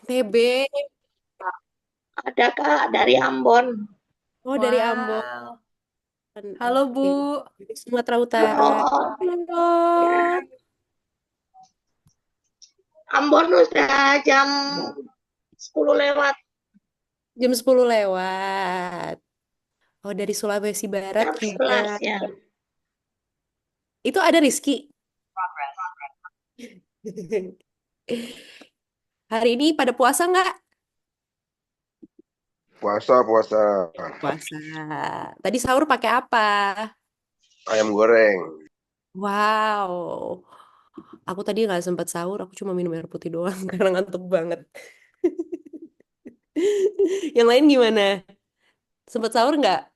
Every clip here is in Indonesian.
TB. Ada Kak dari Ambon. Oh, dari Ambon. Wow. Halo Bu. Oke. Sumatera Utara. Halo. Halo. Ya, Ambon udah jam 10 lewat, Jam 10 lewat. Oh, dari Sulawesi Barat jam juga. 11 ya. Itu ada Rizky. Hari ini pada puasa nggak? Puasa, puasa. Puasa. Tadi sahur pakai apa? Ayam goreng. Wow. Aku tadi nggak sempat sahur, aku cuma minum air putih doang karena ngantuk banget. Yang lain gimana? Sempat sahur nggak?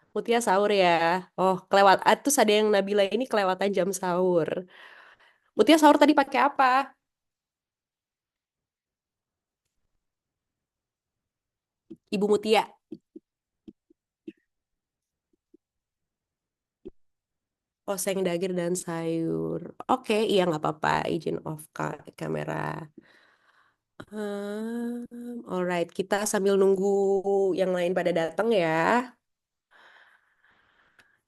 Mutia sahur ya. Oh, kelewat. Terus ada yang Nabila ini kelewatan jam sahur. Mutia sahur tadi pakai apa? Ibu Mutia. Oseng daging dan sayur. Oke, iya nggak apa-apa. Izin off kamera. Alright, kita sambil nunggu yang lain pada datang ya.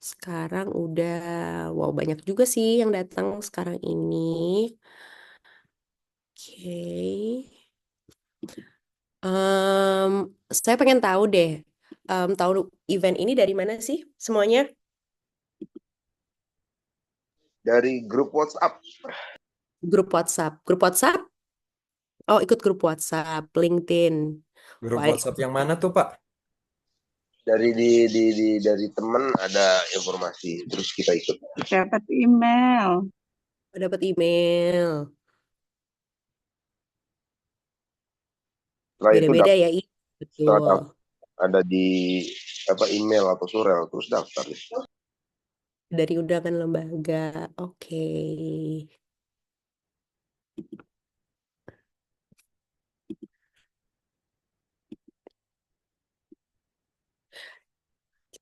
Sekarang udah, wow banyak juga sih yang datang sekarang ini. Oke. Em, saya pengen tahu deh, tahu event ini dari mana sih semuanya? Dari grup WhatsApp. Grup WhatsApp. Grup WhatsApp? Oh, ikut grup WhatsApp, LinkedIn. Grup Wah, WhatsApp yang mana tuh Pak? Dari temen ada informasi. Terus kita ikut. Dapat email. dapat email. Setelah itu Beda-beda ya, iya. setelah Betul. ada di email atau surel. Terus daftar. Dari undangan lembaga. Oke.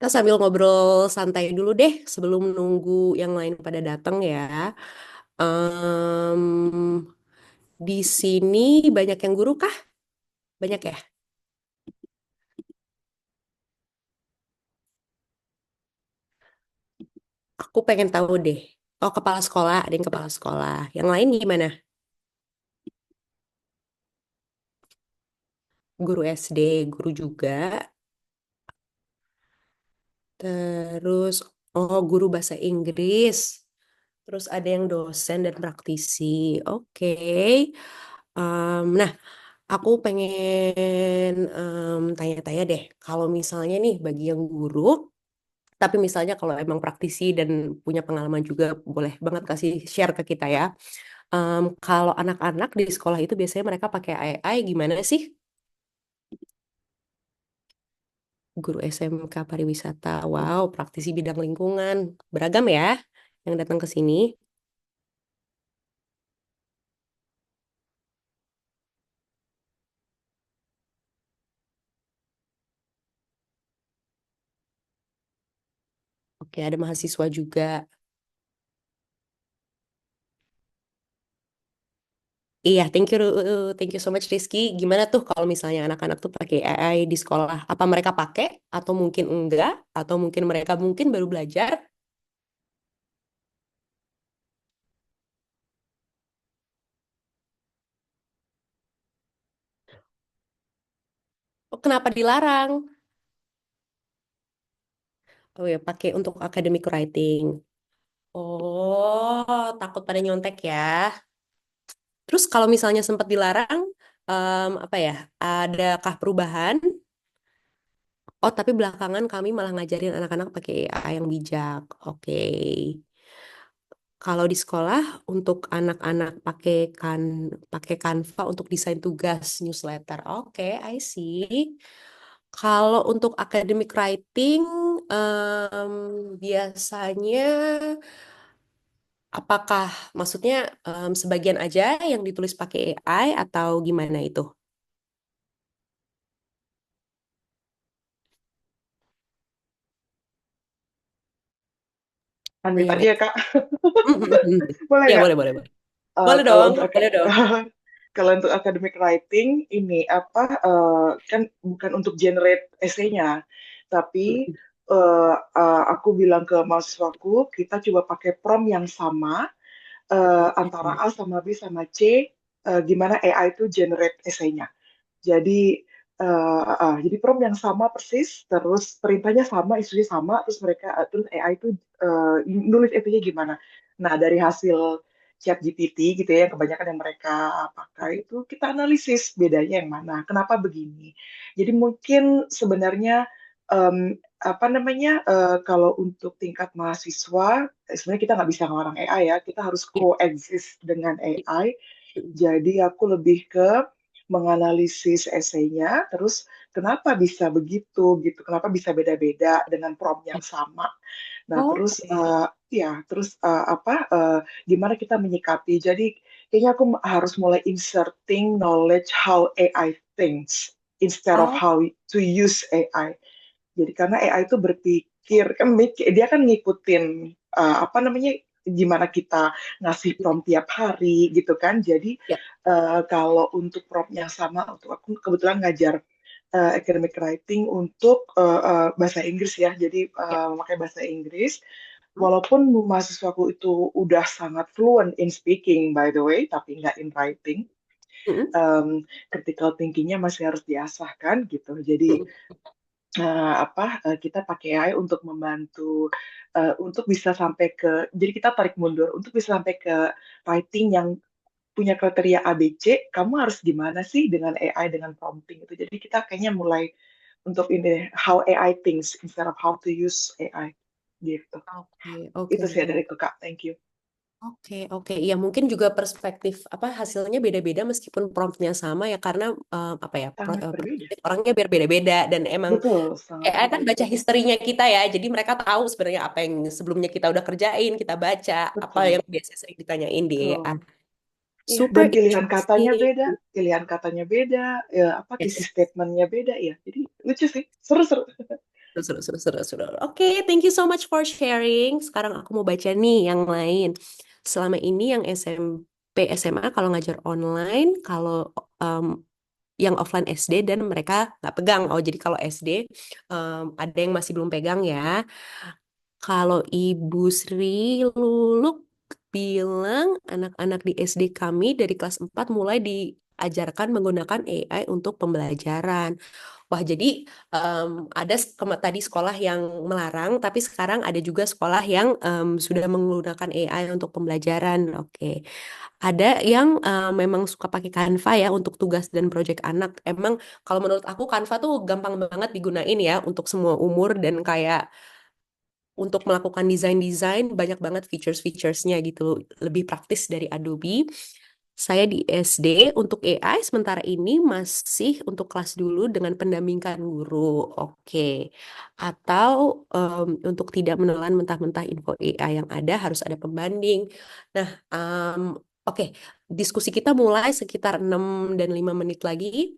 Kita sambil ngobrol santai dulu deh sebelum nunggu yang lain pada datang ya. Em, di sini banyak yang guru kah? Banyak ya? Aku pengen tahu deh. Oh, kepala sekolah, ada yang kepala sekolah. Yang lain gimana? Guru SD, guru juga. Terus, oh, guru bahasa Inggris. Terus ada yang dosen dan praktisi. Oke. Nah, aku pengen tanya-tanya deh. Kalau misalnya nih bagi yang guru, tapi misalnya kalau emang praktisi dan punya pengalaman juga, boleh banget kasih share ke kita ya. Kalau anak-anak di sekolah itu biasanya mereka pakai AI gimana sih? Guru SMK pariwisata, wow, praktisi bidang lingkungan, beragam ya yang datang ke sini. Oke, ada mahasiswa juga. Iya, thank you so much Rizky. Gimana tuh kalau misalnya anak-anak tuh pakai AI di sekolah? Apa mereka pakai atau mungkin enggak? Atau mungkin mereka mungkin baru belajar? Oh, kenapa dilarang? Oh ya, pakai untuk academic writing. Oh, takut pada nyontek ya. Terus kalau misalnya sempat dilarang, apa ya? Adakah perubahan? Oh, tapi belakangan kami malah ngajarin anak-anak pakai AI yang bijak. Oke. Kalau di sekolah untuk anak-anak pakai Canva untuk desain tugas newsletter. Oke, I see. Kalau untuk academic writing, biasanya apakah maksudnya sebagian aja yang ditulis pakai AI atau gimana itu? Unmute Iya, aja iya. ya, Kak. Boleh Iya, nggak? boleh, boleh, boleh. Boleh Kalau dong, untuk boleh dong. kalau untuk academic writing ini kan bukan untuk generate esainya, tapi aku bilang ke mahasiswaku kita coba pakai prompt yang sama antara A sama B sama C, gimana AI itu generate esainya. Jadi jadi prompt yang sama persis, terus perintahnya sama, isunya sama, terus terus AI itu nulis itunya gimana. Nah, dari hasil chat GPT gitu ya, yang kebanyakan yang mereka pakai itu kita analisis bedanya yang mana, kenapa begini. Jadi mungkin sebenarnya apa namanya kalau untuk tingkat mahasiswa sebenarnya kita nggak bisa ngelarang AI ya, kita harus Iya. coexist dengan AI. Jadi aku lebih ke menganalisis esainya, terus kenapa bisa begitu gitu, kenapa bisa beda-beda dengan prompt yang sama. Nah, terus Oke. ya, terus gimana kita menyikapi. Jadi kayaknya aku harus mulai inserting knowledge how AI thinks instead of Oh, how to use AI. Jadi karena AI itu berpikir kan dia kan ngikutin apa namanya gimana kita ngasih prompt tiap hari gitu kan. Jadi ya. kalau untuk prompt yang sama untuk aku kebetulan ngajar academic writing untuk bahasa Inggris ya. Jadi Ya. memakai bahasa Inggris. Walaupun mahasiswaku itu udah sangat fluent in speaking by the way, tapi nggak in writing, Mm-mm. critical thinkingnya masih harus diasah kan gitu. Jadi Mm-mm. kita pakai AI untuk membantu untuk bisa sampai jadi kita tarik mundur untuk bisa sampai ke writing yang punya kriteria ABC, kamu harus gimana sih dengan AI dengan prompting itu. Jadi kita kayaknya mulai untuk ini how AI thinks instead of how to use AI gitu. Oke, oke, Itu sih oke. dari Kak. Thank you. Oke, oke. Ya mungkin juga perspektif apa hasilnya beda-beda meskipun promptnya sama ya karena apa ya Sangat berbeda. perspektif orangnya berbeda-beda dan emang Betul, sangat AI kan berbeda. baca historinya kita ya, jadi mereka tahu sebenarnya apa yang sebelumnya kita udah kerjain, kita baca, apa Betul, yang biasa sering ditanyain di AI. betul. Iya, Super dan interesting. pilihan katanya beda, ya apa isi Yes. statementnya beda ya. Jadi lucu sih, seru-seru. Seru, seru, seru, seru, seru. Oke, thank you so much for sharing. Sekarang aku mau baca nih yang lain. Selama ini yang SMP, SMA kalau ngajar online, kalau um, yang offline SD dan mereka nggak pegang. Oh, jadi kalau SD ada yang masih belum pegang ya. Kalau Ibu Sri Luluk bilang anak-anak di SD kami dari kelas 4 mulai diajarkan menggunakan AI untuk pembelajaran. Wah, jadi ada tadi sekolah yang melarang, tapi sekarang ada juga sekolah yang sudah menggunakan AI untuk pembelajaran. Oke. Ada yang memang suka pakai Canva ya untuk tugas dan proyek anak. Emang kalau menurut aku Canva tuh gampang banget digunain ya untuk semua umur dan kayak untuk melakukan desain-desain banyak banget features-featuresnya gitu. Lebih praktis dari Adobe. Saya di SD untuk AI sementara ini masih untuk kelas dulu dengan pendampingan guru. Oke. Atau untuk tidak menelan mentah-mentah info AI yang ada harus ada pembanding. Nah, oke. Diskusi kita mulai sekitar 6 dan 5 menit lagi.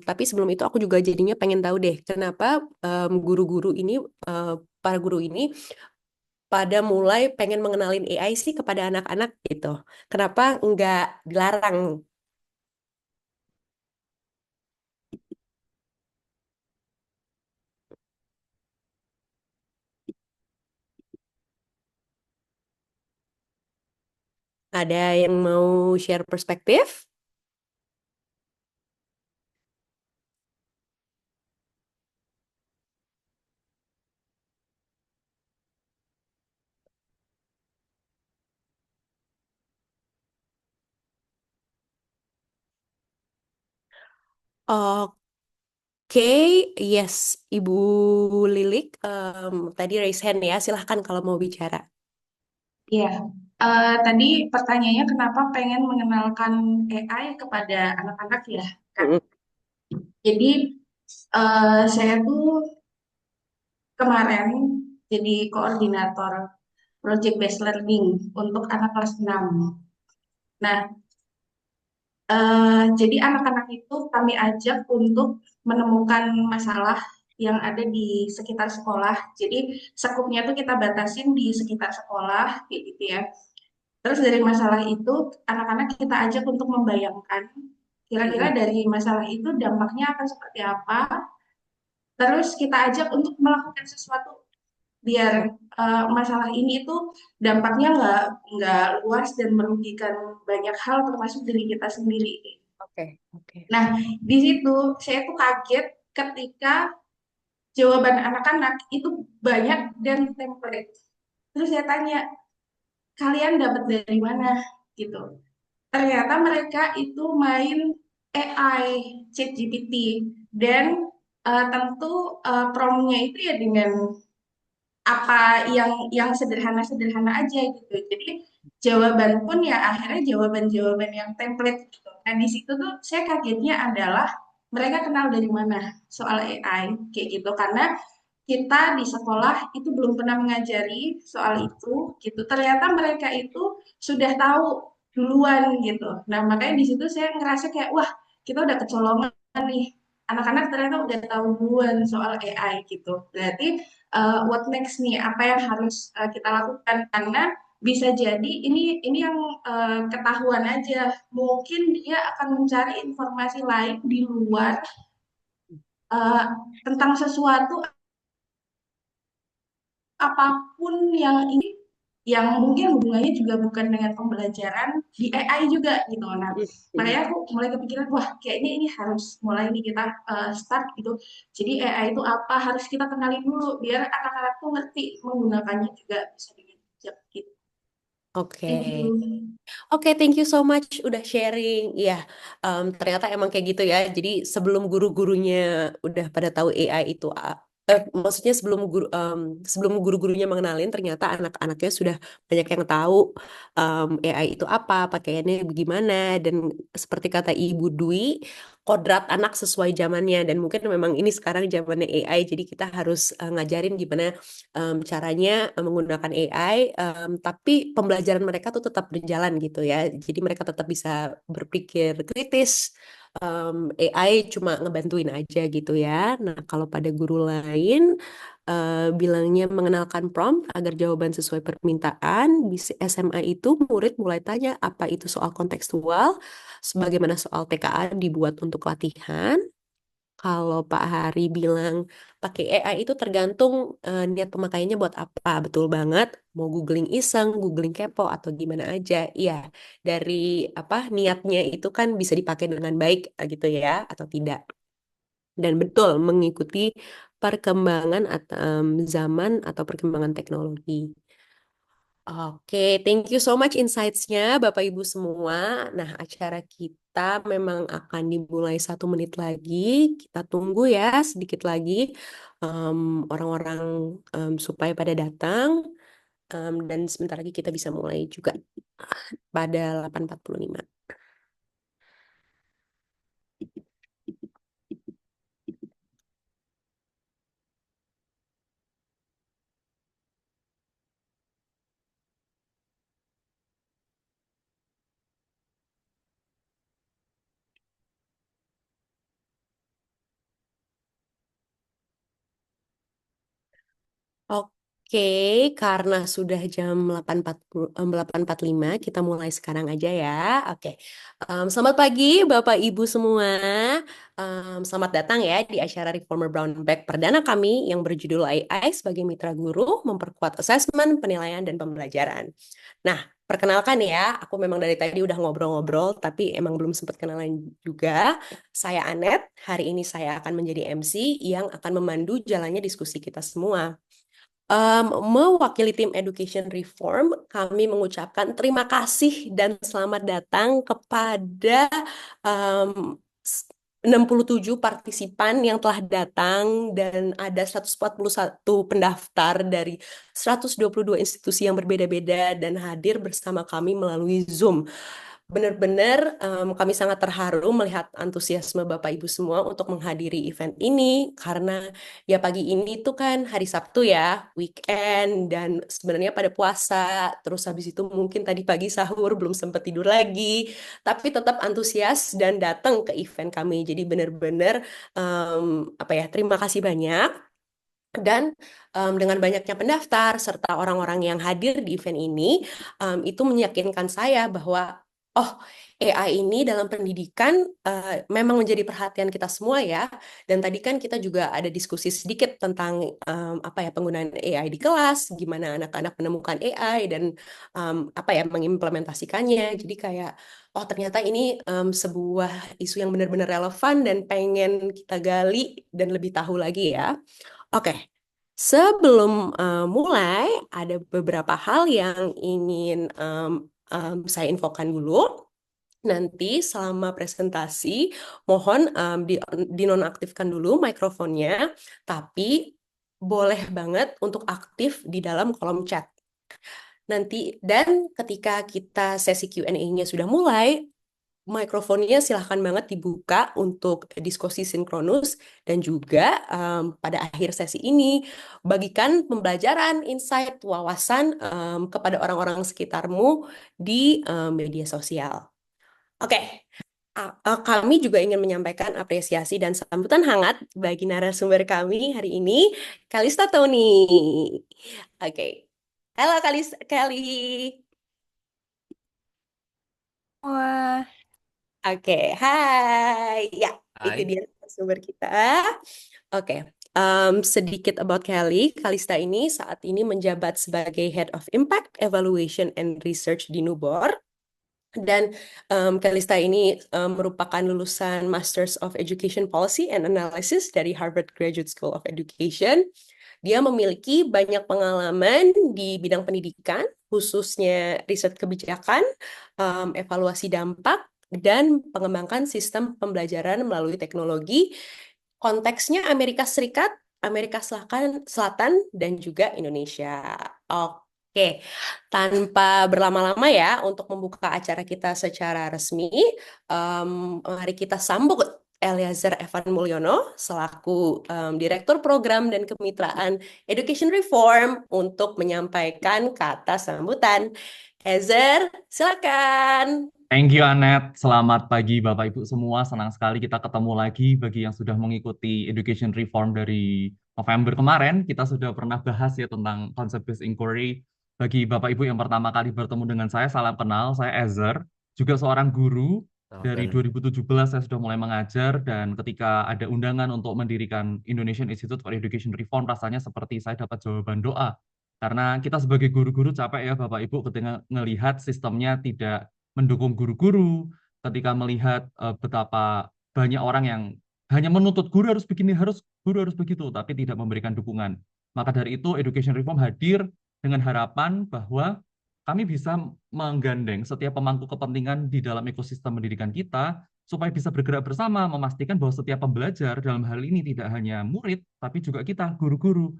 Tapi sebelum itu aku juga jadinya pengen tahu deh, kenapa guru-guru ini, eh, para guru ini pada mulai pengen mengenalin AI sih kepada anak-anak gitu. Kenapa nggak dilarang? Ada yang mau share perspektif? Oke, yes, Ibu Lilik, tadi raise hand ya, silahkan kalau mau bicara. Iya, tadi pertanyaannya kenapa pengen mengenalkan AI kepada anak-anak ya, Kak? Mm-mm. Jadi saya tuh kemarin jadi koordinator project based learning untuk anak kelas 6. Nah, jadi anak-anak itu kami ajak untuk menemukan masalah yang ada di sekitar sekolah. Jadi sekupnya tuh kita batasin di sekitar sekolah, kayak gitu ya. Terus dari masalah itu, anak-anak kita ajak untuk membayangkan kira-kira Mm-mm. dari masalah itu dampaknya akan seperti apa. Terus kita ajak untuk melakukan sesuatu biar masalah ini tuh dampaknya nggak luas dan merugikan banyak hal termasuk diri kita sendiri. Oke, oke. Nah, di situ saya tuh kaget ketika jawaban anak-anak itu banyak dan template. Terus saya tanya, kalian dapat dari mana gitu? Ternyata mereka itu main AI, ChatGPT, dan tentu promnya itu ya dengan apa yang sederhana-sederhana aja gitu. Jadi jawaban pun ya akhirnya jawaban-jawaban yang template gitu. Nah di situ tuh saya kagetnya adalah mereka kenal dari mana soal AI kayak gitu karena kita di sekolah itu belum pernah mengajari soal itu gitu. Ternyata mereka itu sudah tahu duluan gitu. Nah makanya di situ saya ngerasa kayak wah kita udah kecolongan nih. Anak-anak ternyata udah tahu duluan soal AI gitu. Berarti what next nih? Apa yang harus kita lakukan? Karena bisa jadi ini yang ketahuan aja. Mungkin dia akan mencari informasi lain di luar eh, tentang sesuatu apapun yang ini yang mungkin hubungannya juga bukan dengan pembelajaran di AI juga gitu. Nah, makanya Mm-mm. aku mulai kepikiran, wah kayaknya ini harus mulai nih kita start gitu. Jadi AI itu apa harus kita kenali dulu biar anak-anak tuh ngerti menggunakannya juga bisa dengan bijak gitu. Oke. Kayak gitu. Oke, thank you so much udah sharing. Iya, ternyata emang kayak gitu ya. Jadi sebelum guru-gurunya udah pada tahu AI itu, maksudnya sebelum guru-gurunya mengenalin, ternyata anak-anaknya sudah banyak yang tahu AI itu apa, pakaiannya gimana, dan seperti kata Ibu Dwi, kodrat anak sesuai zamannya. Dan mungkin memang ini sekarang zamannya AI, jadi kita harus ngajarin gimana caranya menggunakan AI, tapi pembelajaran mereka tuh tetap berjalan gitu ya. Jadi mereka tetap bisa berpikir kritis. AI cuma ngebantuin aja gitu ya. Nah, kalau pada guru lain bilangnya mengenalkan prompt agar jawaban sesuai permintaan. Di SMA itu murid mulai tanya apa itu soal kontekstual, sebagaimana soal TKA dibuat untuk latihan. Kalau Pak Hari bilang pakai AI itu tergantung niat pemakaiannya buat apa. Betul banget. Mau googling iseng, googling kepo atau gimana aja. Iya, dari apa niatnya itu kan bisa dipakai dengan baik gitu ya atau tidak. Dan betul mengikuti perkembangan zaman atau perkembangan teknologi. Oke, thank you so much insights-nya Bapak Ibu semua. Nah, acara kita memang akan dimulai 1 menit lagi. Kita tunggu ya sedikit lagi em, orang-orang supaya pada datang. Dan sebentar lagi kita bisa mulai juga pada 8.45. Oke, karena sudah jam 8.45, kita mulai sekarang aja ya. Oke, selamat pagi Bapak Ibu semua. Selamat datang ya di acara Reformer Brown Bag perdana kami yang berjudul AI sebagai Mitra Guru, Memperkuat Asesmen, Penilaian, dan Pembelajaran. Nah, perkenalkan ya, aku memang dari tadi udah ngobrol-ngobrol, tapi emang belum sempat kenalan juga. Saya Anet, hari ini saya akan menjadi MC yang akan memandu jalannya diskusi kita semua. Mewakili tim Education Reform, kami mengucapkan terima kasih dan selamat datang kepada um, 67 partisipan yang telah datang dan ada 141 pendaftar dari 122 institusi yang berbeda-beda dan hadir bersama kami melalui Zoom. benar-benar kami sangat terharu melihat antusiasme Bapak Ibu semua untuk menghadiri event ini karena ya pagi ini tuh kan hari Sabtu ya, weekend dan sebenarnya pada puasa. Terus habis itu mungkin tadi pagi sahur belum sempat tidur lagi, tapi tetap antusias dan datang ke event kami. Jadi benar-benar apa ya, terima kasih banyak. Dan dengan banyaknya pendaftar serta orang-orang yang hadir di event ini, itu meyakinkan saya bahwa, oh, AI ini dalam pendidikan memang menjadi perhatian kita semua ya. Dan tadi kan kita juga ada diskusi sedikit tentang apa ya penggunaan AI di kelas, gimana anak-anak menemukan AI dan apa ya mengimplementasikannya. Jadi kayak, oh ternyata ini sebuah isu yang benar-benar relevan dan pengen kita gali dan lebih tahu lagi ya. Oke, sebelum mulai, ada beberapa hal yang ingin saya infokan dulu. Nanti selama presentasi, mohon dinonaktifkan dulu mikrofonnya, tapi boleh banget untuk aktif di dalam kolom chat. Nanti, dan ketika kita sesi Q&A-nya sudah mulai, mikrofonnya silahkan banget dibuka untuk diskusi sinkronus dan juga pada akhir sesi ini bagikan pembelajaran, insight, wawasan kepada orang-orang sekitarmu di media sosial. Oke, kami juga ingin menyampaikan apresiasi dan sambutan hangat bagi narasumber kami hari ini, Kalista Tony. Oke, halo Kali. Wah, Oke, hai. Ya, itu Hai. dia sumber kita. Oke, sedikit about Kelly. Kalista ini saat ini menjabat sebagai Head of Impact Evaluation and Research di Nubor. Dan Kalista ini merupakan lulusan Masters of Education Policy and Analysis dari Harvard Graduate School of Education. Dia memiliki banyak pengalaman di bidang pendidikan, khususnya riset kebijakan, evaluasi dampak, dan pengembangan sistem pembelajaran melalui teknologi. Konteksnya Amerika Serikat, Amerika Selatan, dan juga Indonesia. Oke, tanpa berlama-lama ya, untuk membuka acara kita secara resmi, mari kita sambut Eliezer Evan Mulyono selaku Direktur Program dan Kemitraan Education Reform untuk menyampaikan kata sambutan. Ezer, silakan. Thank you, Anet. Selamat pagi, Bapak Ibu semua. Senang sekali kita ketemu lagi. Bagi yang sudah mengikuti Education Reform dari November kemarin, kita sudah pernah bahas ya tentang concept-based inquiry. Bagi Bapak Ibu yang pertama kali bertemu dengan saya, salam kenal. Saya Ezer, juga seorang guru. Dari 2017 saya sudah mulai mengajar, dan ketika ada undangan untuk mendirikan Indonesian Institute for Education Reform, rasanya seperti saya dapat jawaban doa. Karena kita sebagai guru-guru capek ya Bapak Ibu ketika melihat sistemnya tidak mendukung guru-guru, ketika melihat betapa banyak orang yang hanya menuntut guru harus begini, guru harus begitu, tapi tidak memberikan dukungan. Maka dari itu, Education Reform hadir dengan harapan bahwa kami bisa menggandeng setiap pemangku kepentingan di dalam ekosistem pendidikan kita, supaya bisa bergerak bersama, memastikan bahwa setiap pembelajar dalam hal ini tidak hanya murid, tapi juga kita, guru-guru,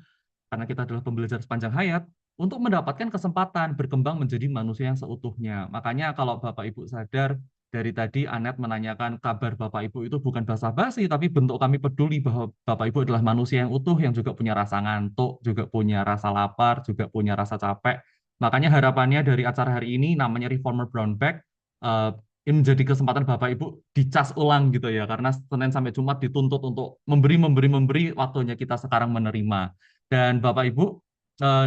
karena kita adalah pembelajar sepanjang hayat, untuk mendapatkan kesempatan berkembang menjadi manusia yang seutuhnya. Makanya kalau Bapak Ibu sadar, dari tadi Anet menanyakan kabar Bapak Ibu itu bukan basa-basi, tapi bentuk kami peduli bahwa Bapak Ibu adalah manusia yang utuh, yang juga punya rasa ngantuk, juga punya rasa lapar, juga punya rasa capek. Makanya harapannya dari acara hari ini namanya Reformer Brown Bag, ini menjadi kesempatan Bapak Ibu dicas ulang gitu ya, karena Senin sampai Jumat dituntut untuk memberi, waktunya kita sekarang menerima. Dan Bapak Ibu,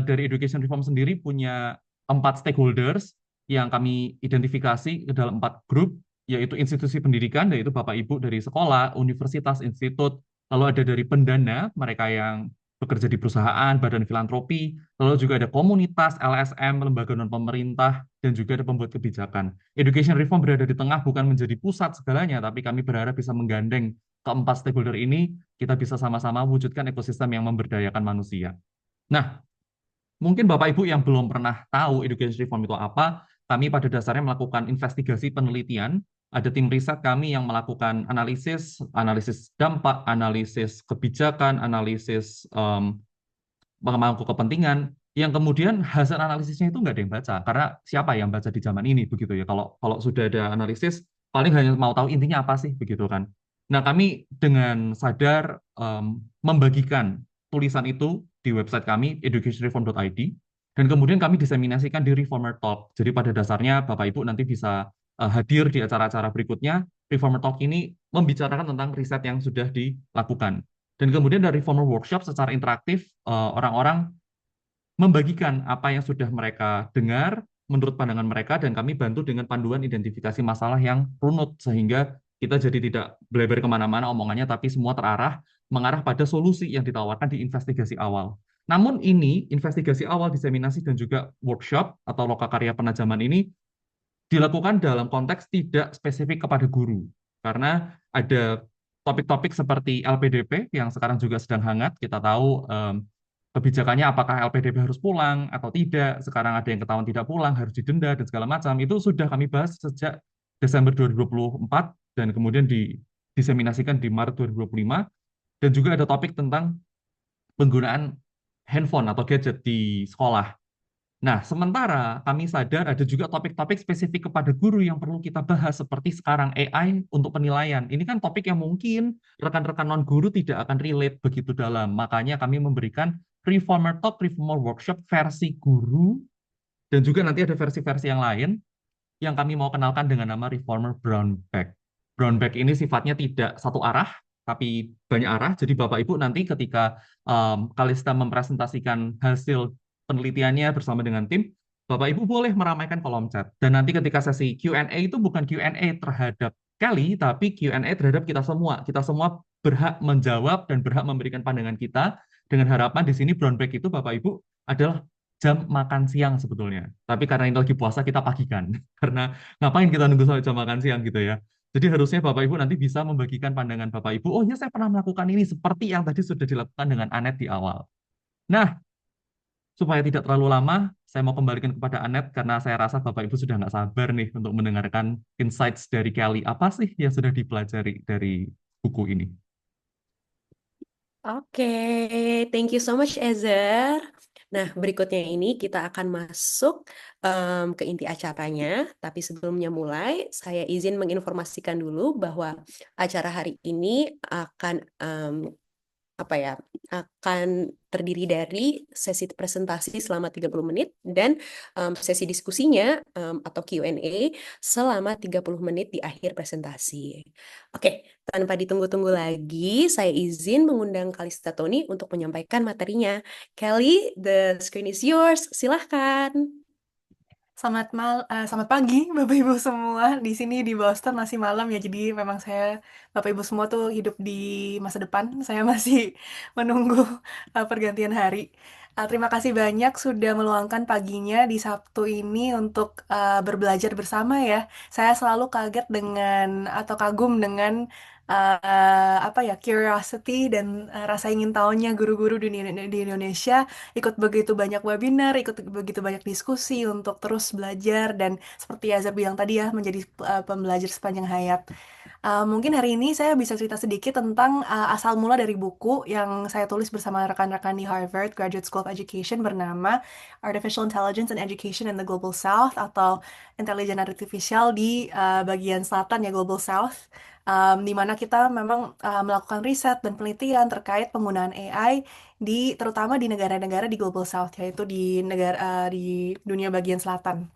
dari Education Reform sendiri punya 4 stakeholders yang kami identifikasi ke dalam 4 grup, yaitu institusi pendidikan, yaitu Bapak Ibu dari sekolah, universitas, institut, lalu ada dari pendana, mereka yang bekerja di perusahaan, badan filantropi, lalu juga ada komunitas, LSM, lembaga non-pemerintah, dan juga ada pembuat kebijakan. Education Reform berada di tengah, bukan menjadi pusat segalanya, tapi kami berharap bisa menggandeng ke-4 stakeholder ini, kita bisa sama-sama wujudkan ekosistem yang memberdayakan manusia. Nah, mungkin Bapak Ibu yang belum pernah tahu Education Reform itu apa, kami pada dasarnya melakukan investigasi penelitian. Ada tim riset kami yang melakukan analisis dampak, analisis kebijakan, analisis pemangku kepentingan, yang kemudian hasil analisisnya itu nggak ada yang baca karena siapa yang baca di zaman ini begitu ya, kalau kalau sudah ada analisis paling hanya mau tahu intinya apa sih begitu kan. Nah, kami dengan sadar membagikan tulisan itu di website kami educationreform.id, dan kemudian kami diseminasikan di Reformer Talk. Jadi pada dasarnya Bapak Ibu nanti bisa hadir di acara-acara berikutnya. Reformer Talk ini membicarakan tentang riset yang sudah dilakukan. Dan kemudian dari Reformer Workshop secara interaktif, orang-orang membagikan apa yang sudah mereka dengar menurut pandangan mereka, dan kami bantu dengan panduan identifikasi masalah yang runut sehingga kita jadi tidak bleber kemana-mana omongannya, tapi semua mengarah pada solusi yang ditawarkan di investigasi awal. Namun ini investigasi awal, diseminasi, dan juga workshop atau lokakarya penajaman ini dilakukan dalam konteks tidak spesifik kepada guru. Karena ada topik-topik seperti LPDP yang sekarang juga sedang hangat. Kita tahu kebijakannya apakah LPDP harus pulang atau tidak. Sekarang ada yang ketahuan tidak pulang, harus didenda, dan segala macam. Itu sudah kami bahas sejak Desember 2024 dan kemudian diseminasikan di Maret 2025. Dan juga ada topik tentang penggunaan handphone atau gadget di sekolah. Nah, sementara kami sadar ada juga topik-topik spesifik kepada guru yang perlu kita bahas, seperti sekarang AI untuk penilaian. Ini kan topik yang mungkin rekan-rekan non-guru tidak akan relate begitu dalam. Makanya kami memberikan Reformer Talk, Reformer Workshop versi guru, dan juga nanti ada versi-versi yang lain yang kami mau kenalkan dengan nama Reformer Brown Bag. Brown Bag ini sifatnya tidak satu arah, tapi banyak arah. Jadi Bapak Ibu nanti ketika Kalista mempresentasikan hasil penelitiannya bersama dengan tim, Bapak Ibu boleh meramaikan kolom chat. Dan nanti ketika sesi Q&A itu bukan Q&A terhadap Kelly, tapi Q&A terhadap kita semua. Kita semua berhak menjawab dan berhak memberikan pandangan kita, dengan harapan di sini brown bag itu Bapak Ibu adalah jam makan siang sebetulnya. Tapi karena ini lagi puasa, kita pagikan. Karena ngapain kita nunggu sampai jam makan siang gitu ya. Jadi harusnya Bapak Ibu nanti bisa membagikan pandangan Bapak Ibu. Oh ya, saya pernah melakukan ini seperti yang tadi sudah dilakukan dengan Anet di awal. Nah, supaya tidak terlalu lama, saya mau kembalikan kepada Anet karena saya rasa Bapak Ibu sudah nggak sabar nih untuk mendengarkan insights dari Kelly. Apa sih yang sudah dipelajari dari buku ini? Oke, thank you so much, Ezer. Nah, berikutnya ini kita akan masuk ke inti acaranya. Tapi sebelumnya mulai, saya izin menginformasikan dulu bahwa acara hari ini akan akan terdiri dari sesi presentasi selama 30 menit dan sesi diskusinya atau Q&A selama 30 menit di akhir presentasi. Oke, tanpa ditunggu-tunggu lagi, saya izin mengundang Kalista Tony untuk menyampaikan materinya. Kelly, the screen is yours. Silahkan. Selamat pagi Bapak Ibu semua. Di sini di Boston masih malam ya, jadi memang Bapak Ibu semua tuh hidup di masa depan. Saya masih menunggu pergantian hari. Terima kasih banyak sudah meluangkan paginya di Sabtu ini untuk berbelajar bersama ya. Saya selalu kaget dengan atau kagum dengan curiosity dan rasa ingin tahunya guru-guru di Indonesia, ikut begitu banyak webinar, ikut begitu banyak diskusi untuk terus belajar, dan seperti Azhar bilang tadi ya, menjadi pembelajar sepanjang hayat. Mungkin hari ini saya bisa cerita sedikit tentang asal mula dari buku yang saya tulis bersama rekan-rekan di Harvard Graduate School of Education bernama Artificial Intelligence and Education in the Global South, atau Intelijen Artifisial di bagian selatan ya, Global South. Di mana kita memang melakukan riset dan penelitian terkait penggunaan AI terutama di negara-negara di Global South, yaitu di dunia bagian selatan.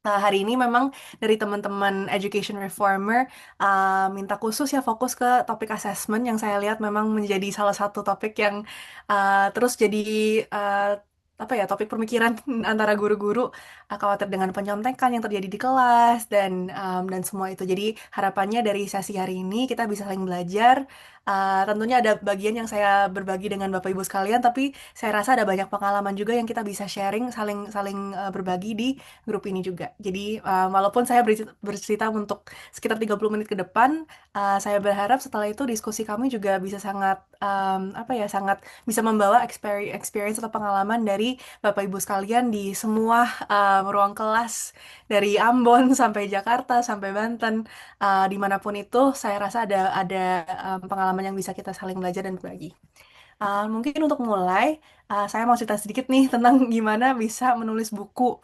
Hari ini memang dari teman-teman education reformer minta khusus ya fokus ke topik assessment, yang saya lihat memang menjadi salah satu topik yang terus jadi uh, topik pemikiran antara guru-guru, khawatir dengan penyontekan yang terjadi di kelas dan semua itu. Jadi harapannya dari sesi hari ini kita bisa saling belajar. Tentunya ada bagian yang saya berbagi dengan Bapak Ibu sekalian, tapi saya rasa ada banyak pengalaman juga yang kita bisa sharing, saling berbagi di grup ini juga. Jadi walaupun saya bercerita untuk sekitar 30 menit ke depan, saya berharap setelah itu diskusi kami juga bisa sangat sangat bisa membawa experience atau pengalaman dari Bapak Ibu sekalian di semua ruang kelas, dari Ambon sampai Jakarta sampai Banten, dimanapun itu saya rasa ada pengalaman yang bisa kita saling belajar dan berbagi. Mungkin untuk mulai, saya mau cerita sedikit nih tentang gimana bisa menulis buku.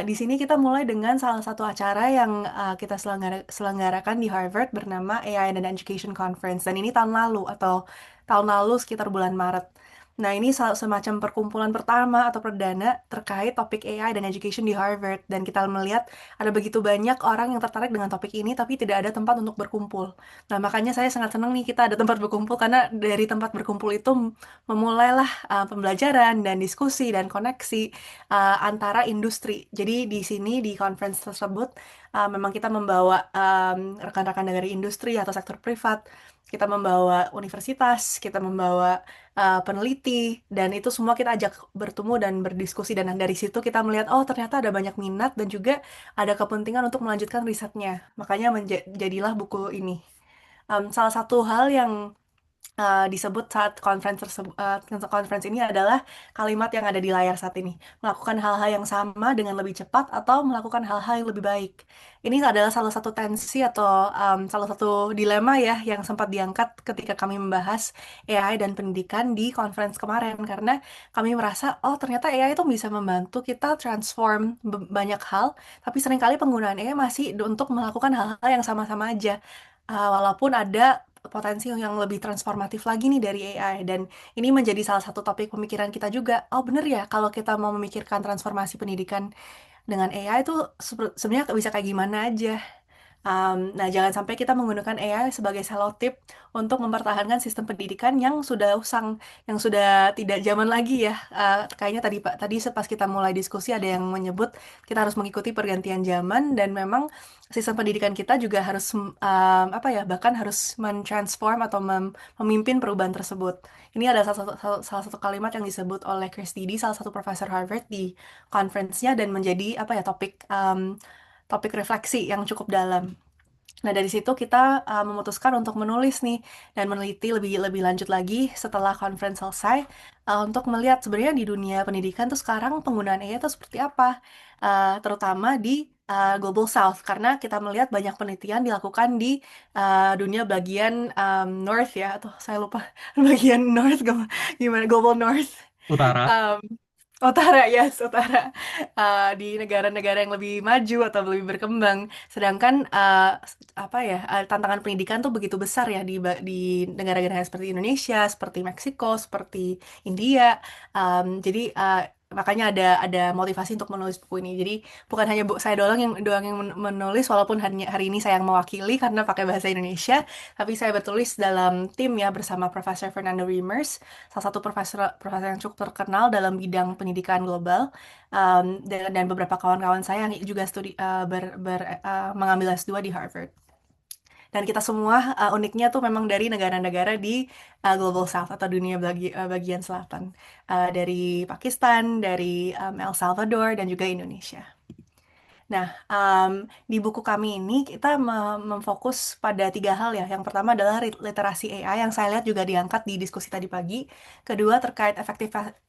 Di sini kita mulai dengan salah satu acara yang kita selenggarakan di Harvard bernama AI dan Education Conference. Dan ini tahun lalu atau tahun lalu sekitar bulan Maret. Nah, ini semacam perkumpulan pertama atau perdana terkait topik AI dan education di Harvard. Dan kita melihat ada begitu banyak orang yang tertarik dengan topik ini, tapi tidak ada tempat untuk berkumpul. Nah, makanya saya sangat senang nih kita ada tempat berkumpul, karena dari tempat berkumpul itu memulailah pembelajaran dan diskusi dan koneksi antara industri. Jadi di sini, di conference tersebut, memang kita membawa rekan-rekan dari industri atau sektor privat, kita membawa universitas, kita membawa peneliti, dan itu semua kita ajak bertemu dan berdiskusi, dan dari situ kita melihat, oh ternyata ada banyak minat dan juga ada kepentingan untuk melanjutkan risetnya. Makanya jadilah buku ini. Salah satu hal yang disebut saat conference ini adalah kalimat yang ada di layar saat ini. Melakukan hal-hal yang sama dengan lebih cepat atau melakukan hal-hal yang lebih baik. Ini adalah salah satu tensi atau salah satu dilema ya yang sempat diangkat ketika kami membahas AI dan pendidikan di conference kemarin. Karena kami merasa, oh ternyata AI itu bisa membantu kita transform banyak hal, tapi seringkali penggunaan AI masih untuk melakukan hal-hal yang sama-sama aja. Walaupun ada potensi yang lebih transformatif lagi nih dari AI, dan ini menjadi salah satu topik pemikiran kita juga. Oh bener ya, kalau kita mau memikirkan transformasi pendidikan dengan AI itu sebenarnya bisa kayak gimana aja. Nah, jangan sampai kita menggunakan AI sebagai selotip untuk mempertahankan sistem pendidikan yang sudah usang, yang sudah tidak zaman lagi ya. Kayaknya tadi pas kita mulai diskusi ada yang menyebut kita harus mengikuti pergantian zaman, dan memang sistem pendidikan kita juga harus apa ya, bahkan harus mentransform atau memimpin perubahan tersebut. Ini ada salah satu kalimat yang disebut oleh Chris Didi, salah satu profesor Harvard di conference-nya, dan menjadi apa ya, topik refleksi yang cukup dalam. Nah, dari situ kita memutuskan untuk menulis nih dan meneliti lebih lebih lanjut lagi setelah conference selesai, untuk melihat sebenarnya di dunia pendidikan tuh sekarang penggunaan AI itu seperti apa. Terutama di Global South, karena kita melihat banyak penelitian dilakukan di dunia bagian North ya, atau saya lupa bagian North gimana, Global North. Utara. Um, Utara, yes, utara. Di negara-negara yang lebih maju atau lebih berkembang. Sedangkan apa ya, tantangan pendidikan tuh begitu besar ya di negara-negara seperti Indonesia, seperti Meksiko, seperti India. Jadi makanya ada motivasi untuk menulis buku ini. Jadi bukan hanya saya doang yang menulis, walaupun hari ini saya yang mewakili karena pakai bahasa Indonesia, tapi saya bertulis dalam tim ya bersama Profesor Fernando Reimers, salah satu profesor yang cukup terkenal dalam bidang pendidikan global, dan beberapa kawan-kawan saya yang juga mengambil S2 di Harvard. Dan kita semua uniknya tuh memang dari negara-negara di Global South atau dunia bagian selatan, dari Pakistan, dari El Salvador, dan juga Indonesia. Nah, di buku kami ini kita memfokus pada 3 hal ya. Yang pertama adalah literasi AI yang saya lihat juga diangkat di diskusi tadi pagi. Kedua terkait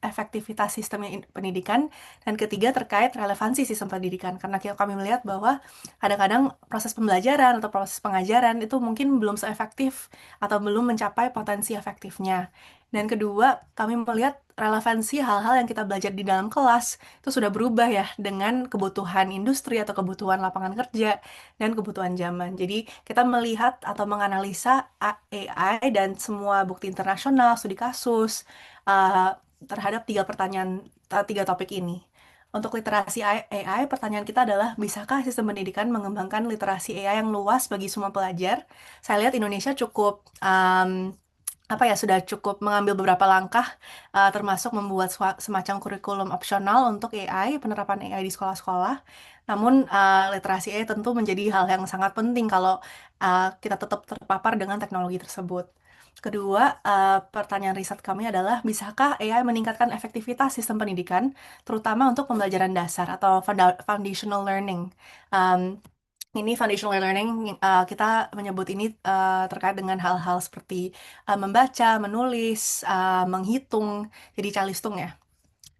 efektivitas sistem pendidikan. Dan ketiga terkait relevansi sistem pendidikan. Karena kami melihat bahwa kadang-kadang proses pembelajaran atau proses pengajaran itu mungkin belum seefektif atau belum mencapai potensi efektifnya. Dan kedua, kami melihat relevansi hal-hal yang kita belajar di dalam kelas itu sudah berubah ya dengan kebutuhan industri atau kebutuhan lapangan kerja dan kebutuhan zaman. Jadi kita melihat atau menganalisa AI dan semua bukti internasional, studi kasus terhadap 3 topik ini. Untuk literasi AI, pertanyaan kita adalah, bisakah sistem pendidikan mengembangkan literasi AI yang luas bagi semua pelajar? Saya lihat Indonesia cukup apa ya, sudah cukup mengambil beberapa langkah, termasuk membuat semacam kurikulum opsional untuk AI, penerapan AI di sekolah-sekolah. Namun literasi AI tentu menjadi hal yang sangat penting kalau kita tetap terpapar dengan teknologi tersebut. Kedua, pertanyaan riset kami adalah, bisakah AI meningkatkan efektivitas sistem pendidikan, terutama untuk pembelajaran dasar atau foundational learning? Ini foundational learning, kita menyebut ini terkait dengan hal-hal seperti membaca, menulis, menghitung, jadi calistung ya.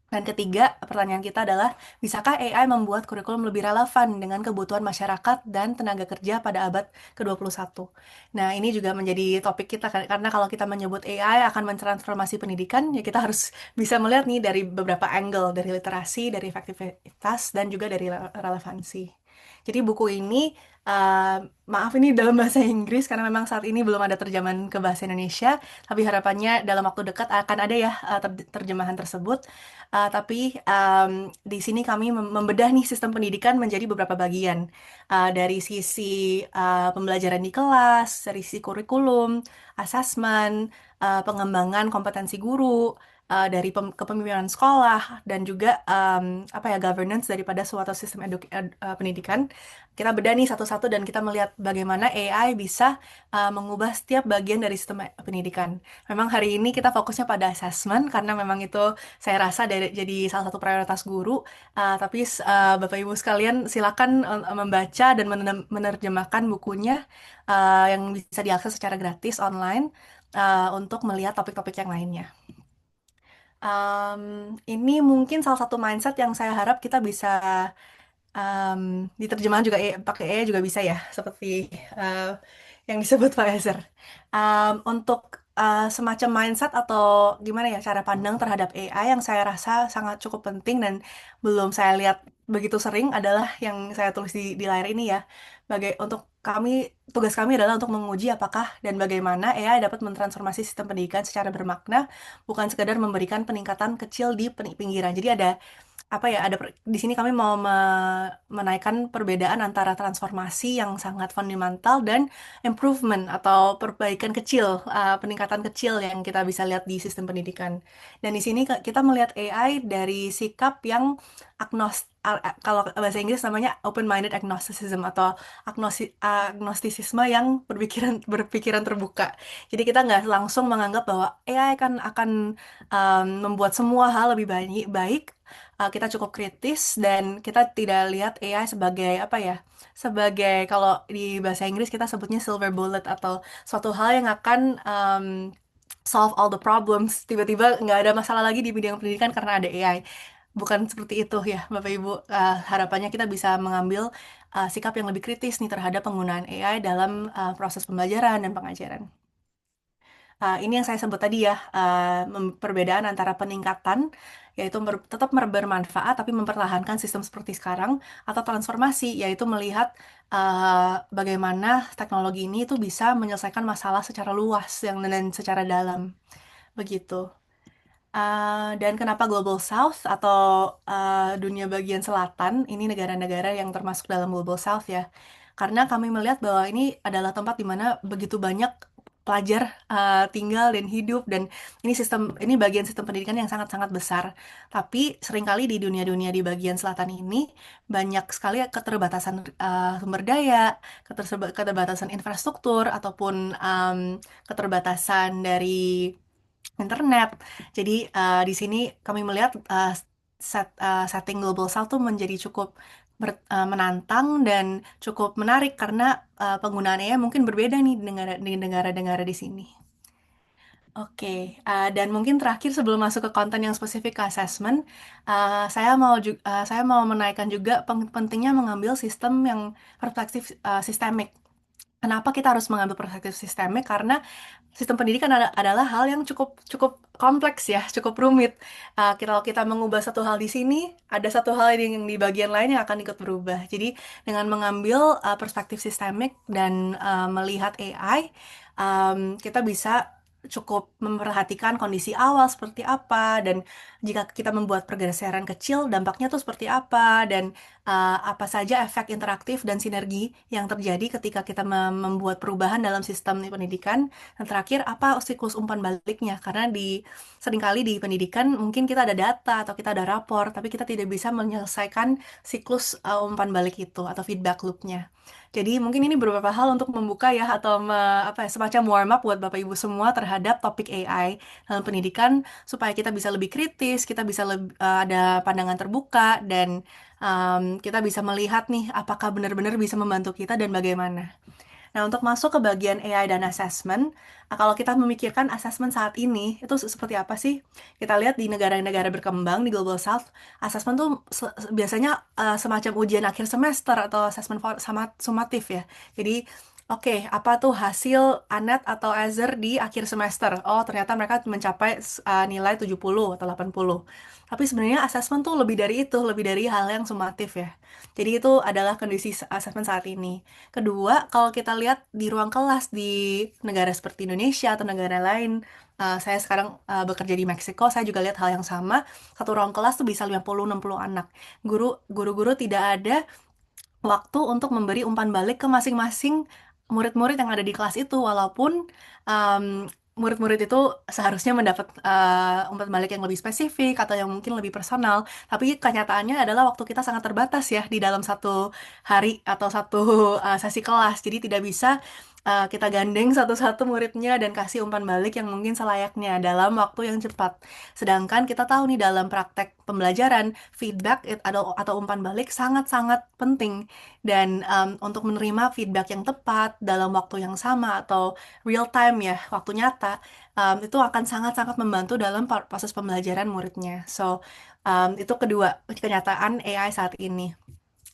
Dan ketiga, pertanyaan kita adalah, bisakah AI membuat kurikulum lebih relevan dengan kebutuhan masyarakat dan tenaga kerja pada abad ke-21? Nah, ini juga menjadi topik kita, karena kalau kita menyebut AI akan mentransformasi pendidikan, ya kita harus bisa melihat nih dari beberapa angle, dari literasi, dari efektivitas, dan juga dari relevansi. Jadi buku ini, uh, maaf ini dalam bahasa Inggris, karena memang saat ini belum ada terjemahan ke bahasa Indonesia, tapi harapannya dalam waktu dekat akan ada ya terjemahan tersebut. Tapi di sini kami membedah nih sistem pendidikan menjadi beberapa bagian. Dari sisi pembelajaran di kelas, dari sisi kurikulum, asesmen, pengembangan kompetensi guru, dari kepemimpinan sekolah, dan juga apa ya, governance daripada suatu sistem pendidikan. Kita bedah nih satu-satu dan kita melihat bagaimana AI bisa mengubah setiap bagian dari sistem pendidikan. Memang hari ini kita fokusnya pada assessment karena memang itu saya rasa jadi salah satu prioritas guru. Tapi Bapak Ibu sekalian silakan membaca dan menerjemahkan bukunya yang bisa diakses secara gratis online untuk melihat topik-topik yang lainnya. Ini mungkin salah satu mindset yang saya harap kita bisa diterjemahkan juga pakai AI juga bisa ya, seperti yang disebut Pak Ezer. Untuk semacam mindset atau gimana ya cara pandang terhadap AI yang saya rasa sangat cukup penting dan belum saya lihat begitu sering adalah yang saya tulis di layar ini ya. Untuk tugas kami adalah untuk menguji apakah dan bagaimana AI dapat mentransformasi sistem pendidikan secara bermakna, bukan sekadar memberikan peningkatan kecil di pinggiran. Jadi ada apa ya, di sini kami mau menaikkan perbedaan antara transformasi yang sangat fundamental dan improvement atau perbaikan kecil, peningkatan kecil yang kita bisa lihat di sistem pendidikan. Dan di sini kita melihat AI dari sikap yang kalau bahasa Inggris namanya open-minded agnosticism atau agnostisisme yang berpikiran terbuka. Jadi kita nggak langsung menganggap bahwa AI akan membuat semua hal lebih baik. Kita cukup kritis dan kita tidak lihat AI sebagai apa ya, sebagai kalau di bahasa Inggris kita sebutnya silver bullet atau suatu hal yang akan solve all the problems, tiba-tiba nggak ada masalah lagi di bidang pendidikan karena ada AI. Bukan seperti itu ya Bapak Ibu. Harapannya kita bisa mengambil sikap yang lebih kritis nih terhadap penggunaan AI dalam proses pembelajaran dan pengajaran. Ini yang saya sebut tadi ya, perbedaan antara peningkatan, yaitu tetap bermanfaat tapi mempertahankan sistem seperti sekarang, atau transformasi, yaitu melihat bagaimana teknologi ini itu bisa menyelesaikan masalah secara luas dan secara dalam. Begitu. Dan kenapa Global South atau dunia bagian selatan, ini negara-negara yang termasuk dalam Global South ya. Karena kami melihat bahwa ini adalah tempat di mana begitu banyak pelajar tinggal dan hidup, dan ini bagian sistem pendidikan yang sangat-sangat besar. Tapi seringkali di dunia-dunia di bagian selatan ini banyak sekali keterbatasan sumber daya, keterbatasan infrastruktur, ataupun keterbatasan dari internet. Jadi di sini kami melihat setting Global South tuh menjadi cukup menantang dan cukup menarik karena penggunaannya mungkin berbeda nih di negara-negara di sini. Oke, dan mungkin terakhir sebelum masuk ke konten yang spesifik ke assessment, saya mau menaikkan juga pentingnya mengambil sistem yang perspektif sistemik. Kenapa kita harus mengambil perspektif sistemik? Karena sistem pendidikan adalah hal yang cukup kompleks ya, cukup rumit. Kalau kita mengubah satu hal di sini, ada satu hal yang di bagian lain yang akan ikut berubah. Jadi dengan mengambil perspektif sistemik dan melihat AI, kita bisa cukup memperhatikan kondisi awal seperti apa, dan jika kita membuat pergeseran kecil, dampaknya tuh seperti apa, dan apa saja efek interaktif dan sinergi yang terjadi ketika kita membuat perubahan dalam sistem pendidikan. Dan terakhir, apa siklus umpan baliknya, karena seringkali di pendidikan mungkin kita ada data atau kita ada rapor, tapi kita tidak bisa menyelesaikan siklus umpan balik itu atau feedback loop-nya. Jadi mungkin ini beberapa hal untuk membuka ya, atau semacam warm up buat Bapak Ibu semua terhadap topik AI dalam pendidikan, supaya kita bisa lebih kritis, kita bisa ada pandangan terbuka, dan kita bisa melihat nih apakah benar-benar bisa membantu kita dan bagaimana. Nah, untuk masuk ke bagian AI dan assessment, kalau kita memikirkan assessment saat ini, itu seperti apa sih? Kita lihat di negara-negara berkembang, di Global South, assessment tuh biasanya semacam ujian akhir semester atau assessment sumatif ya. Jadi, oke, apa tuh hasil ANET atau Azure di akhir semester? Oh, ternyata mereka mencapai nilai 70 atau 80. Tapi sebenarnya assessment tuh lebih dari itu, lebih dari hal yang sumatif ya. Jadi itu adalah kondisi assessment saat ini. Kedua, kalau kita lihat di ruang kelas di negara seperti Indonesia atau negara lain, saya sekarang bekerja di Meksiko, saya juga lihat hal yang sama. Satu ruang kelas tuh bisa 50-60 anak. Guru-guru tidak ada waktu untuk memberi umpan balik ke masing-masing murid-murid yang ada di kelas itu, walaupun murid-murid itu seharusnya mendapat umpan balik yang lebih spesifik atau yang mungkin lebih personal, tapi kenyataannya adalah waktu kita sangat terbatas ya di dalam satu hari atau satu sesi kelas, jadi tidak bisa kita gandeng satu-satu muridnya dan kasih umpan balik yang mungkin selayaknya dalam waktu yang cepat. Sedangkan kita tahu nih dalam praktek pembelajaran, feedback atau umpan balik sangat-sangat penting. Dan untuk menerima feedback yang tepat dalam waktu yang sama atau real time ya, waktu nyata, itu akan sangat-sangat membantu dalam proses pembelajaran muridnya. So, itu kedua kenyataan AI saat ini.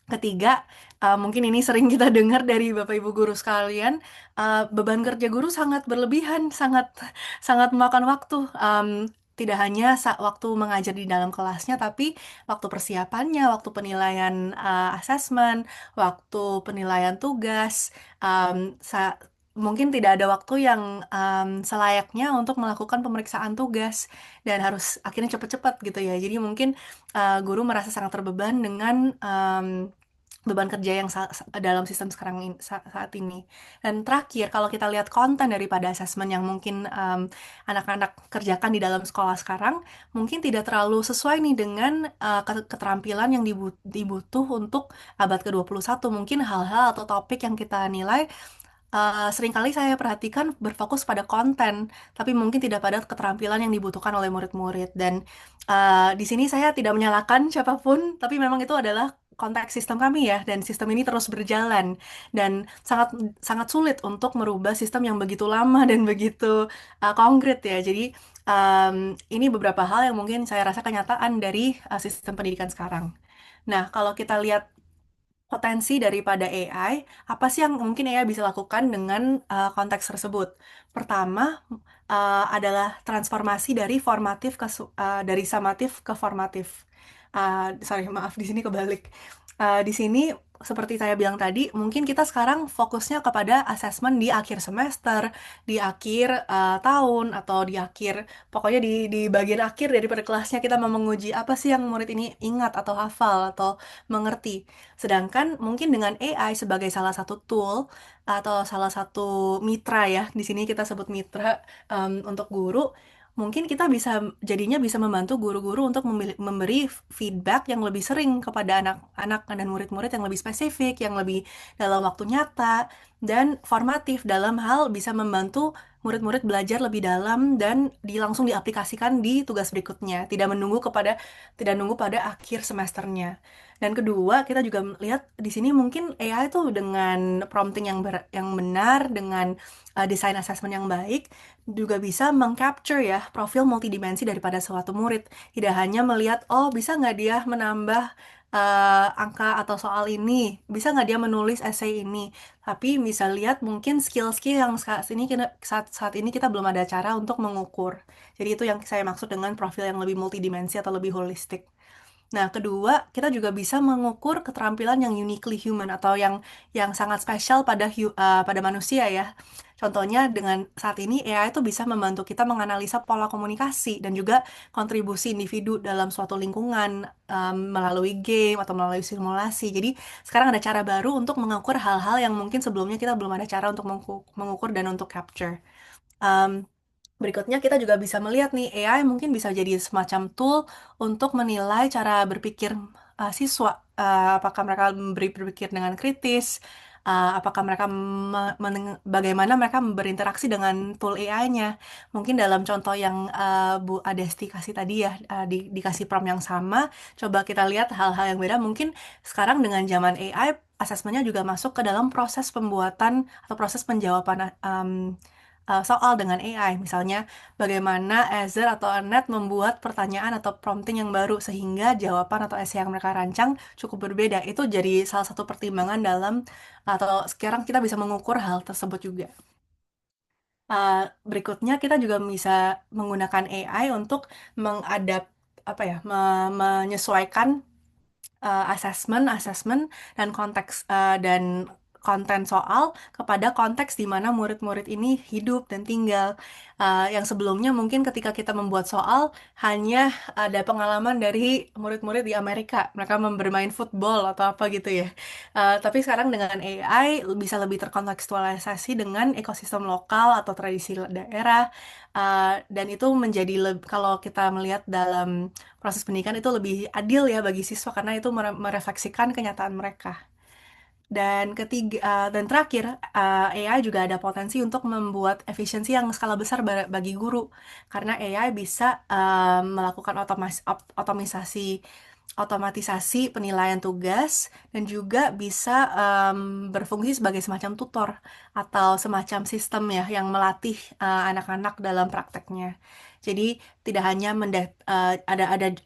Ketiga, mungkin ini sering kita dengar dari Bapak Ibu guru sekalian, beban kerja guru sangat berlebihan, sangat sangat memakan waktu. Tidak hanya waktu mengajar di dalam kelasnya, tapi waktu persiapannya, waktu penilaian asesmen, waktu penilaian tugas, mungkin tidak ada waktu yang selayaknya untuk melakukan pemeriksaan tugas dan harus akhirnya cepat-cepat gitu ya. Jadi mungkin guru merasa sangat terbeban dengan beban kerja yang dalam sistem sekarang saat ini. Dan terakhir, kalau kita lihat konten daripada asesmen yang mungkin anak-anak kerjakan di dalam sekolah sekarang, mungkin tidak terlalu sesuai nih dengan keterampilan yang dibutuh untuk abad ke-21. Mungkin hal-hal atau topik yang kita nilai seringkali saya perhatikan berfokus pada konten, tapi mungkin tidak pada keterampilan yang dibutuhkan oleh murid-murid. Dan di sini saya tidak menyalahkan siapapun, tapi memang itu adalah konteks sistem kami ya, dan sistem ini terus berjalan dan sangat sangat sulit untuk merubah sistem yang begitu lama dan begitu konkret ya. Jadi ini beberapa hal yang mungkin saya rasa kenyataan dari sistem pendidikan sekarang. Nah, kalau kita lihat potensi daripada AI, apa sih yang mungkin AI bisa lakukan dengan konteks tersebut? Pertama, adalah transformasi dari dari samatif ke formatif. Sorry, maaf di sini kebalik. Di sini seperti saya bilang tadi, mungkin kita sekarang fokusnya kepada asesmen di akhir semester, di akhir tahun, atau di akhir, pokoknya di bagian akhir daripada kelasnya kita mau menguji apa sih yang murid ini ingat atau hafal atau mengerti. Sedangkan mungkin dengan AI sebagai salah satu tool atau salah satu mitra ya, di sini kita sebut mitra untuk guru, mungkin kita jadinya bisa membantu guru-guru untuk memberi feedback yang lebih sering kepada anak-anak dan murid-murid yang lebih spesifik, yang lebih dalam waktu nyata, dan formatif dalam hal bisa membantu murid-murid belajar lebih dalam dan langsung diaplikasikan di tugas berikutnya, tidak nunggu pada akhir semesternya. Dan kedua, kita juga lihat di sini mungkin AI itu dengan prompting yang benar, dengan desain assessment yang baik, juga bisa mengcapture ya profil multidimensi daripada suatu murid. Tidak hanya melihat, oh bisa nggak dia menambah angka atau soal ini, bisa nggak dia menulis essay ini, tapi bisa lihat mungkin skill-skill yang saat ini kita belum ada cara untuk mengukur. Jadi itu yang saya maksud dengan profil yang lebih multidimensi atau lebih holistik. Nah, kedua, kita juga bisa mengukur keterampilan yang uniquely human atau yang sangat spesial pada manusia ya. Contohnya dengan saat ini AI itu bisa membantu kita menganalisa pola komunikasi dan juga kontribusi individu dalam suatu lingkungan melalui game atau melalui simulasi. Jadi sekarang ada cara baru untuk mengukur hal-hal yang mungkin sebelumnya kita belum ada cara untuk mengukur dan untuk capture. Berikutnya kita juga bisa melihat nih, AI mungkin bisa jadi semacam tool untuk menilai cara berpikir siswa. Apakah mereka berpikir dengan kritis, apakah mereka bagaimana mereka berinteraksi dengan tool AI-nya. Mungkin dalam contoh yang Bu Adesti kasih tadi ya, dikasih prompt yang sama, coba kita lihat hal-hal yang beda. Mungkin sekarang dengan zaman AI, asesmennya juga masuk ke dalam proses pembuatan atau proses penjawaban soal dengan AI. Misalnya, bagaimana Ezer atau Annette membuat pertanyaan atau prompting yang baru sehingga jawaban atau essay yang mereka rancang cukup berbeda. Itu jadi salah satu pertimbangan dalam atau sekarang kita bisa mengukur hal tersebut juga. Berikutnya kita juga bisa menggunakan AI untuk mengadap menyesuaikan assessment dan konteks dan konten soal kepada konteks di mana murid-murid ini hidup dan tinggal. Yang sebelumnya mungkin ketika kita membuat soal hanya ada pengalaman dari murid-murid di Amerika, mereka bermain football atau apa gitu ya. Tapi sekarang dengan AI bisa lebih terkontekstualisasi dengan ekosistem lokal atau tradisi daerah. Dan itu menjadi kalau kita melihat dalam proses pendidikan itu lebih adil ya bagi siswa karena itu merefleksikan kenyataan mereka. Dan terakhir, AI juga ada potensi untuk membuat efisiensi yang skala besar bagi guru karena AI bisa melakukan otomatisasi penilaian tugas dan juga bisa berfungsi sebagai semacam tutor atau semacam sistem ya yang melatih anak-anak dalam prakteknya. Jadi tidak hanya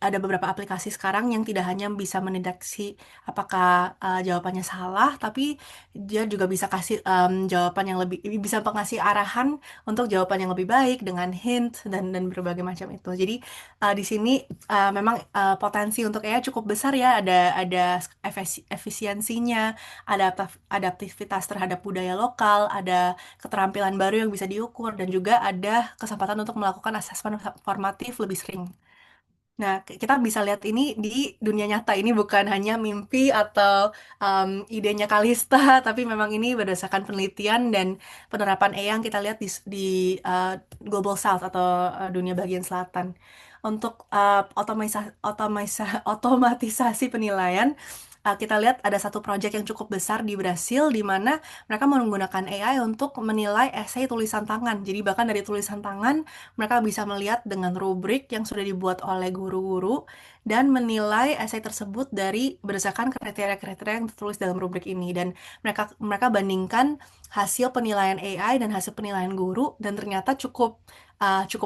ada beberapa aplikasi sekarang yang tidak hanya bisa mendeteksi apakah jawabannya salah, tapi dia juga bisa kasih jawaban yang lebih bisa mengasih arahan untuk jawaban yang lebih baik dengan hint dan berbagai macam itu. Jadi di sini memang potensi untuk AI cukup besar ya. Ada efisiensinya, ada adaptivitas terhadap budaya lokal, ada keterampilan baru yang bisa diukur dan juga ada kesempatan untuk melakukan asesmen formatif lebih sering. Nah, kita bisa lihat ini di dunia nyata. Ini bukan hanya mimpi atau idenya Kalista, tapi memang ini berdasarkan penelitian dan penerapan AI yang kita lihat di Global South atau dunia bagian selatan. Untuk otomatisasi penilaian, kita lihat ada satu proyek yang cukup besar di Brasil di mana mereka menggunakan AI untuk menilai esai tulisan tangan. Jadi bahkan dari tulisan tangan mereka bisa melihat dengan rubrik yang sudah dibuat oleh guru-guru dan menilai esai tersebut berdasarkan kriteria-kriteria yang tertulis dalam rubrik ini. Dan mereka bandingkan hasil penilaian AI dan hasil penilaian guru dan ternyata cukup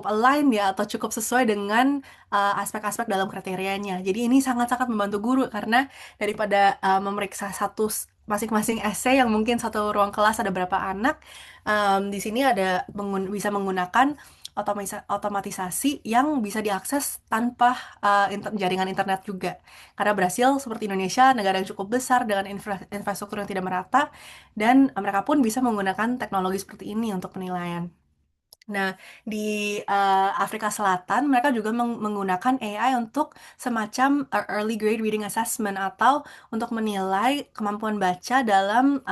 align ya atau cukup sesuai dengan aspek-aspek dalam kriterianya. Jadi ini sangat-sangat membantu guru karena daripada memeriksa masing-masing essay yang mungkin satu ruang kelas ada berapa anak, di sini bisa menggunakan otomatisasi yang bisa diakses tanpa jaringan internet juga. Karena Brasil seperti Indonesia, negara yang cukup besar dengan infrastruktur yang tidak merata, dan mereka pun bisa menggunakan teknologi seperti ini untuk penilaian. Nah, di Afrika Selatan, mereka juga menggunakan AI untuk semacam early grade reading assessment atau untuk menilai kemampuan baca dalam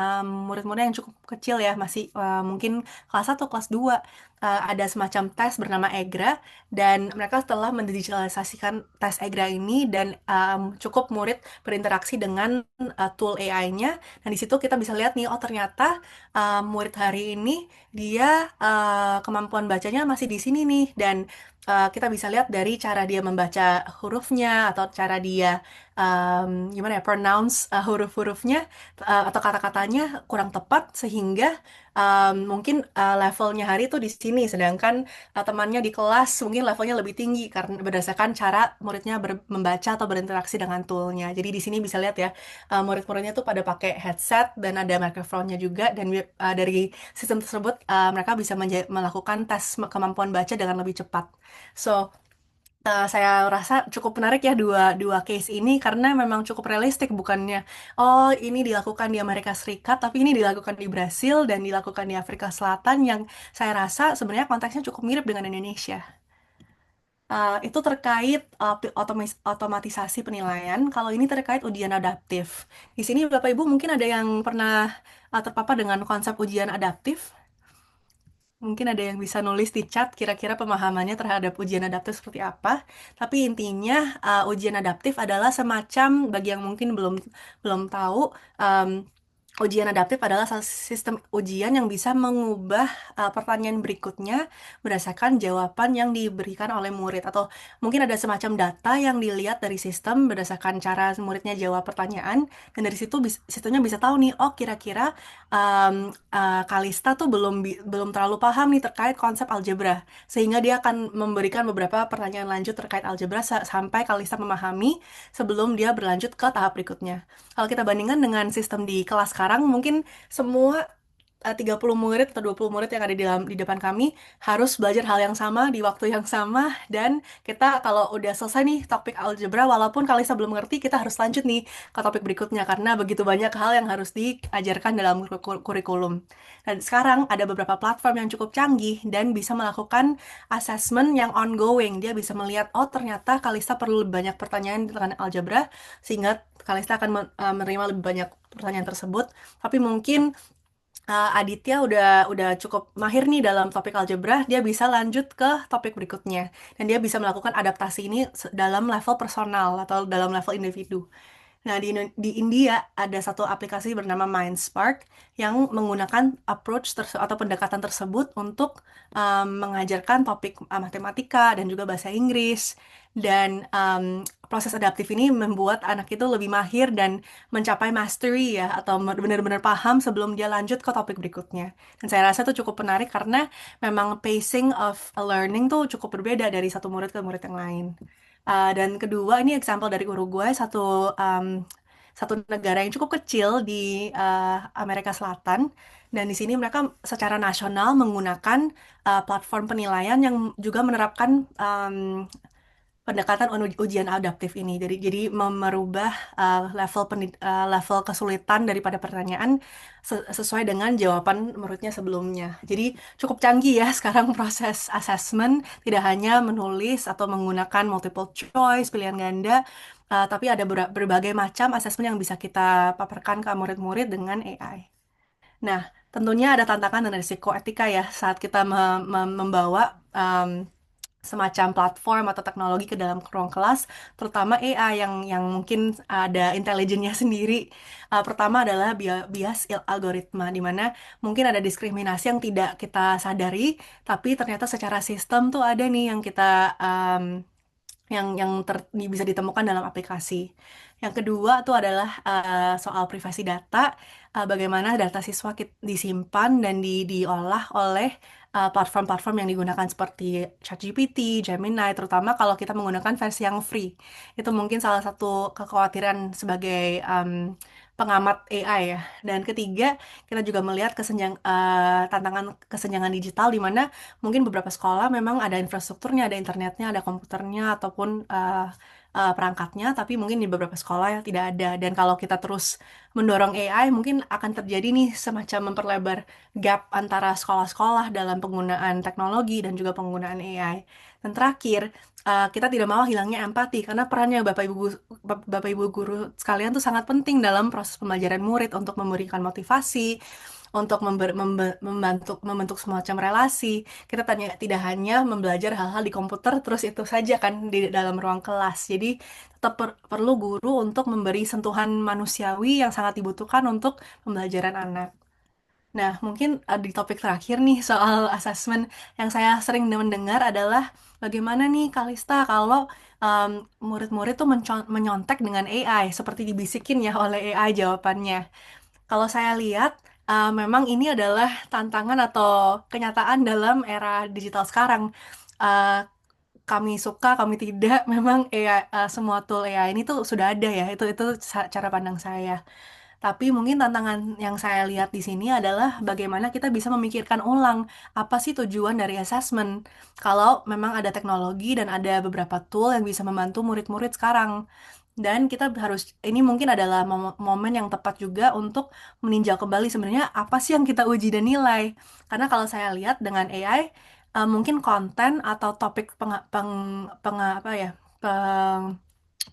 murid-murid yang cukup kecil ya, masih mungkin kelas 1, kelas 2. Ada semacam tes bernama EGRA, dan mereka setelah mendigitalisasikan tes EGRA ini dan cukup murid berinteraksi dengan tool AI-nya, dan di situ kita bisa lihat nih, oh ternyata murid hari ini dia kemampuan bacanya masih di sini nih dan kita bisa lihat dari cara dia membaca hurufnya atau cara dia gimana ya pronounce huruf-hurufnya atau kata-katanya kurang tepat sehingga mungkin levelnya hari itu di sini sedangkan temannya di kelas mungkin levelnya lebih tinggi karena berdasarkan cara muridnya membaca atau berinteraksi dengan toolnya. Jadi di sini bisa lihat ya murid-muridnya tuh pada pakai headset dan ada microphone-nya juga dan dari sistem tersebut mereka bisa melakukan tes kemampuan baca dengan lebih cepat. So, saya rasa cukup menarik ya dua case ini karena memang cukup realistik bukannya oh ini dilakukan di Amerika Serikat tapi ini dilakukan di Brasil dan dilakukan di Afrika Selatan yang saya rasa sebenarnya konteksnya cukup mirip dengan Indonesia. Itu terkait otomatisasi penilaian. Kalau ini terkait ujian adaptif. Di sini Bapak Ibu mungkin ada yang pernah terpapar dengan konsep ujian adaptif. Mungkin ada yang bisa nulis di chat kira-kira pemahamannya terhadap ujian adaptif seperti apa. Tapi intinya ujian adaptif adalah semacam bagi yang mungkin belum tahu ujian adaptif adalah sistem ujian yang bisa mengubah pertanyaan berikutnya berdasarkan jawaban yang diberikan oleh murid, atau mungkin ada semacam data yang dilihat dari sistem berdasarkan cara muridnya jawab pertanyaan, dan dari situ sistemnya bisa tahu nih, oh kira-kira Kalista tuh belum terlalu paham nih terkait konsep algebra, sehingga dia akan memberikan beberapa pertanyaan lanjut terkait algebra sampai Kalista memahami sebelum dia berlanjut ke tahap berikutnya. Kalau kita bandingkan dengan sistem di kelas sekarang, mungkin semua 30 murid atau 20 murid yang ada di depan kami harus belajar hal yang sama di waktu yang sama, dan kita kalau udah selesai nih topik algebra, walaupun Kalista belum ngerti, kita harus lanjut nih ke topik berikutnya karena begitu banyak hal yang harus diajarkan dalam kurikulum. Dan sekarang ada beberapa platform yang cukup canggih dan bisa melakukan assessment yang ongoing. Dia bisa melihat, oh ternyata Kalista perlu lebih banyak pertanyaan tentang algebra, sehingga Kalista akan menerima lebih banyak pertanyaan tersebut. Tapi mungkin Aditya udah cukup mahir nih dalam topik algebra, dia bisa lanjut ke topik berikutnya. Dan dia bisa melakukan adaptasi ini dalam level personal atau dalam level individu. Nah, di India ada satu aplikasi bernama MindSpark yang menggunakan approach atau pendekatan tersebut untuk mengajarkan topik matematika dan juga bahasa Inggris. Dan proses adaptif ini membuat anak itu lebih mahir dan mencapai mastery ya, atau benar-benar paham sebelum dia lanjut ke topik berikutnya. Dan saya rasa itu cukup menarik karena memang pacing of a learning tuh cukup berbeda dari satu murid ke murid yang lain. Dan kedua, ini example dari Uruguay, satu negara yang cukup kecil di Amerika Selatan. Dan di sini mereka secara nasional menggunakan platform penilaian yang juga menerapkan pendekatan ujian adaptif ini. Jadi merubah level kesulitan daripada pertanyaan sesuai dengan jawaban muridnya sebelumnya. Jadi cukup canggih ya sekarang proses assessment, tidak hanya menulis atau menggunakan multiple choice, pilihan ganda, tapi ada berbagai macam assessment yang bisa kita paparkan ke murid-murid dengan AI. Nah, tentunya ada tantangan dan risiko etika ya saat kita membawa semacam platform atau teknologi ke dalam ruang kelas, terutama AI yang mungkin ada intelijennya sendiri. Pertama adalah bias algoritma, di mana mungkin ada diskriminasi yang tidak kita sadari, tapi ternyata secara sistem tuh ada nih yang kita bisa ditemukan dalam aplikasi. Yang kedua tuh adalah soal privasi data, bagaimana data siswa disimpan dan diolah oleh platform-platform yang digunakan seperti ChatGPT, Gemini, terutama kalau kita menggunakan versi yang free. Itu mungkin salah satu kekhawatiran sebagai pengamat AI ya. Dan ketiga, kita juga melihat tantangan kesenjangan digital, di mana mungkin beberapa sekolah memang ada infrastrukturnya, ada internetnya, ada komputernya, ataupun perangkatnya, tapi mungkin di beberapa sekolah yang tidak ada. Dan kalau kita terus mendorong AI, mungkin akan terjadi nih semacam memperlebar gap antara sekolah-sekolah dalam penggunaan teknologi dan juga penggunaan AI. Dan terakhir, kita tidak mau hilangnya empati, karena perannya Bapak Ibu guru sekalian tuh sangat penting dalam proses pembelajaran murid untuk memberikan motivasi, untuk membentuk semacam relasi. Kita tidak hanya membelajar hal-hal di komputer terus itu saja kan di dalam ruang kelas. Jadi tetap perlu guru untuk memberi sentuhan manusiawi yang sangat dibutuhkan untuk pembelajaran anak. Nah, mungkin di topik terakhir nih soal assessment, yang saya sering mendengar adalah bagaimana nih Kalista kalau murid-murid tuh menyontek dengan AI, seperti dibisikin ya oleh AI jawabannya. Kalau saya lihat, memang ini adalah tantangan atau kenyataan dalam era digital sekarang. Uh, Kami suka, kami tidak, memang AI, semua tool AI ini tuh sudah ada ya. Itu cara pandang saya. Tapi mungkin tantangan yang saya lihat di sini adalah bagaimana kita bisa memikirkan ulang apa sih tujuan dari assessment. Kalau memang ada teknologi dan ada beberapa tool yang bisa membantu murid-murid sekarang. Dan kita ini mungkin adalah momen yang tepat juga untuk meninjau kembali sebenarnya apa sih yang kita uji dan nilai. Karena kalau saya lihat dengan AI, mungkin konten atau topik apa ya,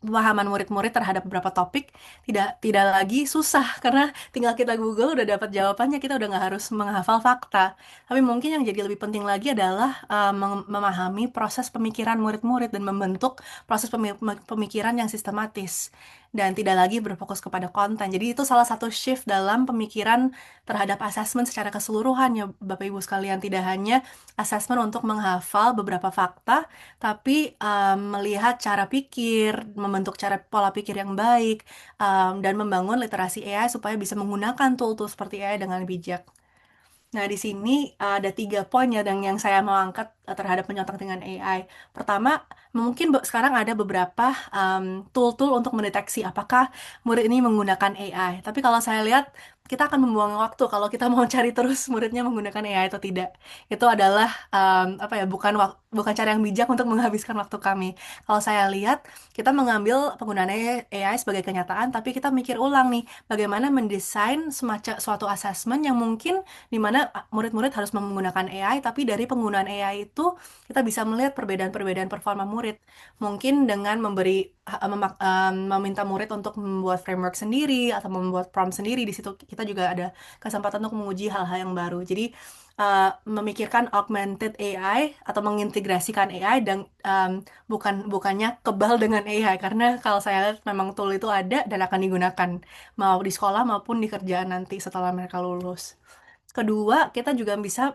pemahaman murid-murid terhadap beberapa topik tidak lagi susah karena tinggal kita Google udah dapat jawabannya, kita udah nggak harus menghafal fakta. Tapi mungkin yang jadi lebih penting lagi adalah memahami proses pemikiran murid-murid dan membentuk proses pemikiran yang sistematis. dan tidak lagi berfokus kepada konten. Jadi itu salah satu shift dalam pemikiran terhadap asesmen secara keseluruhan ya Bapak Ibu sekalian. Tidak hanya asesmen untuk menghafal beberapa fakta, tapi melihat cara pikir, membentuk cara pola pikir yang baik, dan membangun literasi AI supaya bisa menggunakan tool-tool seperti AI dengan bijak. Nah, di sini ada 3 poin ya yang saya mau angkat terhadap penyontek dengan AI. Pertama, mungkin sekarang ada beberapa tool-tool untuk mendeteksi apakah murid ini menggunakan AI. Tapi kalau saya lihat, kita akan membuang waktu kalau kita mau cari terus muridnya menggunakan AI atau tidak. Itu adalah apa ya, bukan cara yang bijak untuk menghabiskan waktu kami. Kalau saya lihat, kita mengambil penggunaan AI sebagai kenyataan, tapi kita mikir ulang nih, bagaimana mendesain semacam suatu assessment yang mungkin di mana murid-murid harus menggunakan AI, tapi dari penggunaan AI itu kita bisa melihat perbedaan-perbedaan performa murid. Mungkin dengan meminta murid untuk membuat framework sendiri atau membuat prompt sendiri, di situ kita juga ada kesempatan untuk menguji hal-hal yang baru. Jadi memikirkan augmented AI atau mengintegrasikan AI dan bukannya kebal dengan AI, karena kalau saya lihat memang tool itu ada dan akan digunakan mau di sekolah maupun di kerjaan nanti setelah mereka lulus. Kedua, kita juga bisa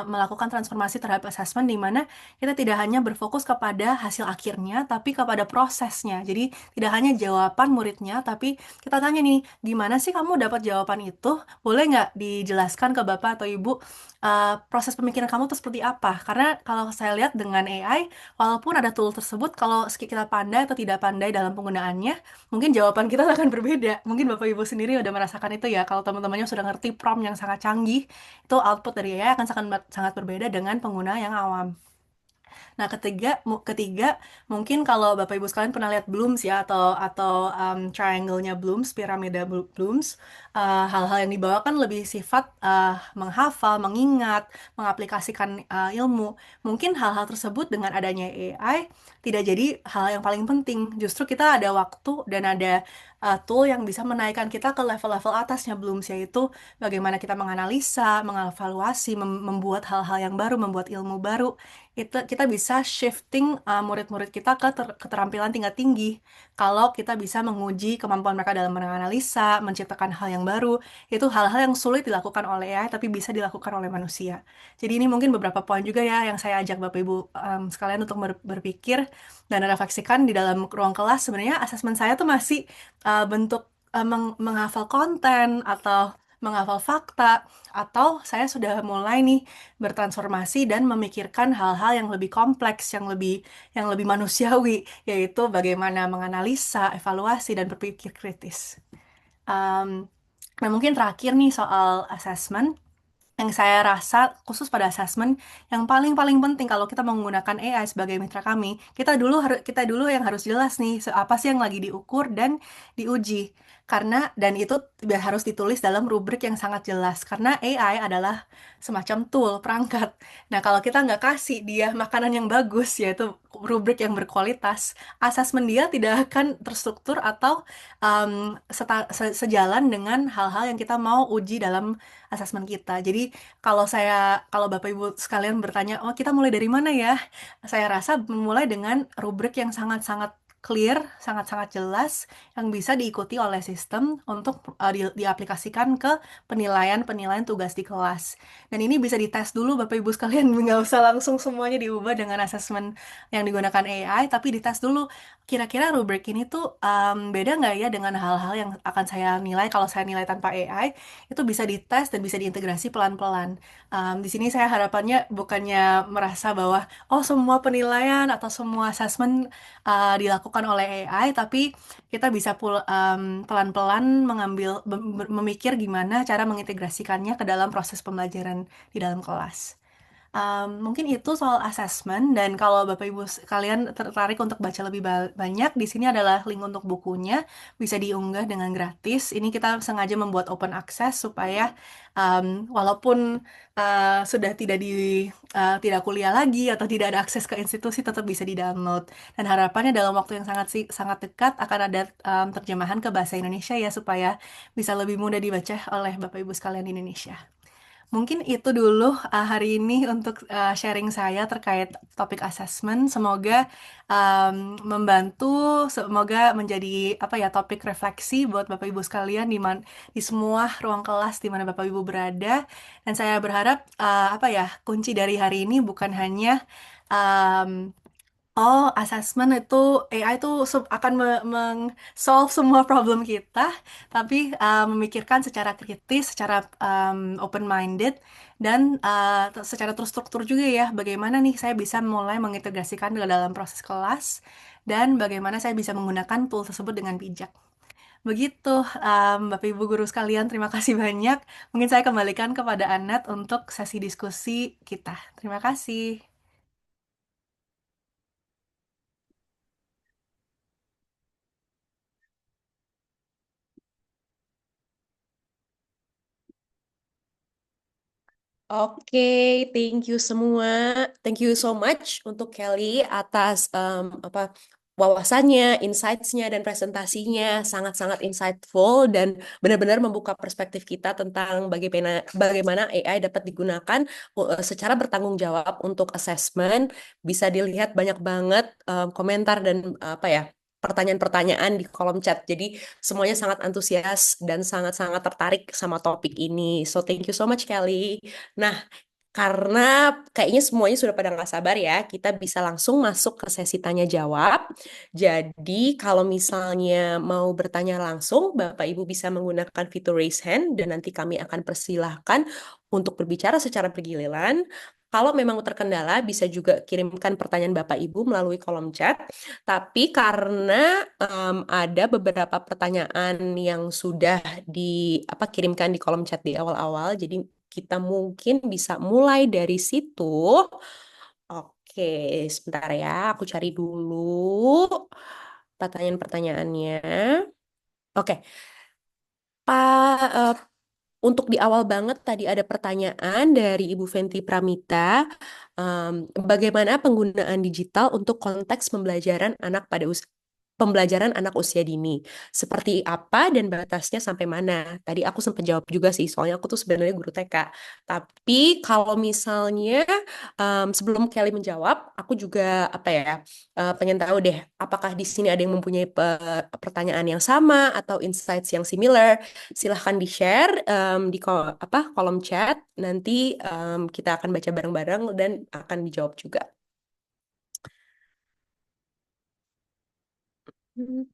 melakukan transformasi terhadap assessment di mana kita tidak hanya berfokus kepada hasil akhirnya, tapi kepada prosesnya. Jadi, tidak hanya jawaban muridnya, tapi kita tanya nih, gimana sih kamu dapat jawaban itu? Boleh nggak dijelaskan ke Bapak atau Ibu, proses pemikiran kamu itu seperti apa? Karena kalau saya lihat dengan AI, walaupun ada tool tersebut, kalau kita pandai atau tidak pandai dalam penggunaannya, mungkin jawaban kita akan berbeda. Mungkin Bapak Ibu sendiri udah merasakan itu ya, kalau teman-temannya sudah ngerti prompt yang sangat canggih, itu output dari AI akan sangat sangat berbeda dengan pengguna yang awam. Nah, ketiga, mungkin kalau Bapak Ibu sekalian pernah lihat Blooms ya, atau triangle-nya Blooms, piramida Blooms, hal-hal yang dibawakan lebih sifat menghafal, mengingat, mengaplikasikan ilmu. Mungkin hal-hal tersebut dengan adanya AI tidak jadi hal yang paling penting. Justru kita ada waktu dan ada tool yang bisa menaikkan kita ke level-level atasnya Blooms, yaitu bagaimana kita menganalisa, mengevaluasi, membuat hal-hal yang baru, membuat ilmu baru. Itu kita bisa shifting murid-murid kita ke keterampilan tingkat tinggi. Kalau kita bisa menguji kemampuan mereka dalam menganalisa, menciptakan hal yang baru, itu hal-hal yang sulit dilakukan oleh AI, tapi bisa dilakukan oleh manusia. Jadi ini mungkin beberapa poin juga ya yang saya ajak Bapak Ibu sekalian untuk berpikir dan refleksikan di dalam ruang kelas. Sebenarnya asesmen saya tuh masih bentuk menghafal konten atau menghafal fakta, atau saya sudah mulai nih bertransformasi dan memikirkan hal-hal yang lebih kompleks, yang lebih manusiawi, yaitu bagaimana menganalisa, evaluasi, dan berpikir kritis. Nah, mungkin terakhir nih soal assessment, yang saya rasa khusus pada assessment yang paling penting kalau kita menggunakan AI sebagai mitra kami, kita dulu yang harus jelas nih apa sih yang lagi diukur dan diuji. Dan itu harus ditulis dalam rubrik yang sangat jelas, karena AI adalah semacam tool, perangkat. Nah, kalau kita nggak kasih dia makanan yang bagus, yaitu rubrik yang berkualitas, assessment dia tidak akan terstruktur atau sejalan dengan hal-hal yang kita mau uji dalam asesmen kita. Jadi kalau Bapak Ibu sekalian bertanya, oh kita mulai dari mana ya? Saya rasa memulai dengan rubrik yang sangat-sangat clear, sangat-sangat jelas, yang bisa diikuti oleh sistem untuk diaplikasikan ke penilaian-penilaian tugas di kelas. Dan ini bisa dites dulu Bapak Ibu sekalian, nggak usah langsung semuanya diubah dengan asesmen yang digunakan AI, tapi dites dulu, kira-kira rubrik ini tuh beda nggak ya dengan hal-hal yang akan saya nilai kalau saya nilai tanpa AI. Itu bisa dites dan bisa diintegrasi pelan-pelan. Di sini saya harapannya bukannya merasa bahwa oh semua penilaian atau semua assessment dilakukan oleh AI, tapi kita bisa pelan-pelan memikir gimana cara mengintegrasikannya ke dalam proses pembelajaran di dalam kelas. Mungkin itu soal assessment, dan kalau Bapak Ibu kalian tertarik untuk baca lebih banyak, di sini adalah link untuk bukunya, bisa diunggah dengan gratis. Ini kita sengaja membuat open access supaya walaupun sudah tidak kuliah lagi atau tidak ada akses ke institusi, tetap bisa di-download. Dan harapannya dalam waktu yang sangat dekat akan ada terjemahan ke bahasa Indonesia ya, supaya bisa lebih mudah dibaca oleh Bapak Ibu sekalian di Indonesia. Mungkin itu dulu hari ini untuk sharing saya terkait topik assessment. Semoga membantu, semoga menjadi apa ya topik refleksi buat Bapak Ibu sekalian di semua ruang kelas di mana Bapak Ibu berada. Dan saya berharap apa ya kunci dari hari ini bukan hanya oh, assessment itu AI itu akan solve semua problem kita, tapi memikirkan secara kritis, secara open-minded, dan secara terstruktur juga ya, bagaimana nih saya bisa mulai mengintegrasikan ke dalam proses kelas, dan bagaimana saya bisa menggunakan tool tersebut dengan bijak. Begitu, Bapak Ibu guru sekalian, terima kasih banyak. Mungkin saya kembalikan kepada Anat untuk sesi diskusi kita. Terima kasih. Oke, thank you semua. Thank you so much untuk Kelly atas apa wawasannya, insights-nya, dan presentasinya sangat-sangat insightful dan benar-benar membuka perspektif kita tentang bagaimana AI dapat digunakan secara bertanggung jawab untuk assessment. Bisa dilihat banyak banget komentar dan apa ya pertanyaan-pertanyaan di kolom chat. Jadi semuanya sangat antusias dan sangat-sangat tertarik sama topik ini. So thank you so much Kelly. Nah, karena kayaknya semuanya sudah pada nggak sabar ya, kita bisa langsung masuk ke sesi tanya jawab. Jadi kalau misalnya mau bertanya langsung, Bapak Ibu bisa menggunakan fitur raise hand dan nanti kami akan persilahkan untuk berbicara secara bergiliran. Kalau memang terkendala, bisa juga kirimkan pertanyaan Bapak Ibu melalui kolom chat. Tapi karena ada beberapa pertanyaan yang sudah di kirimkan di kolom chat di awal-awal, jadi kita mungkin bisa mulai dari situ. Oke, sebentar ya, aku cari dulu pertanyaan-pertanyaannya. Oke, Pak, untuk di awal banget tadi ada pertanyaan dari Ibu Fenty Pramita, bagaimana penggunaan digital untuk konteks pembelajaran anak usia dini. Seperti apa dan batasnya sampai mana? Tadi aku sempat jawab juga sih, soalnya aku tuh sebenarnya guru TK. Tapi kalau misalnya sebelum Kelly menjawab, aku juga apa ya pengen tahu deh, apakah di sini ada yang mempunyai pertanyaan yang sama atau insights yang similar? Silahkan di-share di kolom chat. Nanti kita akan baca bareng-bareng dan akan dijawab juga. Hmm.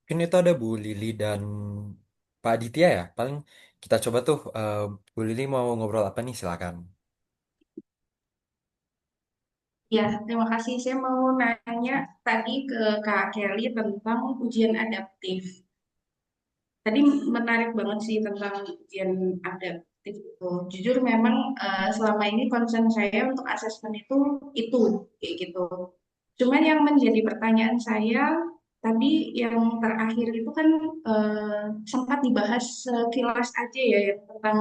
Mungkin itu ada Bu Lili dan Pak Aditya ya. Paling kita coba tuh, Bu Lili mau ngobrol apa nih? Silakan. Ya, terima kasih. Saya mau nanya tadi ke Kak Kelly tentang ujian adaptif. Tadi menarik banget sih tentang ujian adaptif itu. Jujur memang selama ini concern saya untuk asesmen itu kayak gitu. Cuman yang menjadi pertanyaan saya tadi yang terakhir itu kan sempat dibahas sekilas aja ya yang tentang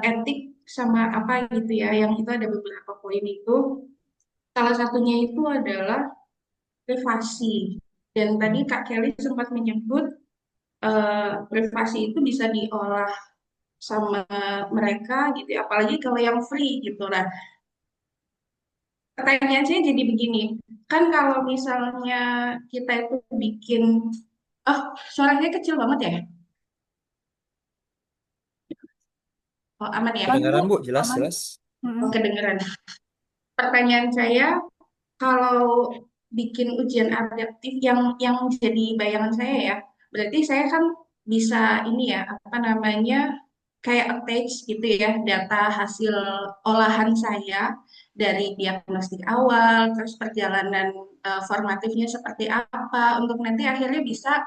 etik sama apa gitu ya. Yang itu ada beberapa poin itu. Salah satunya itu adalah privasi. Dan tadi Kak Kelly sempat menyebut privasi itu bisa diolah sama mereka gitu ya. Apalagi kalau yang free gitu lah. Pertanyaan saya jadi begini, kan kalau misalnya kita itu bikin, oh suaranya kecil banget ya? Oh aman ya? Aman, Bu. Kedengaran Bu, jelas Aman. jelas. Mm-mm. Oh kedengeran. Pertanyaan saya, kalau bikin ujian adaptif yang jadi bayangan saya ya, berarti saya kan bisa ini ya, apa namanya, kayak attach gitu ya, data hasil olahan saya dari diagnostik awal, terus perjalanan formatifnya seperti apa, untuk nanti akhirnya bisa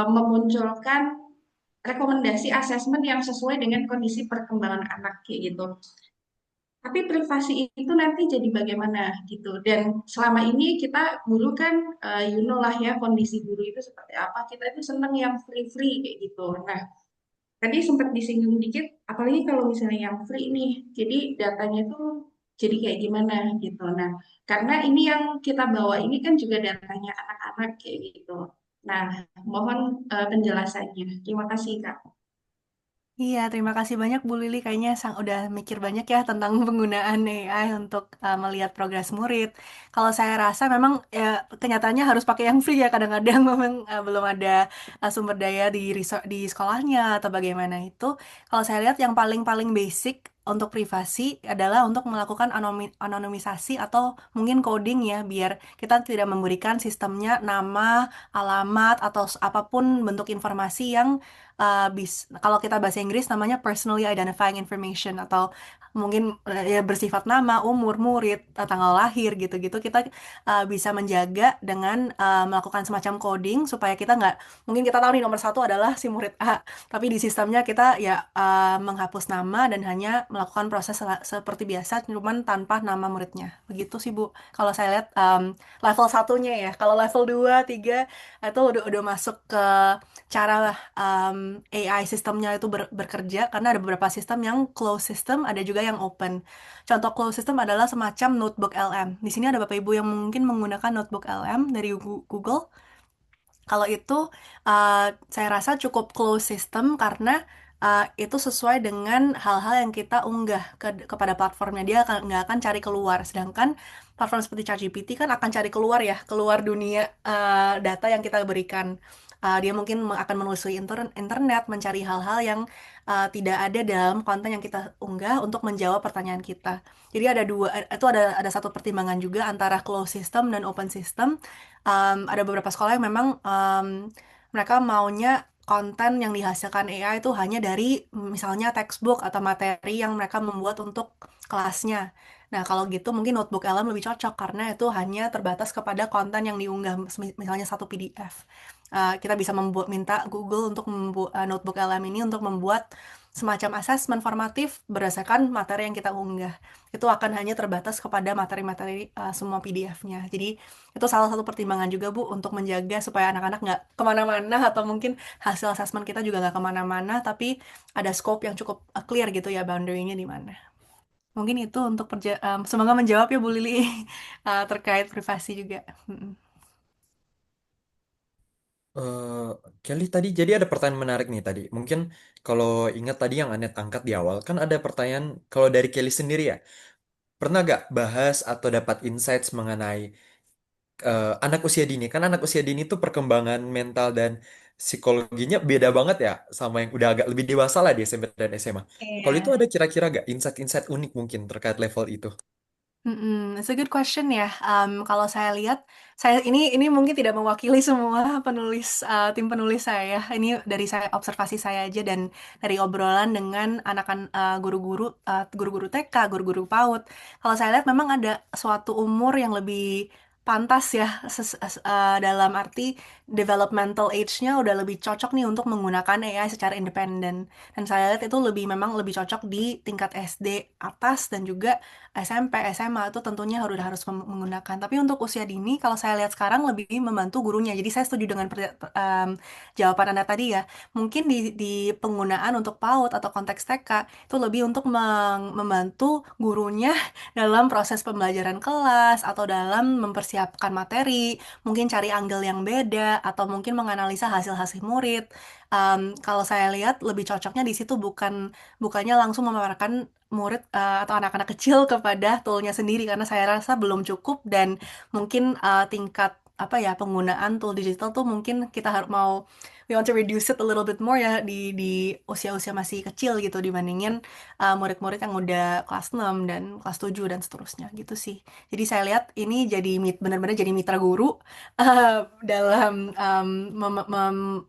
memunculkan rekomendasi asesmen yang sesuai dengan kondisi perkembangan anak kayak gitu. Tapi privasi itu nanti jadi bagaimana gitu. Dan selama ini kita guru kan, you know lah ya kondisi guru itu seperti apa. Kita itu seneng yang free-free kayak gitu. Nah, tadi sempat disinggung dikit, apalagi kalau misalnya yang free nih. Jadi datanya itu jadi kayak gimana gitu. Nah, karena ini yang kita bawa ini kan juga datanya anak-anak kayak gitu. Nah, mohon penjelasannya. Terima kasih, Kak. Iya, terima kasih banyak Bu Lili. Kayaknya udah mikir banyak ya tentang penggunaan AI untuk melihat progres murid. Kalau saya rasa memang ya kenyataannya harus pakai yang free ya. Kadang-kadang memang belum ada sumber daya di sekolahnya atau bagaimana itu. Kalau saya lihat yang paling-paling basic untuk privasi adalah untuk melakukan anonimisasi atau mungkin coding ya, biar kita tidak memberikan sistemnya nama, alamat, atau apapun bentuk informasi yang kalau kita bahasa Inggris namanya personally identifying information atau mungkin ya bersifat nama, umur, murid, tanggal lahir gitu-gitu kita bisa menjaga dengan melakukan semacam coding supaya kita nggak mungkin kita tahu nih nomor satu adalah si murid A tapi di sistemnya kita ya menghapus nama dan hanya melakukan proses seperti biasa cuman tanpa nama muridnya begitu sih Bu kalau saya lihat level satunya ya kalau level 2 3 itu udah masuk ke cara AI sistemnya itu bekerja karena ada beberapa sistem yang closed system, ada juga yang open. Contoh closed system adalah semacam notebook LM. Di sini ada Bapak Ibu yang mungkin menggunakan notebook LM dari Google. Kalau itu saya rasa cukup closed system karena itu sesuai dengan hal-hal yang kita unggah kepada platformnya. Dia nggak akan cari keluar. Sedangkan platform seperti ChatGPT kan akan cari keluar ya, keluar dunia data yang kita berikan. Dia mungkin akan menelusuri internet, mencari hal-hal yang tidak ada dalam konten yang kita unggah untuk menjawab pertanyaan kita. Jadi ada dua, itu ada satu pertimbangan juga antara closed system dan open system. Ada beberapa sekolah yang memang mereka maunya konten yang dihasilkan AI itu hanya dari misalnya textbook atau materi yang mereka membuat untuk kelasnya. Nah, kalau gitu mungkin notebook LM lebih cocok karena itu hanya terbatas kepada konten yang diunggah, misalnya satu PDF. Kita bisa minta Google untuk membuat notebook LM ini untuk membuat semacam asesmen formatif berdasarkan materi yang kita unggah. Itu akan hanya terbatas kepada materi-materi semua PDF-nya. Jadi itu salah satu pertimbangan juga Bu untuk menjaga supaya anak-anak nggak kemana-mana atau mungkin hasil asesmen kita juga nggak kemana-mana, tapi ada scope yang cukup clear gitu ya boundary-nya di mana. Mungkin itu untuk semoga menjawab ya Bu Lili terkait privasi juga. Mm-mm. Eh, Kelly tadi jadi ada pertanyaan menarik nih tadi. Mungkin kalau ingat tadi yang Anet angkat di awal, kan ada pertanyaan kalau dari Kelly sendiri ya, pernah gak bahas atau dapat insights mengenai anak usia dini? Kan anak usia dini tuh perkembangan mental dan psikologinya beda banget ya sama yang udah agak lebih dewasa lah di SMP dan SMA. Kalau itu Iya. ada kira-kira gak insight-insight unik mungkin terkait level itu? It's a good question ya. Kalau saya lihat, saya ini mungkin tidak mewakili semua tim penulis saya. Ini dari saya observasi saya aja dan dari obrolan dengan guru-guru TK, guru-guru PAUD. Kalau saya lihat memang ada suatu umur yang lebih pantas ya dalam arti developmental age-nya udah lebih cocok nih untuk menggunakan AI secara independen. Dan saya lihat itu memang lebih cocok di tingkat SD atas dan juga SMP, SMA itu tentunya harus menggunakan. Tapi untuk usia dini, kalau saya lihat sekarang lebih membantu gurunya. Jadi saya setuju dengan jawaban Anda tadi ya. Mungkin di penggunaan untuk PAUD atau konteks TK itu lebih untuk membantu gurunya dalam proses pembelajaran kelas atau dalam mempersiapkan materi, mungkin cari angle yang beda atau mungkin menganalisa hasil-hasil murid. Kalau saya lihat lebih cocoknya di situ bukannya langsung memaparkan murid atau anak-anak kecil kepada toolnya sendiri karena saya rasa belum cukup dan mungkin tingkat apa ya penggunaan tool digital tuh mungkin kita harus we want to reduce it a little bit more ya di usia-usia masih kecil gitu dibandingin murid-murid yang udah kelas 6 dan kelas 7 dan seterusnya gitu sih. Jadi saya lihat ini jadi benar-benar jadi mitra guru dalam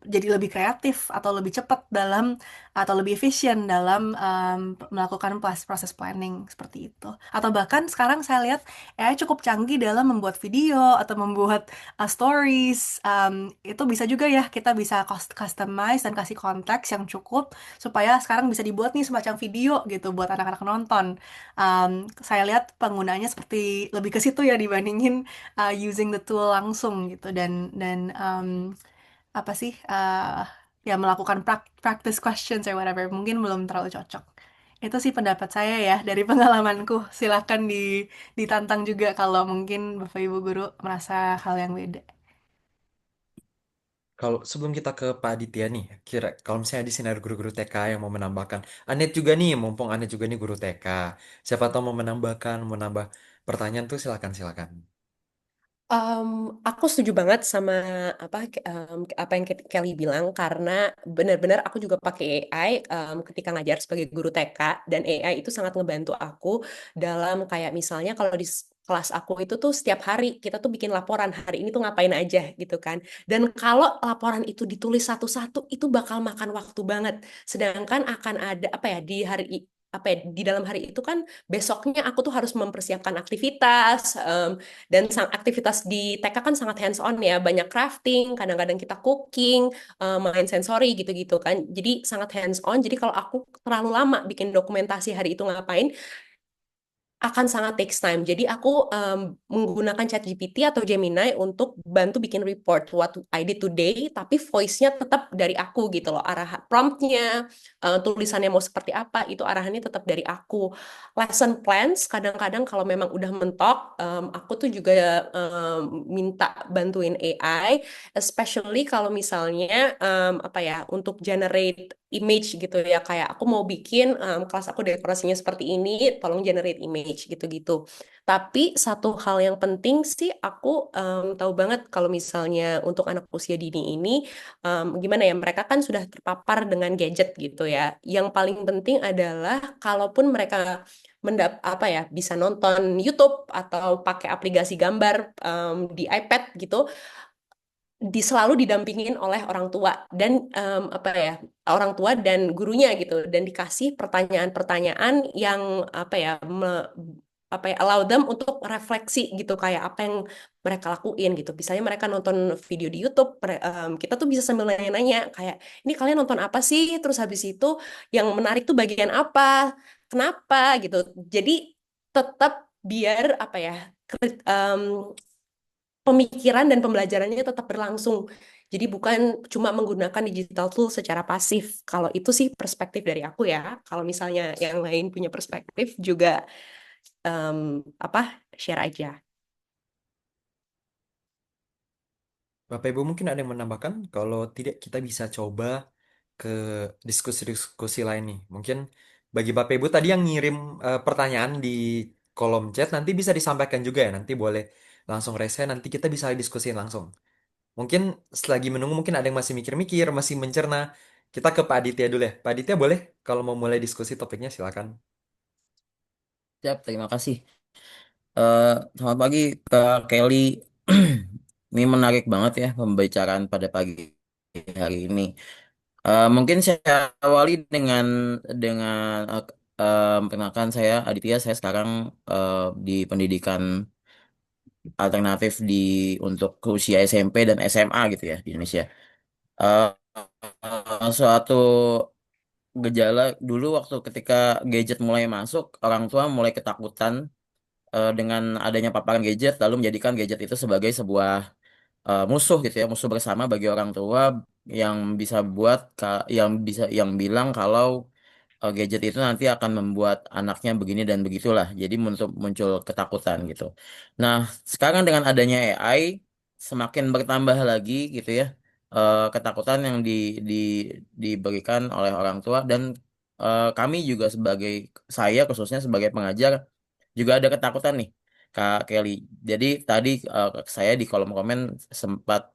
jadi lebih kreatif atau lebih cepat dalam atau lebih efisien dalam melakukan proses planning seperti itu. Atau bahkan sekarang saya lihat AI cukup canggih dalam membuat video atau membuat stories. Itu bisa juga ya kita bisa customize dan kasih konteks yang cukup supaya sekarang bisa dibuat nih semacam video gitu buat anak-anak nonton. Saya lihat penggunaannya seperti lebih ke situ ya dibandingin using the tool langsung gitu dan apa sih ya melakukan practice questions or whatever mungkin belum terlalu cocok. Itu sih pendapat saya ya dari pengalamanku. Silakan ditantang juga kalau mungkin Bapak Ibu guru merasa hal yang beda. Kalau sebelum kita ke Pak Aditya nih, kira kalau misalnya di sini ada guru-guru TK yang mau menambahkan, Anet juga nih, mumpung Anet juga nih guru TK, siapa tahu mau menambahkan, mau nambah pertanyaan tuh silakan silakan. Em, aku setuju banget sama apa yang Kelly bilang karena benar-benar aku juga pakai AI ketika ngajar sebagai guru TK dan AI itu sangat ngebantu aku dalam kayak misalnya kalau di kelas aku itu tuh setiap hari kita tuh bikin laporan hari ini tuh ngapain aja gitu kan. Dan kalau laporan itu ditulis satu-satu itu bakal makan waktu banget. Sedangkan akan ada apa ya di hari apa ya di dalam hari itu kan besoknya aku tuh harus mempersiapkan aktivitas, dan aktivitas di TK kan sangat hands on ya, banyak crafting, kadang-kadang kita cooking, main sensori gitu-gitu kan. Jadi sangat hands on. Jadi kalau aku terlalu lama bikin dokumentasi hari itu ngapain, akan sangat takes time. Jadi aku menggunakan ChatGPT atau Gemini untuk bantu bikin report what I did today, tapi voice-nya tetap dari aku gitu loh. Arah promptnya, tulisannya mau seperti apa, itu arahannya tetap dari aku. Lesson plans, kadang-kadang kalau memang udah mentok, aku tuh juga minta bantuin AI, especially kalau misalnya apa ya, untuk generate image gitu ya, kayak aku mau bikin kelas aku dekorasinya seperti ini, tolong generate image gitu-gitu. Tapi satu hal yang penting sih aku tahu banget kalau misalnya untuk anak usia dini ini gimana ya, mereka kan sudah terpapar dengan gadget gitu ya. Yang paling penting adalah kalaupun mereka apa ya bisa nonton YouTube atau pakai aplikasi gambar di iPad gitu, selalu didampingin oleh orang tua dan apa ya, orang tua dan gurunya gitu, dan dikasih pertanyaan-pertanyaan yang apa ya apa ya, allow them untuk refleksi gitu, kayak apa yang mereka lakuin gitu. Misalnya mereka nonton video di YouTube, kita tuh bisa sambil nanya-nanya kayak, ini kalian nonton apa sih, terus habis itu yang menarik tuh bagian apa, kenapa gitu. Jadi tetap biar apa ya, pemikiran dan pembelajarannya tetap berlangsung. Jadi bukan cuma menggunakan digital tool secara pasif. Kalau itu sih perspektif dari aku ya. Kalau misalnya yang lain punya perspektif juga em, apa share aja. Bapak Ibu mungkin ada yang menambahkan, kalau tidak kita bisa coba ke diskusi-diskusi lain nih. Mungkin bagi Bapak Ibu tadi yang ngirim pertanyaan di kolom chat nanti bisa disampaikan juga ya. Nanti boleh langsung rese, nanti kita bisa diskusiin langsung. Mungkin selagi menunggu mungkin ada yang masih mikir-mikir, masih mencerna. Kita ke Pak Aditya dulu ya. Pak Aditya boleh kalau mau mulai diskusi topiknya silakan. Siap, terima kasih. Eh, Selamat pagi, Kak Kelly. Ini menarik banget ya pembicaraan pada pagi hari ini. Mungkin saya awali dengan perkenalkan saya Aditya. Saya sekarang di pendidikan alternatif untuk usia SMP dan SMA gitu ya di Indonesia. Eh, Suatu gejala dulu waktu ketika gadget mulai masuk, orang tua mulai ketakutan dengan adanya paparan gadget, lalu menjadikan gadget itu sebagai sebuah musuh gitu ya, musuh bersama bagi orang tua yang bisa yang bilang kalau gadget itu nanti akan membuat anaknya begini dan begitulah. Jadi muncul ketakutan gitu. Nah, sekarang dengan adanya AI semakin bertambah lagi gitu ya, ketakutan yang di diberikan oleh orang tua dan kami juga saya khususnya sebagai pengajar juga ada ketakutan nih, Kak Kelly. Jadi tadi saya di kolom komen sempat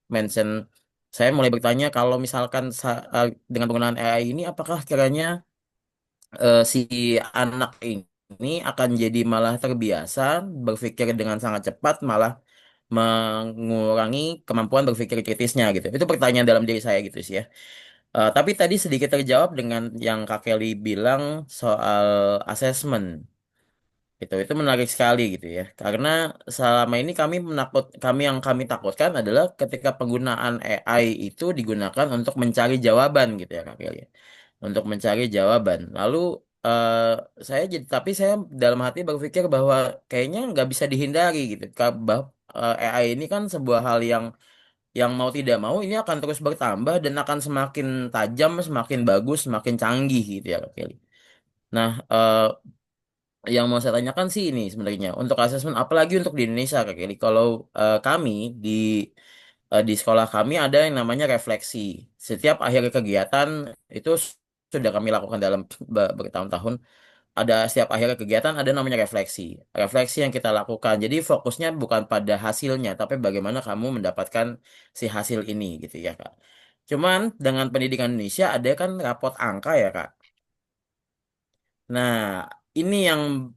mention, saya mulai bertanya kalau misalkan dengan penggunaan AI ini apakah kiranya si anak ini akan jadi malah terbiasa berpikir dengan sangat cepat, malah mengurangi kemampuan berpikir kritisnya gitu. Itu pertanyaan dalam diri saya gitu sih ya. Tapi tadi sedikit terjawab dengan yang Kak Kelly bilang soal assessment. Itu menarik sekali gitu ya. Karena selama ini kami takutkan adalah ketika penggunaan AI itu digunakan untuk mencari jawaban gitu ya Kak Kelly. Untuk mencari jawaban. Lalu eh, tapi saya dalam hati berpikir bahwa kayaknya nggak bisa dihindari gitu. AI ini kan sebuah hal yang yang mau tidak mau ini akan terus bertambah dan akan semakin tajam, semakin bagus, semakin canggih gitu ya Kak Kelly. Nah, yang mau saya tanyakan sih ini sebenarnya untuk asesmen apalagi untuk di Indonesia Kak Kelly. Kalau kami di sekolah kami ada yang namanya refleksi. Setiap akhir kegiatan itu sudah kami lakukan dalam bertahun-tahun. Ada setiap akhir kegiatan ada namanya refleksi. Refleksi yang kita lakukan. Jadi fokusnya bukan pada hasilnya, tapi bagaimana kamu mendapatkan si hasil ini gitu ya Kak. Cuman dengan pendidikan Indonesia ada kan rapot angka ya Kak. Nah, ini yang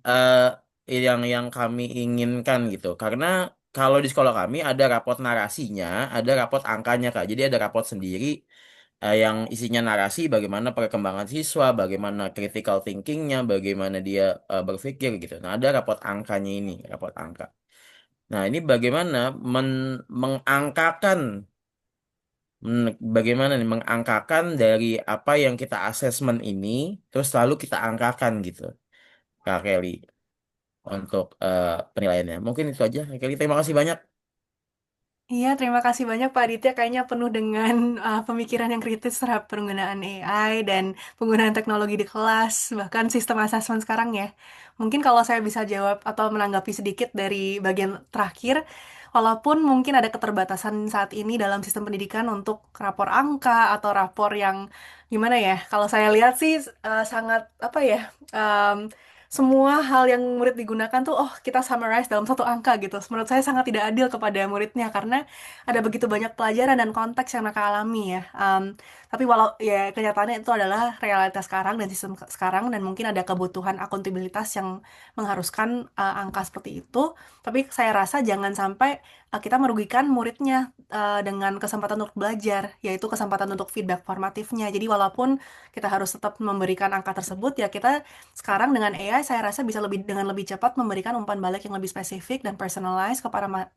kami inginkan gitu. Karena kalau di sekolah kami ada rapot narasinya, ada rapot angkanya Kak. Jadi ada rapot sendiri yang isinya narasi bagaimana perkembangan siswa, bagaimana critical thinkingnya, bagaimana dia berpikir gitu. Nah, ada rapot angkanya ini, rapot angka. Nah, ini bagaimana mengangkakan, bagaimana nih mengangkakan dari apa yang kita asesmen ini, terus lalu kita angkakan gitu, Kak Kelly, untuk penilaiannya. Mungkin itu aja, Kak Kelly. Terima kasih banyak. Iya, terima kasih banyak Pak Aditya. Kayaknya penuh dengan pemikiran yang kritis terhadap penggunaan AI dan penggunaan teknologi di kelas, bahkan sistem asesmen sekarang ya. Mungkin kalau saya bisa jawab atau menanggapi sedikit dari bagian terakhir, walaupun mungkin ada keterbatasan saat ini dalam sistem pendidikan untuk rapor angka atau rapor yang gimana ya? Kalau saya lihat sih sangat apa ya? Semua hal yang murid digunakan tuh, oh kita summarize dalam satu angka gitu. Menurut saya sangat tidak adil kepada muridnya karena ada begitu banyak pelajaran dan konteks yang mereka alami ya. Tapi walau ya kenyataannya itu adalah realitas sekarang dan sistem sekarang dan mungkin ada kebutuhan akuntabilitas yang mengharuskan angka seperti itu. Tapi saya rasa jangan sampai kita merugikan muridnya dengan kesempatan untuk belajar, yaitu kesempatan untuk feedback formatifnya. Jadi walaupun kita harus tetap memberikan angka tersebut, ya kita sekarang dengan AI saya rasa bisa dengan lebih cepat memberikan umpan balik yang lebih spesifik dan personalized kepada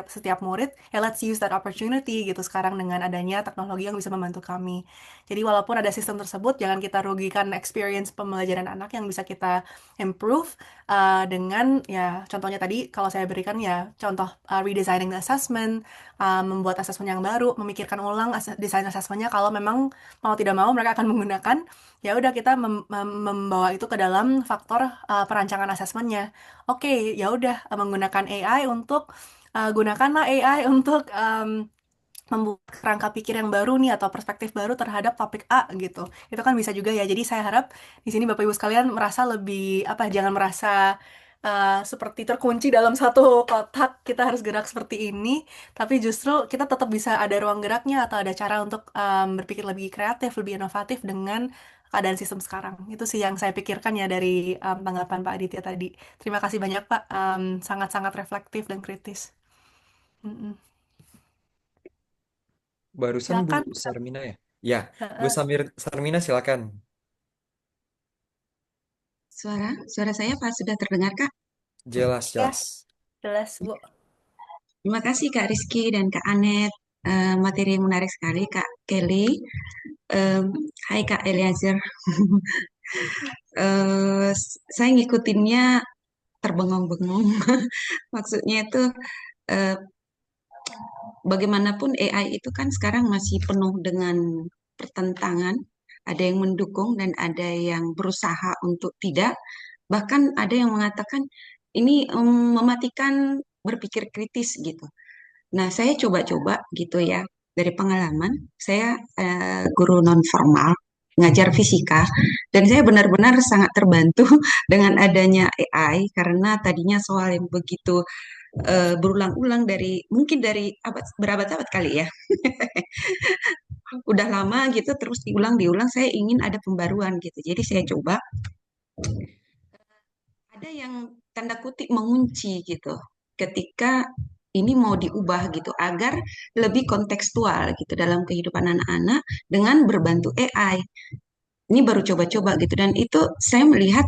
setiap murid. Ya let's use that opportunity gitu sekarang dengan adanya teknologi yang bisa membantu kami. Jadi walaupun ada sistem tersebut, jangan kita rugikan experience pembelajaran anak yang bisa kita improve dengan ya contohnya tadi kalau saya berikan ya contoh redesigning the assessment, membuat assessment yang baru, memikirkan ulang desain assessmentnya kalau memang mau tidak mau mereka akan menggunakan, ya udah kita membawa itu ke dalam faktor perancangan asesmennya. Oke, ya udah menggunakan AI untuk gunakanlah AI untuk membuat kerangka pikir yang baru nih atau perspektif baru terhadap topik A gitu. Itu kan bisa juga ya. Jadi saya harap di sini Bapak Ibu sekalian merasa lebih apa jangan merasa seperti terkunci dalam satu kotak kita harus gerak seperti ini, tapi justru kita tetap bisa ada ruang geraknya atau ada cara untuk berpikir lebih kreatif, lebih inovatif dengan keadaan sistem sekarang. Itu sih yang saya pikirkan ya dari tanggapan Pak Aditya tadi. Terima kasih banyak Pak, sangat-sangat reflektif dan kritis. Mm-mm. Barusan Bu Silakan. Sarmina ya? Ya, Bu Heeh. Sarmina silakan. Suara saya Pak sudah terdengar, Kak? Jelas, Ya, jelas. jelas Bu. Terima kasih Kak Rizky dan Kak Anet. Materi yang menarik sekali, Kak Kelly. Hai Kak Eliezer. Saya ngikutinnya terbengong-bengong. Maksudnya itu eh, bagaimanapun AI itu kan sekarang masih penuh dengan pertentangan. Ada yang mendukung dan ada yang berusaha untuk tidak. Bahkan ada yang mengatakan ini mematikan berpikir kritis gitu. Nah, saya coba-coba gitu ya. Dari pengalaman, saya guru non formal, ngajar fisika, dan saya benar-benar sangat terbantu dengan adanya AI karena tadinya soal yang begitu berulang-ulang dari mungkin dari abad berabad-abad kali ya. Udah lama gitu terus diulang-diulang, saya ingin ada pembaruan gitu. Jadi saya coba ada yang tanda kutip mengunci gitu ketika ini mau diubah gitu agar lebih kontekstual gitu dalam kehidupan anak-anak dengan berbantu AI. Ini baru coba-coba gitu dan itu saya melihat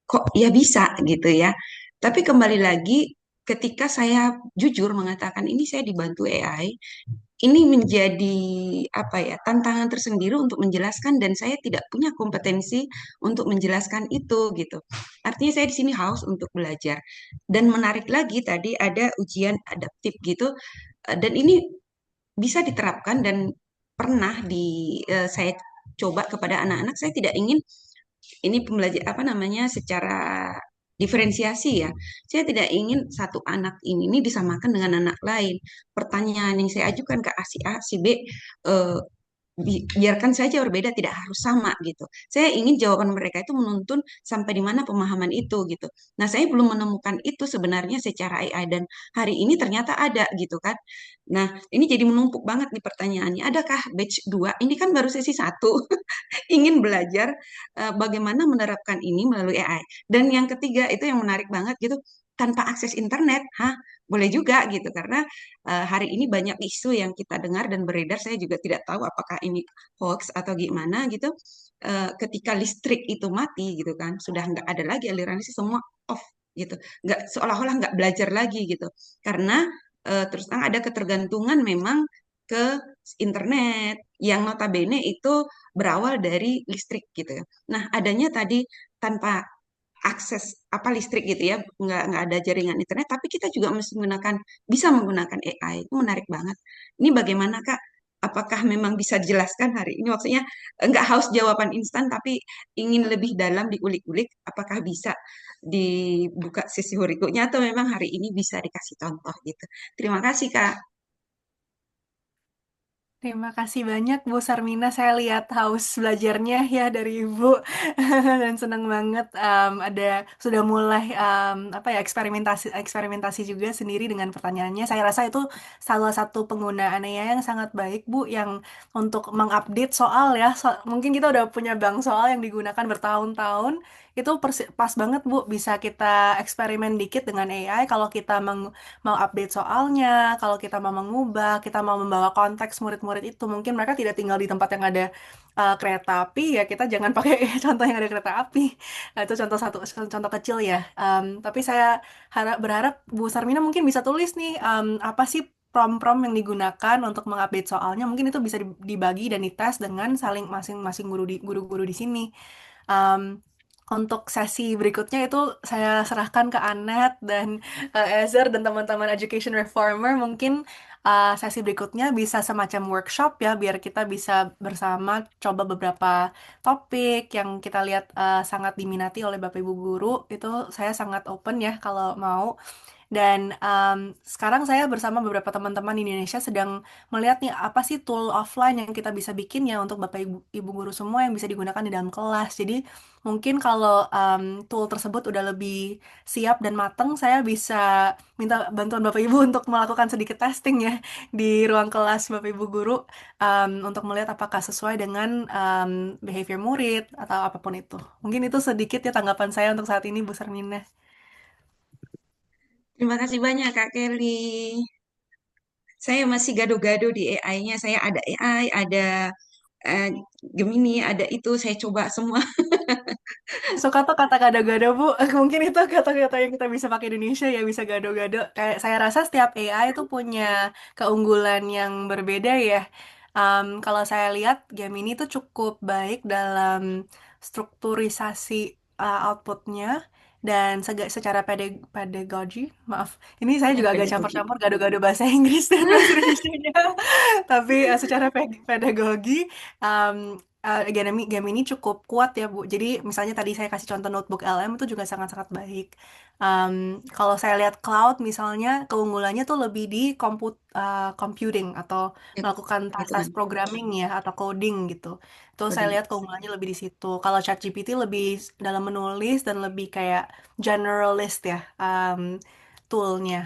kok ya bisa gitu ya. Tapi kembali lagi ketika saya jujur mengatakan ini saya dibantu AI, ini menjadi apa ya tantangan tersendiri untuk menjelaskan dan saya tidak punya kompetensi untuk menjelaskan itu gitu. Artinya saya di sini haus untuk belajar. Dan menarik lagi tadi ada ujian adaptif gitu dan ini bisa diterapkan dan pernah saya coba kepada anak-anak. Saya tidak ingin ini pembelajar apa namanya secara diferensiasi ya. Saya tidak ingin satu anak ini disamakan dengan anak lain. Pertanyaan yang saya ajukan ke A si A, si B, eh, biarkan saja berbeda, tidak harus sama gitu. Saya ingin jawaban mereka itu menuntun sampai di mana pemahaman itu gitu. Nah, saya belum menemukan itu sebenarnya secara AI dan hari ini ternyata ada gitu kan. Nah, ini jadi menumpuk banget nih pertanyaannya. Adakah batch 2? Ini kan baru sesi 1 ingin belajar bagaimana menerapkan ini melalui AI. Dan yang ketiga itu yang menarik banget gitu, tanpa akses internet, hah? Boleh juga gitu karena hari ini banyak isu yang kita dengar dan beredar. Saya juga tidak tahu apakah ini hoax atau gimana gitu. Ketika listrik itu mati gitu kan, sudah nggak ada lagi aliran listrik, semua off gitu, nggak seolah-olah nggak belajar lagi gitu, karena terus terang ada ketergantungan memang ke internet yang notabene itu berawal dari listrik gitu ya. Nah, adanya tadi tanpa akses apa listrik gitu ya, nggak ada jaringan internet, tapi kita juga mesti menggunakan bisa menggunakan AI. Itu menarik banget. Ini bagaimana Kak? Apakah memang bisa dijelaskan hari ini? Maksudnya nggak haus jawaban instan, tapi ingin lebih dalam diulik-ulik. Apakah bisa dibuka sesi berikutnya atau memang hari ini bisa dikasih contoh gitu? Terima kasih Kak. Terima kasih banyak Bu Sarmina, saya lihat haus belajarnya ya dari Ibu dan senang banget ada sudah mulai apa ya eksperimentasi eksperimentasi juga sendiri dengan pertanyaannya. Saya rasa itu salah satu penggunaannya yang sangat baik Bu, yang untuk mengupdate soal ya. Mungkin kita udah punya bank soal yang digunakan bertahun-tahun, itu pas banget Bu, bisa kita eksperimen dikit dengan AI kalau kita mau update soalnya, kalau kita mau mengubah, kita mau membawa konteks murid-murid itu, mungkin mereka tidak tinggal di tempat yang ada kereta api, ya kita jangan pakai contoh yang ada kereta api. Nah, itu contoh satu, contoh kecil ya. Tapi saya berharap Bu Sarmina mungkin bisa tulis nih apa sih prom-prom yang digunakan untuk mengupdate soalnya. Mungkin itu bisa dibagi dan dites dengan saling masing-masing guru-guru di sini. Um, untuk sesi berikutnya itu saya serahkan ke Anet dan Ezer dan teman-teman Education Reformer. Mungkin sesi berikutnya bisa semacam workshop ya, biar kita bisa bersama coba beberapa topik yang kita lihat sangat diminati oleh Bapak Ibu guru. Itu saya sangat open ya kalau mau. Dan sekarang saya bersama beberapa teman-teman di Indonesia sedang melihat nih apa sih tool offline yang kita bisa bikin ya untuk Bapak Ibu guru semua yang bisa digunakan di dalam kelas. Jadi mungkin kalau tool tersebut udah lebih siap dan matang, saya bisa minta bantuan Bapak Ibu untuk melakukan sedikit testing ya di ruang kelas Bapak Ibu guru untuk melihat apakah sesuai dengan behavior murid atau apapun itu. Mungkin itu sedikit ya tanggapan saya untuk saat ini, Bu Sarmina. Terima kasih banyak Kak Kelly. Saya masih gado-gado di AI-nya. Saya ada AI, ada eh, Gemini, ada itu. Saya coba semua. Suka tuh kata gado-gado Bu. Mungkin itu kata-kata yang kita bisa pakai di Indonesia ya, bisa gado-gado. Kayak saya rasa setiap AI itu punya keunggulan yang berbeda ya. Kalau saya lihat Gemini itu cukup baik dalam strukturisasi outputnya dan secara pedagogy, maaf. Ini saya Ya, juga agak pedagogi. campur-campur gado-gado bahasa Inggris dan bahasa Indonesia. Tapi secara pedagogi um, Gemini cukup kuat ya Bu. Jadi misalnya tadi saya kasih contoh notebook LM itu juga sangat-sangat baik. Kalau saya lihat cloud misalnya keunggulannya tuh lebih di computing atau Ya, melakukan gitu tes kan. coding ya atau coding gitu. Itu saya Coding. lihat keunggulannya lebih di situ. Kalau ChatGPT lebih dalam menulis dan lebih kayak generalist ya toolnya.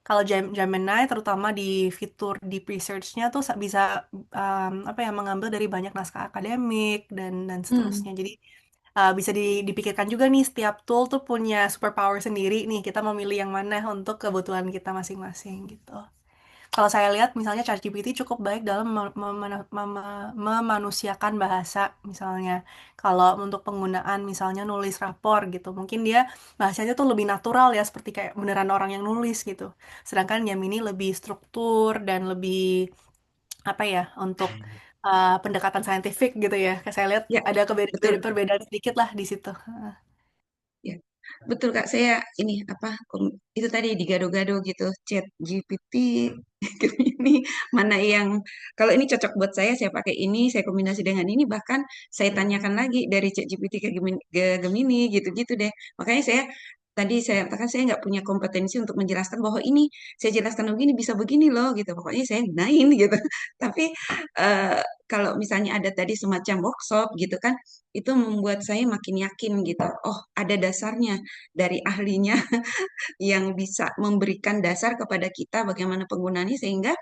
Kalau Gemini terutama di fitur deep research-nya tuh bisa apa ya mengambil dari banyak naskah akademik dan Hmm. seterusnya. Jadi bisa dipikirkan juga nih setiap tool tuh punya superpower sendiri nih. Kita mau milih yang mana untuk kebutuhan kita masing-masing gitu. Kalau saya lihat misalnya ChatGPT cukup baik dalam memanusiakan bahasa misalnya. Kalau untuk penggunaan misalnya nulis rapor gitu, mungkin dia bahasanya tuh lebih natural ya seperti kayak beneran orang yang nulis gitu. Sedangkan Gemini lebih struktur dan lebih apa ya untuk pendekatan saintifik gitu ya. Kayak saya lihat Ya, ada betul. perbedaan sedikit lah di situ. Ya. Betul Kak, saya ini apa itu tadi digado-gado gitu, chat GPT ini mana yang kalau ini cocok buat saya pakai ini, saya kombinasi dengan ini, bahkan saya tanyakan lagi dari chat GPT ke Gemini gitu-gitu deh. Makanya tadi saya katakan saya nggak punya kompetensi untuk menjelaskan bahwa ini saya jelaskan begini bisa begini loh gitu. Pokoknya saya gunain gitu. Tapi eh, kalau misalnya ada tadi semacam workshop gitu kan, itu membuat saya makin yakin gitu. Oh, ada dasarnya dari ahlinya yang bisa memberikan dasar kepada kita bagaimana penggunaannya sehingga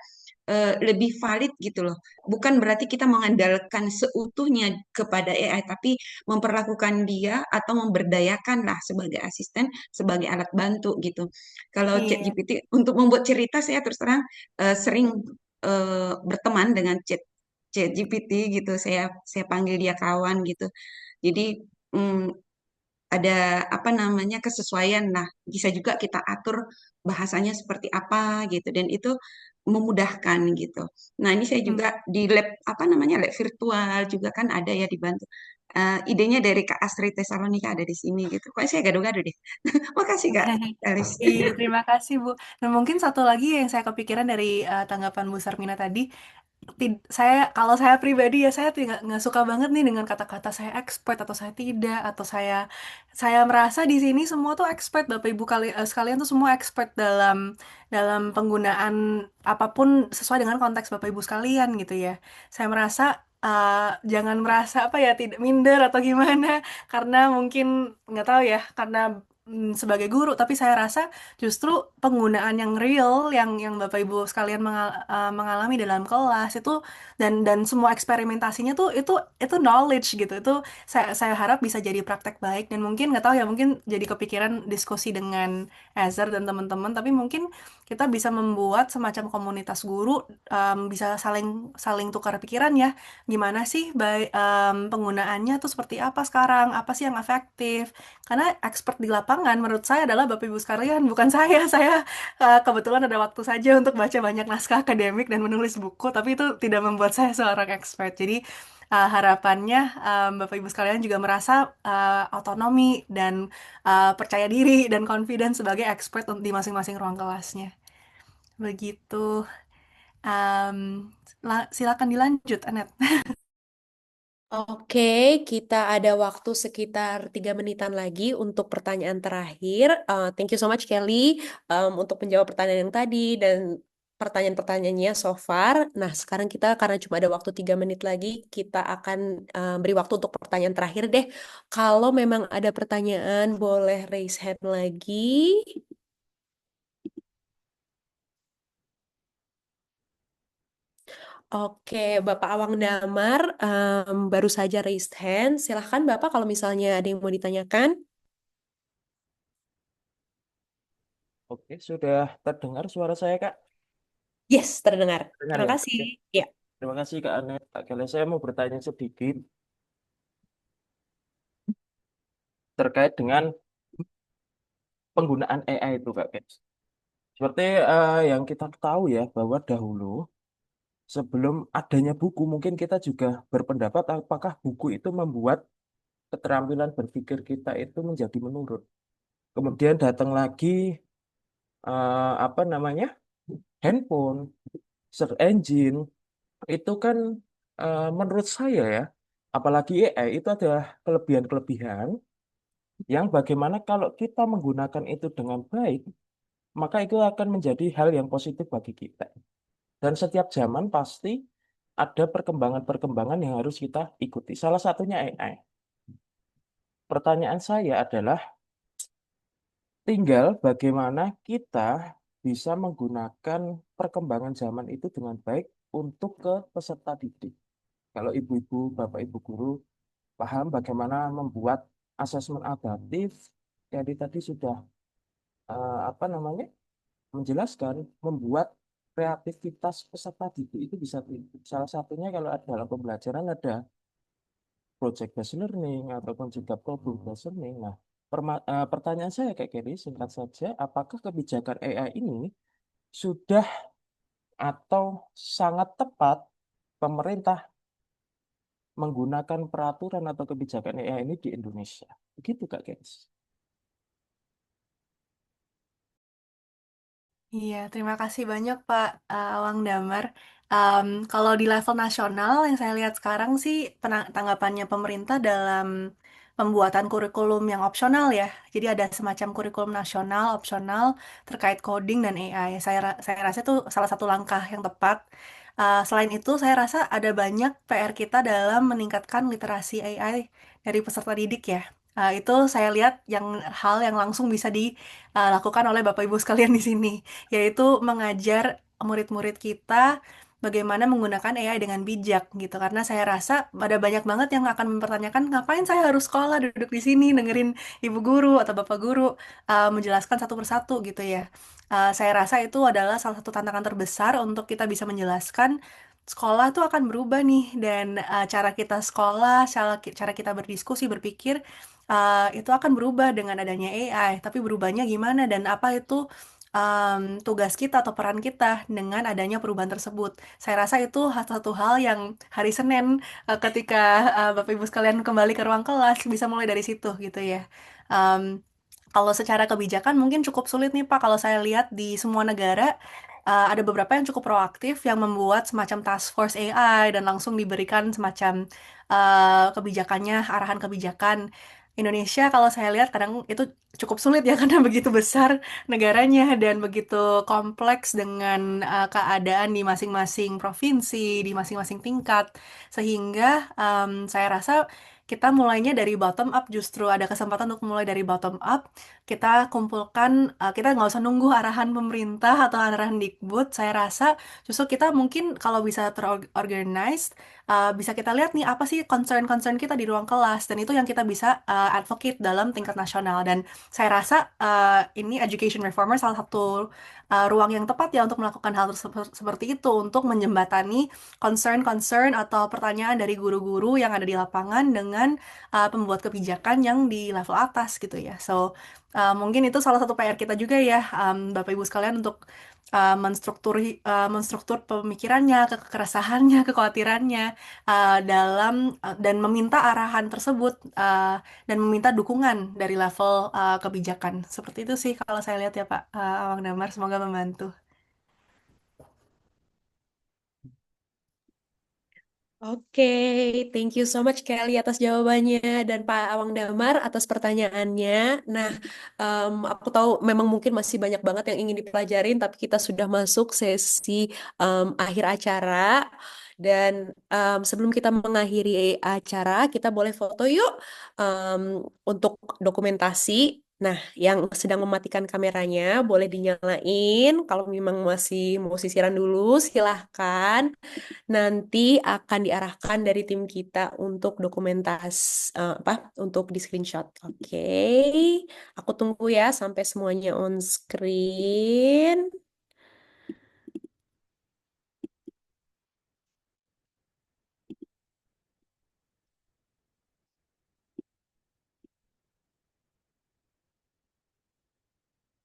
lebih valid gitu loh. Bukan berarti kita mengandalkan seutuhnya kepada AI, tapi memperlakukan dia atau memberdayakan lah sebagai asisten, sebagai alat bantu gitu. Kalau Iya. ChatGPT untuk membuat cerita saya terus terang sering berteman dengan ChatGPT gitu. Saya panggil dia kawan gitu. Jadi mm, ada apa namanya kesesuaian lah. Bisa juga kita atur bahasanya seperti apa gitu dan itu memudahkan gitu. Nah, ini saya Hmm. juga di lab apa namanya lab virtual juga kan ada ya dibantu. Idenya dari Kak Astrid Tesalonika ada di sini gitu. Kok saya gado-gado deh. Makasih Kak Elis. Iya, terima kasih Bu. Dan mungkin satu lagi yang saya kepikiran dari tanggapan Bu Sarmina tadi, kalau saya pribadi ya saya tidak nggak suka banget nih dengan kata-kata saya expert atau saya tidak atau saya merasa di sini semua tuh expert Bapak Ibu sekalian tuh semua expert dalam dalam penggunaan apapun sesuai dengan konteks Bapak Ibu sekalian gitu ya. Saya merasa jangan merasa apa ya tidak minder atau gimana karena mungkin nggak tahu ya karena sebagai guru tapi saya rasa justru penggunaan yang real yang Bapak Ibu sekalian mengalami dalam kelas itu dan semua eksperimentasinya tuh itu knowledge gitu. Itu saya harap bisa jadi praktek baik dan mungkin nggak tahu ya mungkin jadi kepikiran diskusi dengan Ezer dan teman-teman tapi mungkin kita bisa membuat semacam komunitas guru bisa saling saling tukar pikiran ya. Gimana sih penggunaannya tuh seperti apa sekarang? Apa sih yang efektif? Karena expert di lapangan menurut saya adalah Bapak Ibu sekalian, bukan saya. Saya kebetulan ada waktu saja untuk baca banyak naskah akademik dan menulis buku, tapi itu tidak membuat saya seorang expert. Jadi harapannya Bapak Ibu sekalian juga merasa otonomi dan percaya diri dan confident sebagai expert di masing-masing ruang kelasnya. Begitu. Em, Silakan dilanjut, Anet. Oke, kita ada waktu sekitar 3 menitan lagi untuk pertanyaan terakhir. Thank you so much Kelly untuk menjawab pertanyaan yang tadi dan pertanyaan-pertanyaannya so far. Nah, sekarang kita karena cuma ada waktu 3 menit lagi, kita akan beri waktu untuk pertanyaan terakhir deh. Kalau memang ada pertanyaan, boleh raise hand lagi. Oke, Bapak Awang Damar baru saja raised hand. Silahkan Bapak kalau misalnya ada yang mau ditanyakan. Oke, sudah terdengar suara saya, Kak? Yes, terdengar. Dengar Terima ya? kasih. Oke. Ya. Terima kasih, Kak Anet. Kak Kele, saya mau bertanya sedikit terkait dengan penggunaan AI itu, Kak. Seperti yang kita tahu ya, bahwa dahulu sebelum adanya buku, mungkin kita juga berpendapat apakah buku itu membuat keterampilan berpikir kita itu menjadi menurun. Kemudian datang lagi apa namanya handphone, search engine, itu kan menurut saya ya, apalagi AI itu adalah kelebihan-kelebihan yang bagaimana kalau kita menggunakan itu dengan baik, maka itu akan menjadi hal yang positif bagi kita. Dan setiap zaman pasti ada perkembangan-perkembangan yang harus kita ikuti. Salah satunya AI. Pertanyaan saya adalah, tinggal bagaimana kita bisa menggunakan perkembangan zaman itu dengan baik untuk ke peserta didik. Kalau ibu-ibu, bapak ibu guru paham bagaimana membuat asesmen adaptif, jadi tadi sudah apa namanya menjelaskan membuat kreativitas peserta didik itu bisa tinggi. Salah satunya kalau ada dalam pembelajaran ada project based learning ataupun juga problem based learning. Nah, pertanyaan saya kayak gini singkat saja, apakah kebijakan AI ini sudah atau sangat tepat pemerintah menggunakan peraturan atau kebijakan AI ini di Indonesia? Begitu Kak Gens. Iya, terima kasih banyak Pak Awang Damar. Kalau di level nasional yang saya lihat sekarang sih tanggapannya pemerintah dalam pembuatan kurikulum yang opsional ya. Jadi ada semacam kurikulum nasional opsional terkait coding dan AI. Saya rasa itu salah satu langkah yang tepat. Selain itu, saya rasa ada banyak PR kita dalam meningkatkan literasi AI dari peserta didik ya. Itu saya lihat hal yang langsung bisa dilakukan oleh Bapak Ibu sekalian di sini, yaitu mengajar murid-murid kita bagaimana menggunakan AI dengan bijak gitu. Karena saya rasa ada banyak banget yang akan mempertanyakan ngapain saya harus sekolah duduk di sini dengerin ibu guru atau bapak guru menjelaskan satu persatu gitu ya. Saya rasa itu adalah salah satu tantangan terbesar untuk kita bisa menjelaskan sekolah tuh akan berubah nih dan cara kita sekolah, cara kita berdiskusi, berpikir itu akan berubah dengan adanya AI. Tapi berubahnya gimana dan apa itu tugas kita atau peran kita dengan adanya perubahan tersebut. Saya rasa itu satu hal yang hari Senin ketika Bapak Ibu sekalian kembali ke ruang kelas bisa mulai dari situ gitu ya. Em, Kalau secara kebijakan mungkin cukup sulit nih Pak. Kalau saya lihat di semua negara ada beberapa yang cukup proaktif yang membuat semacam task force AI dan langsung diberikan semacam kebijakannya, arahan kebijakan. Indonesia kalau saya lihat kadang itu cukup sulit ya karena begitu besar negaranya dan begitu kompleks dengan keadaan di masing-masing provinsi, di masing-masing tingkat, sehingga saya rasa kita mulainya dari bottom up, justru ada kesempatan untuk mulai dari bottom up. Kita kumpulkan, kita nggak usah nunggu arahan pemerintah atau arahan Dikbud. Saya rasa justru kita mungkin kalau bisa terorganize, bisa kita lihat nih apa sih concern-concern kita di ruang kelas, dan itu yang kita bisa advocate dalam tingkat nasional. Dan saya rasa ini education reformer salah satu ruang yang tepat ya untuk melakukan hal seperti itu, untuk menjembatani concern-concern atau pertanyaan dari guru-guru yang ada di lapangan dengan pembuat kebijakan yang di level atas gitu ya. So mungkin itu salah satu PR kita juga ya, Bapak Ibu sekalian, untuk menstruktur pemikirannya, keresahannya, kekhawatirannya dan meminta arahan tersebut dan meminta dukungan dari level kebijakan. Seperti itu sih kalau saya lihat ya Pak Awang Damar, semoga membantu. Oke, thank you so much Kelly atas jawabannya dan Pak Awang Damar atas pertanyaannya. Nah, aku tahu memang mungkin masih banyak banget yang ingin dipelajarin, tapi kita sudah masuk sesi akhir acara. Dan sebelum kita mengakhiri acara, kita boleh foto yuk em, untuk dokumentasi. Nah, yang sedang mematikan kameranya boleh dinyalain. Kalau memang masih mau sisiran dulu, silahkan. Nanti akan diarahkan dari tim kita untuk apa untuk di screenshot. Oke. Aku tunggu ya sampai semuanya on screen.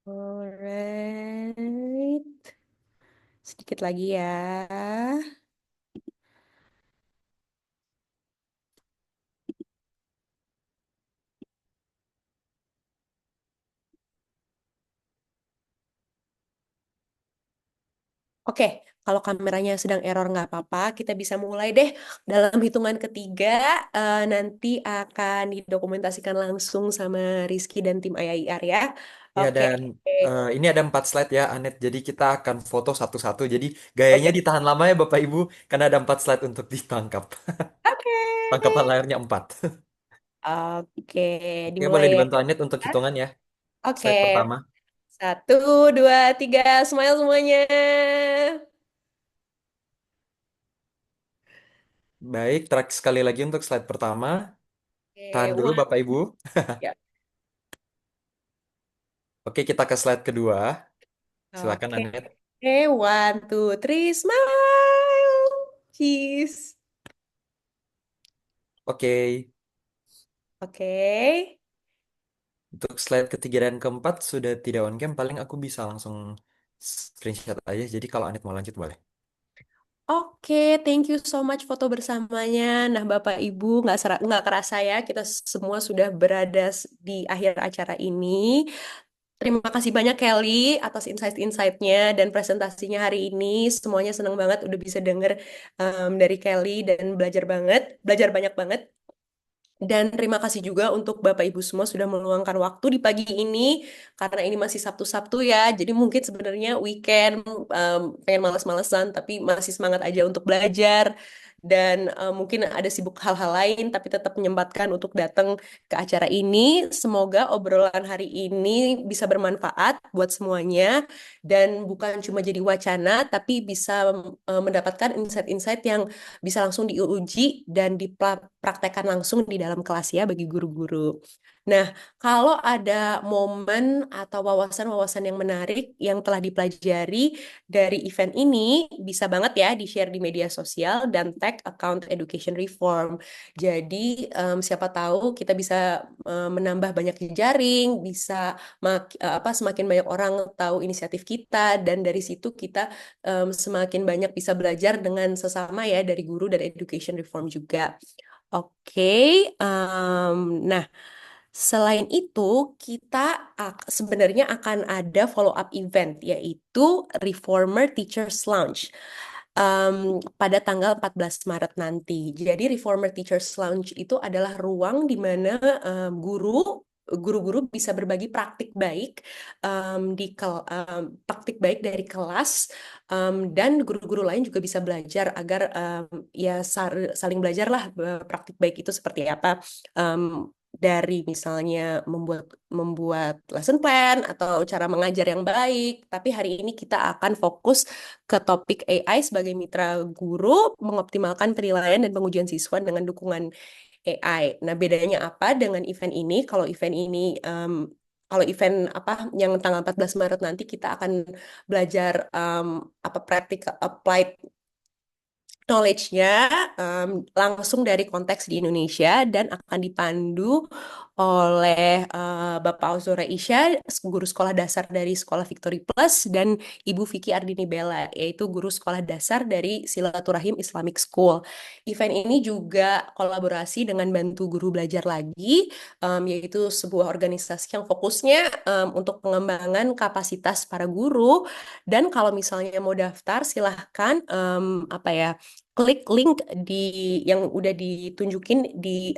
Alright. Sedikit lagi ya. Oke, kalau kameranya sedang error nggak apa-apa, kita bisa mulai deh. Dalam hitungan ketiga, nanti akan didokumentasikan langsung sama Rizky dan tim IAIR ya. Ya, Oke. dan ini ada 4 slide ya, Anet. Jadi kita akan foto satu-satu. Jadi gayanya Oke. ditahan lama ya, Bapak Ibu, karena ada 4 slide untuk ditangkap. Oke. Tangkapan layarnya 4. Oke, Oke, dimulai boleh ya. dibantu Anet untuk hitungan ya. Oke, Slide pertama. 1, 2, 3, smile semuanya. Baik, track sekali lagi untuk slide pertama. Tahan Oke, dulu, Bapak Ibu. ya. Oke, kita ke slide kedua. Silakan, Oke, Anet. 1, 2, 3, smile. Cheese. Oke, Oke. untuk slide ketiga dan keempat sudah tidak on cam. Paling aku bisa langsung screenshot aja. Jadi kalau Anet mau lanjut, boleh. Oke, thank you so much foto bersamanya. Nah, Bapak Ibu, nggak kerasa ya, kita semua sudah berada di akhir acara ini. Terima kasih banyak Kelly atas insight-insightnya dan presentasinya hari ini. Semuanya senang banget udah bisa denger dari Kelly dan belajar banyak banget. Dan terima kasih juga untuk Bapak Ibu semua sudah meluangkan waktu di pagi ini karena ini masih Sabtu-Sabtu ya. Jadi mungkin sebenarnya weekend pengen males-malesan tapi masih semangat aja untuk belajar dan mungkin ada sibuk hal-hal lain tapi tetap menyempatkan untuk datang ke acara ini. Semoga obrolan hari ini bisa bermanfaat buat semuanya dan bukan cuma jadi wacana tapi bisa mendapatkan insight-insight yang bisa langsung diuji dan dipraktekkan langsung di dalam kelas ya bagi guru-guru. Nah, kalau ada momen atau wawasan-wawasan yang menarik yang telah dipelajari dari event ini, bisa banget ya di-share di media sosial dan tag account Education Reform. Jadi, siapa tahu kita bisa menambah banyak jejaring, bisa semakin banyak orang tahu inisiatif kita, dan dari situ kita semakin banyak bisa belajar dengan sesama ya dari guru dan education reform juga. Oke, nah selain itu kita sebenarnya akan ada follow up event yaitu Reformer Teachers Lounge pada tanggal 14 Maret nanti. Jadi Reformer Teachers Lounge itu adalah ruang di mana guru-guru bisa berbagi praktik baik dari kelas dan guru-guru lain juga bisa belajar agar ya saling belajar lah praktik baik itu seperti apa. Dari misalnya membuat membuat lesson plan atau cara mengajar yang baik. Tapi hari ini kita akan fokus ke topik AI sebagai mitra guru, mengoptimalkan penilaian dan pengujian siswa dengan dukungan AI. Nah, bedanya apa dengan event ini? Kalau event apa yang tanggal 14 Maret nanti kita akan belajar apa practical applied knowledge-nya langsung dari konteks di Indonesia dan akan dipandu oleh Bapak Ozora Isya, guru sekolah dasar dari Sekolah Victory Plus, dan Ibu Vicky Ardini Bella, yaitu guru sekolah dasar dari Silaturahim Islamic School. Event ini juga kolaborasi dengan Bantu Guru Belajar Lagi, yaitu sebuah organisasi yang fokusnya untuk pengembangan kapasitas para guru. Dan kalau misalnya mau daftar, silahkan apa ya klik link yang udah ditunjukin di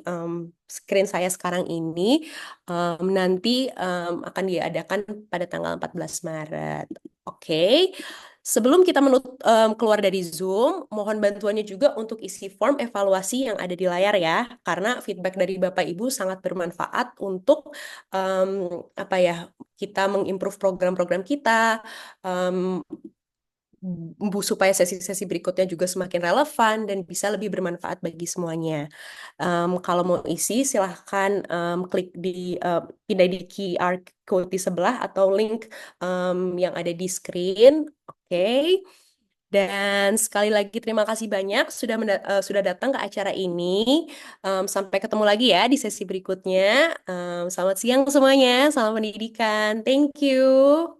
screen saya sekarang ini. Nanti akan diadakan pada tanggal 14 Maret. Oke. Sebelum kita keluar dari Zoom, mohon bantuannya juga untuk isi form evaluasi yang ada di layar ya, karena feedback dari Bapak Ibu sangat bermanfaat untuk em, apa ya kita mengimprove program-program kita, em, supaya sesi-sesi berikutnya juga semakin relevan dan bisa lebih bermanfaat bagi semuanya. Kalau mau isi, silahkan klik pindah di QR code di sebelah atau link yang ada di screen. Oke. Dan sekali lagi terima kasih banyak sudah datang ke acara ini. Sampai ketemu lagi ya di sesi berikutnya. Selamat siang semuanya, selamat pendidikan. Thank you.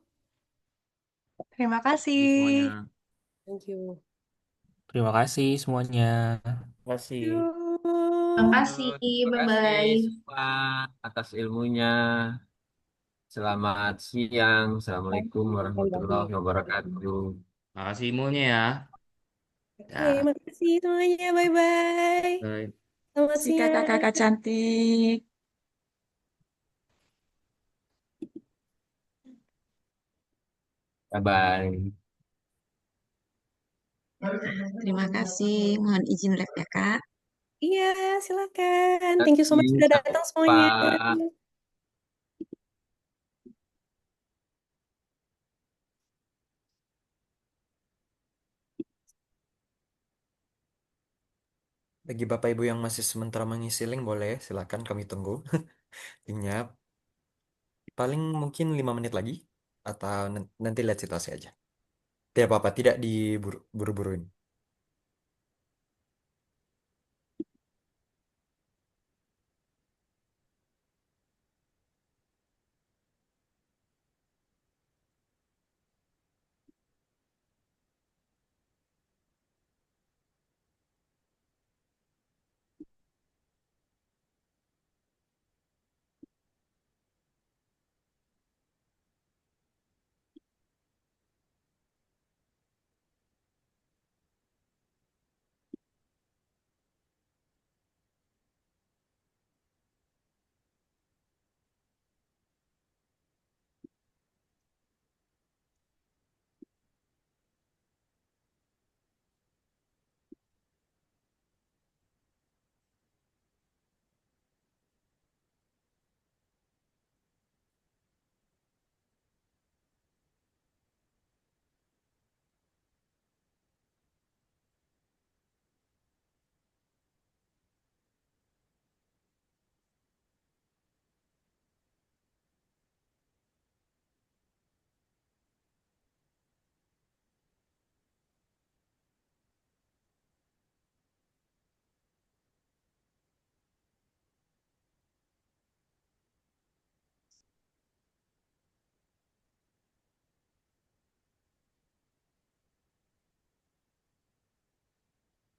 Terima kasih. Jadi semuanya. Thank you. Terima kasih semuanya. Terima kasih. Terima kasih, Terima kasih bye-bye. semua atas ilmunya. Selamat siang. Assalamualaikum warahmatullahi wabarakatuh. Makasih ilmunya ya. Oke, Ya. makasih semuanya. Bye-bye. Baik. Selamat Si siang. kakak-kakak cantik. Bye-bye. Terima kasih. Mohon izin live ya, Kak. Iya, silakan. Thank you so much sudah Sampai datang jumpa. semuanya. Bagi Bapak Ibu yang masih sementara mengisi link boleh, silakan kami tunggu. Linknya paling mungkin 5 menit lagi atau nanti lihat situasi aja. Tidak apa-apa, tidak diburu-buruin.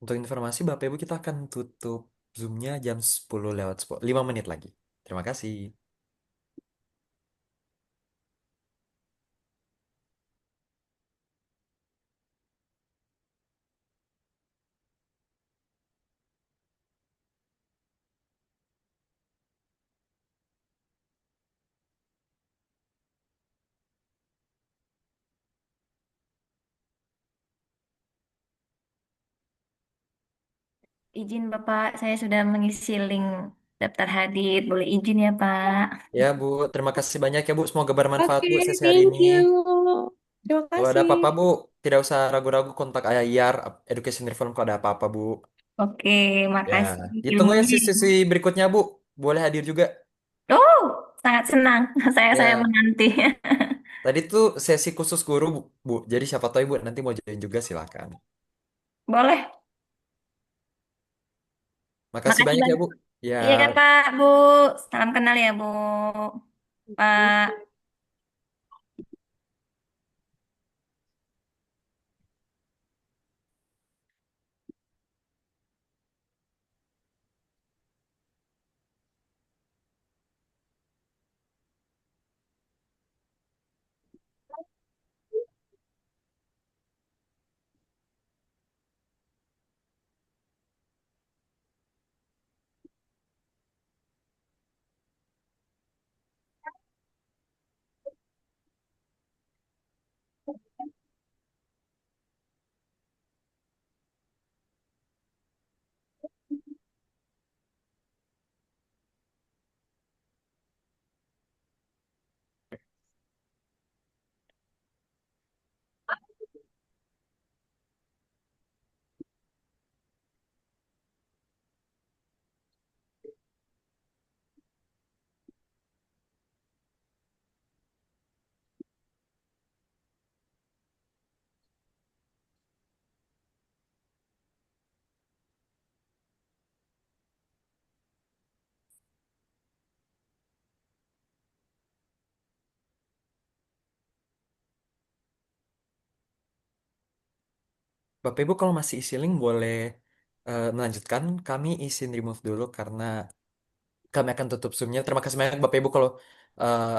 Untuk informasi Bapak Ibu kita akan tutup Zoom-nya jam 10 lewat 10, 5 menit lagi. Terima kasih. Izin Bapak, saya sudah mengisi link daftar hadir. Boleh izin ya Pak? Ya Bu, terima kasih banyak ya Bu. Semoga bermanfaat Oke, Bu sesi hari thank ini. you. Terima Kalau ada kasih. apa-apa Bu, tidak usah ragu-ragu kontak Ayah Iyar, Education Reform kalau ada apa-apa Bu. Oke, Ya, makasih ditunggu ya ilmunya. sesi berikutnya Bu. Boleh hadir juga. Oh, sangat senang. Saya Ya, menanti. tadi tuh sesi khusus guru Bu. Bu. Jadi siapa tahu Ibu nanti mau join juga silakan. Boleh. Makasih Makasih banyak ya banyak. Bu. Ya. Iya Pak, Bu. Salam kenal ya Bu. Pak. Bapak Ibu kalau masih isi link boleh melanjutkan. Kami izin remove dulu karena kami akan tutup Zoom-nya. Terima kasih banyak Bapak Ibu kalau eh,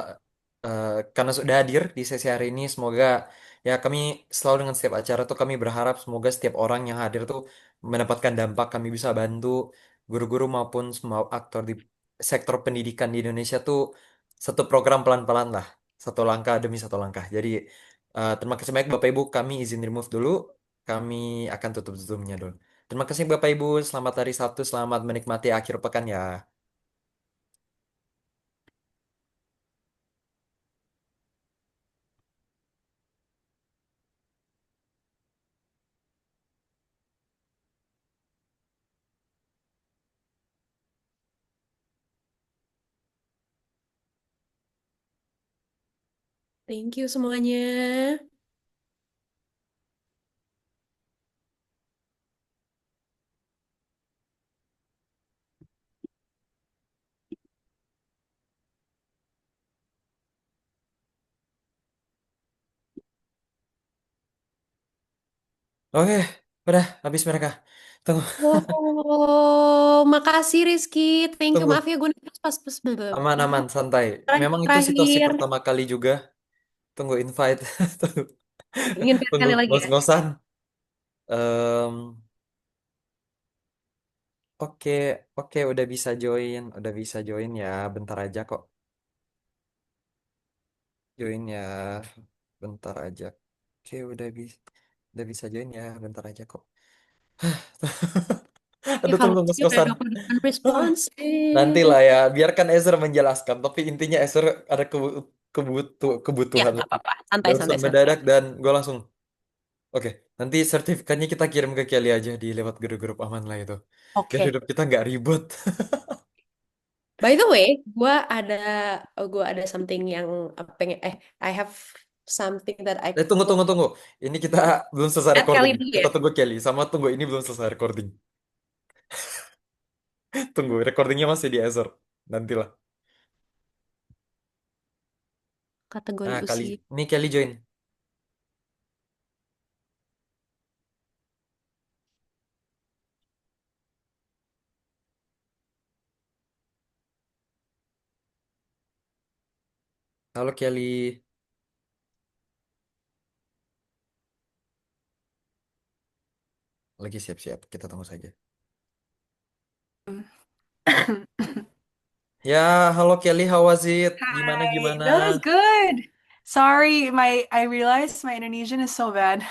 karena sudah hadir di sesi hari ini. Semoga ya kami selalu dengan setiap acara tuh kami berharap semoga setiap orang yang hadir tuh mendapatkan dampak. Kami bisa bantu guru-guru maupun semua aktor di sektor pendidikan di Indonesia tuh satu program pelan-pelan lah. Satu langkah demi satu langkah. Jadi terima kasih banyak Bapak Ibu. Kami izin remove dulu. Kami akan tutup Zoom-nya dulu. Terima kasih Bapak Ibu. Selamat hari Sabtu. Selamat menikmati akhir pekan ya. Thank you semuanya. Oke, udah habis mereka. Tunggu, Oh, makasih Rizky. Thank you. Maaf tunggu. ya gue pas Aman-aman, santai. Memang itu situasi terakhir. pertama kali juga. Tunggu invite. Tunggu, Ingin tunggu kali lagi ya? ngos-ngosan. Em, oke, oke, udah bisa join ya. Bentar aja kok, join ya. Bentar aja. Oke, udah bisa join ya. Bentar aja kok. Ya Aduh, kalau tunggu sih udah ngos-ngosan. 20 Ah, nanti responsive. lah ya, biarkan Ezra menjelaskan. Tapi intinya Ezra ada Ya, kebutuhan nggak apa-apa. Santai, urusan santai, santai. mendadak dan gue langsung oke, nanti sertifikatnya kita kirim ke Kelly aja di lewat grup-grup aman lah itu. Biar Oke. hidup kita nggak ribet. By the way, ada gua ada something yang pengen I have something that I Tunggu, want tunggu, tunggu. Ini kita belum selesai lihat kali recording. dulu Kita ya. tunggu Kelly. Sama tunggu ini belum selesai recording. Tunggu, recordingnya masih di Ether. Nantilah. Kategori Nah, kali usia. ini Kelly join. Halo Kelly. Lagi siap-siap. Kita tunggu saja. Ya, halo Kelly, how was it? Gimana Hi, gimana? that was good. Sorry, I realized my Indonesian is so bad.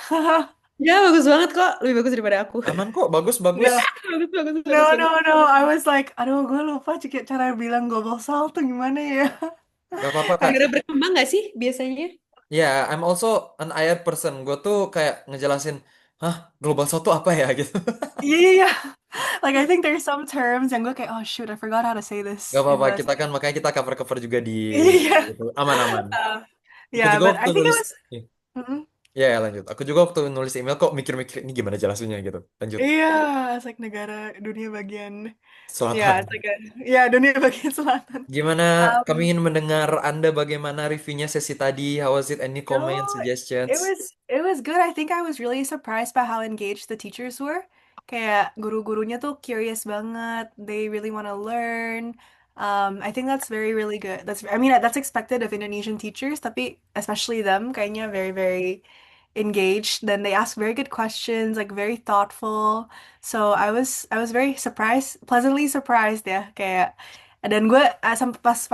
Ya, bagus banget kok. Lebih bagus daripada aku. Aman kok, bagus bagus. Yeah. Bagus, bagus, bagus, No, bagus. no, no. I was like, aduh, gue lupa juga cara bilang global south tuh gimana ya. Gak apa-apa Kak. Negara berkembang nggak sih biasanya? Ya, I'm also an IR person. Gue tuh kayak ngejelasin, hah, global south tuh apa ya gitu. Iya, iya, iya. Like I think there's some terms yang gue kayak, oh shoot, I forgot how to say this Gak in apa-apa, bahasa. kita kan makanya kita cover-cover juga di Iya. gitu. Aman-aman. Aku Yeah, juga but waktu I think it nulis, was. Mm-mm. ya ya, lanjut. Aku juga waktu nulis email kok mikir-mikir ini gimana jelasinnya gitu. Lanjut. Iya, it's like negara dunia bagian. Yeah, Selatan. it's like yeah, dunia bagian selatan. Gimana kami Um, ingin mendengar Anda bagaimana reviewnya sesi tadi? How was it? Any comment, No, suggestions? it was good. I think I was really surprised by how engaged the teachers were. Kayak guru-gurunya tuh curious banget. They really want to learn. I think that's really good. I mean, that's expected of Indonesian teachers, tapi especially them, kayaknya very, very engaged. Then they ask very good questions, like very thoughtful. So I was very surprised, pleasantly surprised ya. Kayak dan gue sampai pas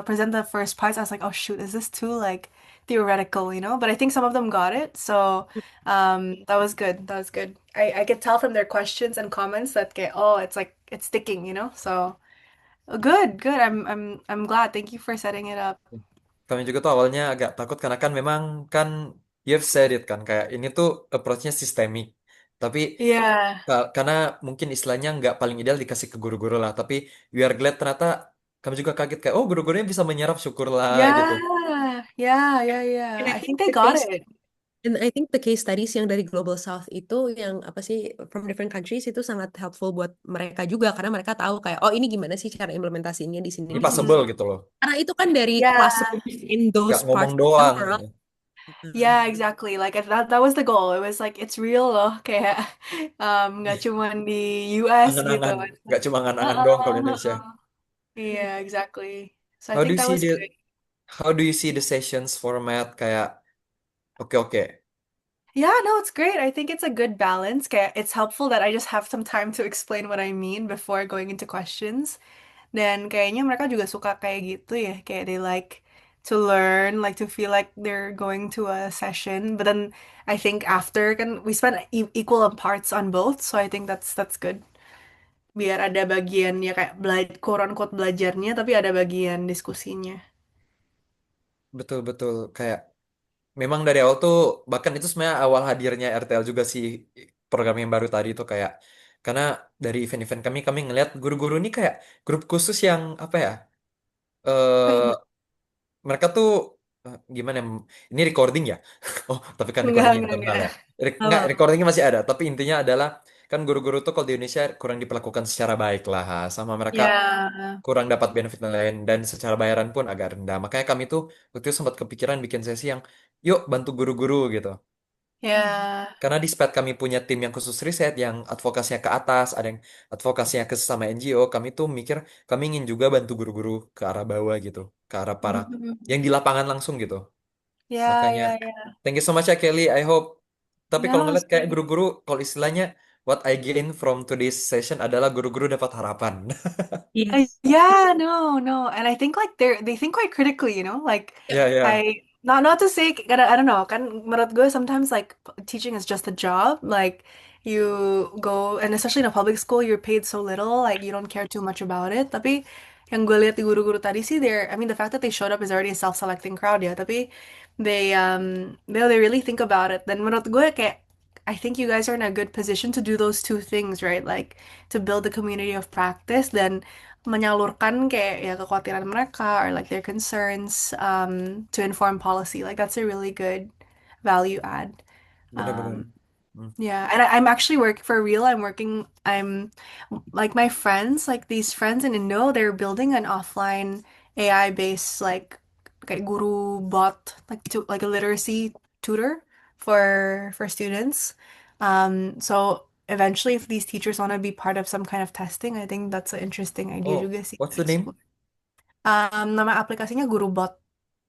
present the first parts, I was like, oh shoot, is this too like theoretical, you know? But I think some of them got it, so that was good. That was good. I could tell from their questions and comments that kayak, oh, it's like it's sticking, you know? So good, good. I'm glad. Thank you for setting it up. Kami juga tuh awalnya agak takut karena kan memang kan you've said it kan kayak ini tuh approach-nya sistemik. Tapi Yeah. karena mungkin istilahnya nggak paling ideal dikasih ke guru-guru lah. Tapi we are glad ternyata kami juga kaget kayak oh guru-gurunya bisa menyerap syukurlah gitu. Yeah. Yeah, yeah, yeah. And I I think think they the got case it. And I think the case studies yang dari Global South itu yang apa sih from different countries itu sangat helpful buat mereka juga karena mereka tahu kayak oh ini gimana sih cara implementasinya di sini Ini di sini. possible gitu loh. Karena itu kan dari Yeah. classroom in Nggak those ngomong parts of the doang. world. Yeah, exactly. Like that was the goal. It was like it's real loh, kayak nggak cuma di US gitu. Angan-angan. Nggak cuma angan-angan doang kalau di Indonesia. Uh-uh. Yeah, exactly. So I How do think you that see was the good. How do you see the sessions format kayak oke. Yeah, no, it's great. I think it's a good balance. Kayak it's helpful that I just have some time to explain what I mean before going into questions. Dan kayaknya mereka juga suka kayak gitu ya. Kayak they like to learn, like to feel like they're going to a session. But then I think after kan we spend equal parts on both, so I think that's good. Biar ada bagian ya kayak quote unquote belajarnya, tapi ada bagian diskusinya. Betul-betul kayak memang dari awal tuh bahkan itu sebenarnya awal hadirnya RTL juga sih program yang baru tadi itu kayak karena dari event-event kami ngelihat guru-guru ini kayak grup khusus yang apa ya eh mereka tuh gimana ya, ini recording ya oh tapi kan Enggak, recording enggak, internal enggak. ya Apa? nggak recordingnya masih ada tapi intinya adalah kan guru-guru tuh kalau di Indonesia kurang diperlakukan secara baik lah sama mereka Ya, kurang dapat benefit yang lain dan secara bayaran pun agak rendah makanya kami tuh waktu itu sempat kepikiran bikin sesi yang yuk bantu guru-guru gitu. ya, Karena di SPAD kami punya tim yang khusus riset, yang advokasinya ke atas, ada yang advokasinya ke sesama NGO. Kami tuh mikir, kami ingin juga bantu guru-guru ke arah bawah gitu, ke arah para Mhm. yang di lapangan langsung gitu. Ya, Makanya, ya, ya. thank you so much ya Kelly. I hope. Tapi kalau No, ngeliat kayak guru-guru, kalau istilahnya, what I gain from today's session adalah guru-guru dapat harapan. Yes. yeah, no, no, and I think like they think quite critically, you know, like Ya, ya. not to say, I don't know, kan menurut gue sometimes like teaching is just a job, like you go and especially in a public school you're paid so little, like you don't care too much about it. Tapi yang gue lihat di guru-guru tadi sih, I mean the fact that they showed up is already a self-selecting crowd ya, tapi they really think about it. Dan menurut gue kayak I think you guys are in a good position to do those two things, right? Like to build the community of practice dan menyalurkan kayak ya kekhawatiran mereka or like their concerns to inform policy. Like that's a really good value add. Bener-bener. Um, yeah, and I'm actually working for real. I'm like my friends, like these friends in Indo, they're building an offline AI based like kayak guru bot, like a literacy tutor for students. So eventually if these teachers want to be part of some kind of testing, I think that's an interesting idea Oh, juga sih what's to the name? explore. Nama aplikasinya GuruBot.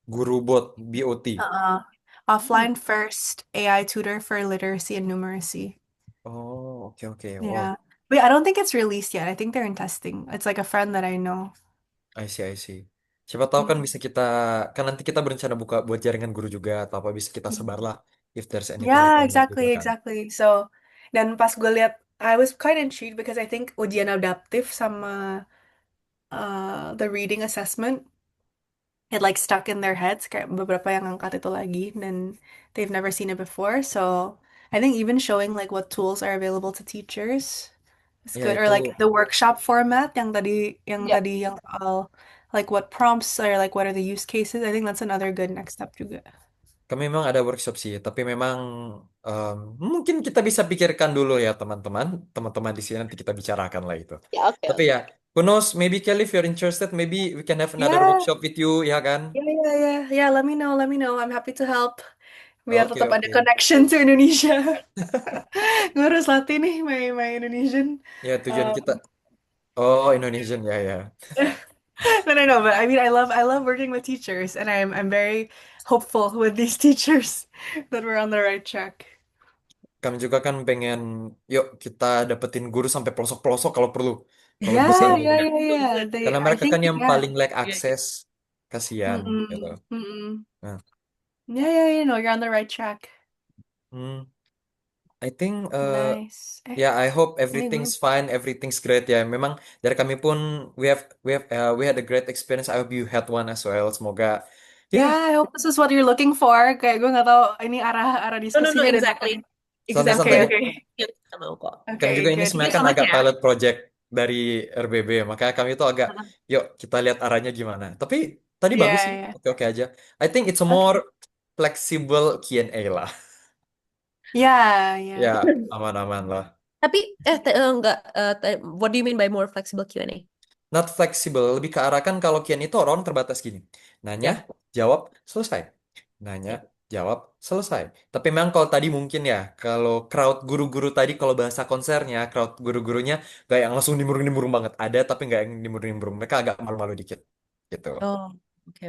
GuruBot, BOT. Uh, Hmm. Offline first AI tutor for literacy and numeracy. Oh, oke oke. Wow, Yeah. But I don't think it's released yet. I think they're in testing. It's like a friend that I know. I see, I see. Siapa tahu kan Mm. bisa kita, kan nanti kita berencana buka buat jaringan guru juga, atau apa bisa kita sebar lah if there's anything Yeah, recommended juga exactly, kan. exactly. So, dan pas gue liat, I was quite intrigued because I think ujian adaptif sama the reading assessment it like stuck in their heads. Kayak beberapa yang angkat itu lagi, dan they've never seen it before. So, I think even showing like what tools are available to teachers is Ya good. Or itu like the workshop format yang Ya. tadi yang soal like what prompts or like what are the use cases. I think that's another good next step juga. kami memang ada workshop sih, tapi memang em, mungkin kita bisa pikirkan dulu ya teman-teman, teman-teman di sini nanti kita bicarakan lah itu. Ya, oke, Tapi oke. ya, who knows, maybe Kelly if you're interested, maybe we can have another Yeah, workshop with you, ya kan? yeah. Let me know, let me know. I'm happy to help. Biar Oke tetap ada oke. connection to Indonesia. Gue harus latih nih my Indonesian. Ya tujuan Um, kita, oh Indonesian ya ya. no, but I mean I love working with teachers, and I'm very hopeful with these teachers that we're on the right track. Kami juga kan pengen, yuk kita dapetin guru sampai pelosok-pelosok kalau perlu, kalau bisa Yeah, gitu. yeah. Karena I mereka think kan yang yeah. paling lack akses, kasihan gitu. Mm-mm. Nah, Yeah. No, you're on the right track. hmm, I think Nice. ya I hope Ini gue. everything's fine, everything's great ya. Memang dari kami pun we had a great experience. I hope you had one as well. Semoga Yeah, ya I hope this is what you're looking for. Kayak gue nggak tahu ini arah No, diskusinya dan exactly. santai-santai okay, deh. okay. Yuk, kita mau kok. Kami Okay, juga ini good. sebenarnya Thank you kan so much agak ya. pilot project dari RBB, makanya kami itu agak, yuk kita lihat arahnya gimana. Tapi tadi bagus sih, Yeah. oke-oke aja. I think it's a more Okay. flexible Q&A lah. Yeah. Ya, aman-aman lah. Tapi enggak, what do you mean by more flexible Q&A? Not flexible, lebih ke arah kan kalau Q&A itu orang terbatas gini. Nanya, Ya. jawab, selesai. Nanya, jawab, selesai. Tapi memang kalau tadi mungkin ya, kalau crowd guru-guru tadi, kalau bahasa konsernya, crowd guru-gurunya gak yang langsung nimbrung-nimbrung banget. Ada, tapi gak yang nimbrung-nimbrung. Mereka agak malu-malu dikit. Gitu. Oh, oke.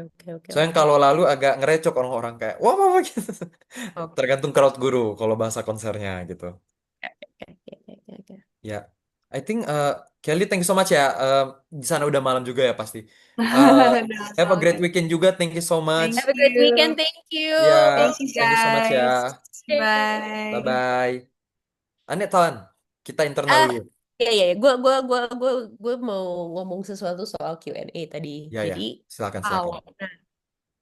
Soalnya kalau lalu agak ngerecok orang-orang kayak, wah, wah, wah, gitu. Oke. Tergantung crowd guru kalau bahasa konsernya gitu. Oke. Ya, I think Kelly, thank you so much ya. Di sana udah malam juga ya pasti. Uh, No, it's have a all great good. weekend juga. Thank you so much. Thank Have a great weekend. you. Thank you. Ya, Thank you thank you so much ya. guys. Okay. Bye. Bye bye. Aneh Tan, kita internal Ah, dulu. iya. Gue mau ngomong sesuatu soal Q&A tadi. Ya, Jadi, silakan kalau silakan.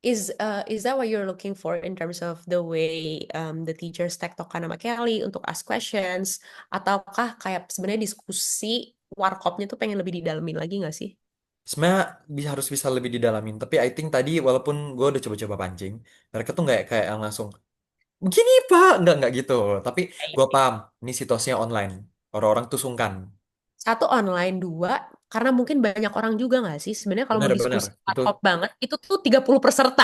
is that what you're looking for in terms of the way the teachers tektokan sama Kelly untuk ask questions, ataukah kayak sebenarnya diskusi warkopnya tuh pengen lebih didalamin lagi nggak sih? Sebenarnya harus bisa lebih didalamin. Tapi I think tadi walaupun gue udah coba-coba pancing, mereka tuh nggak kayak yang langsung begini Pak, nggak gitu. Tapi gue paham, ini situasinya online. Orang-orang tuh sungkan. Satu online, dua karena mungkin banyak orang juga nggak sih sebenarnya kalau mau Benar-benar. diskusi Itu warkop banget itu tuh 30 peserta.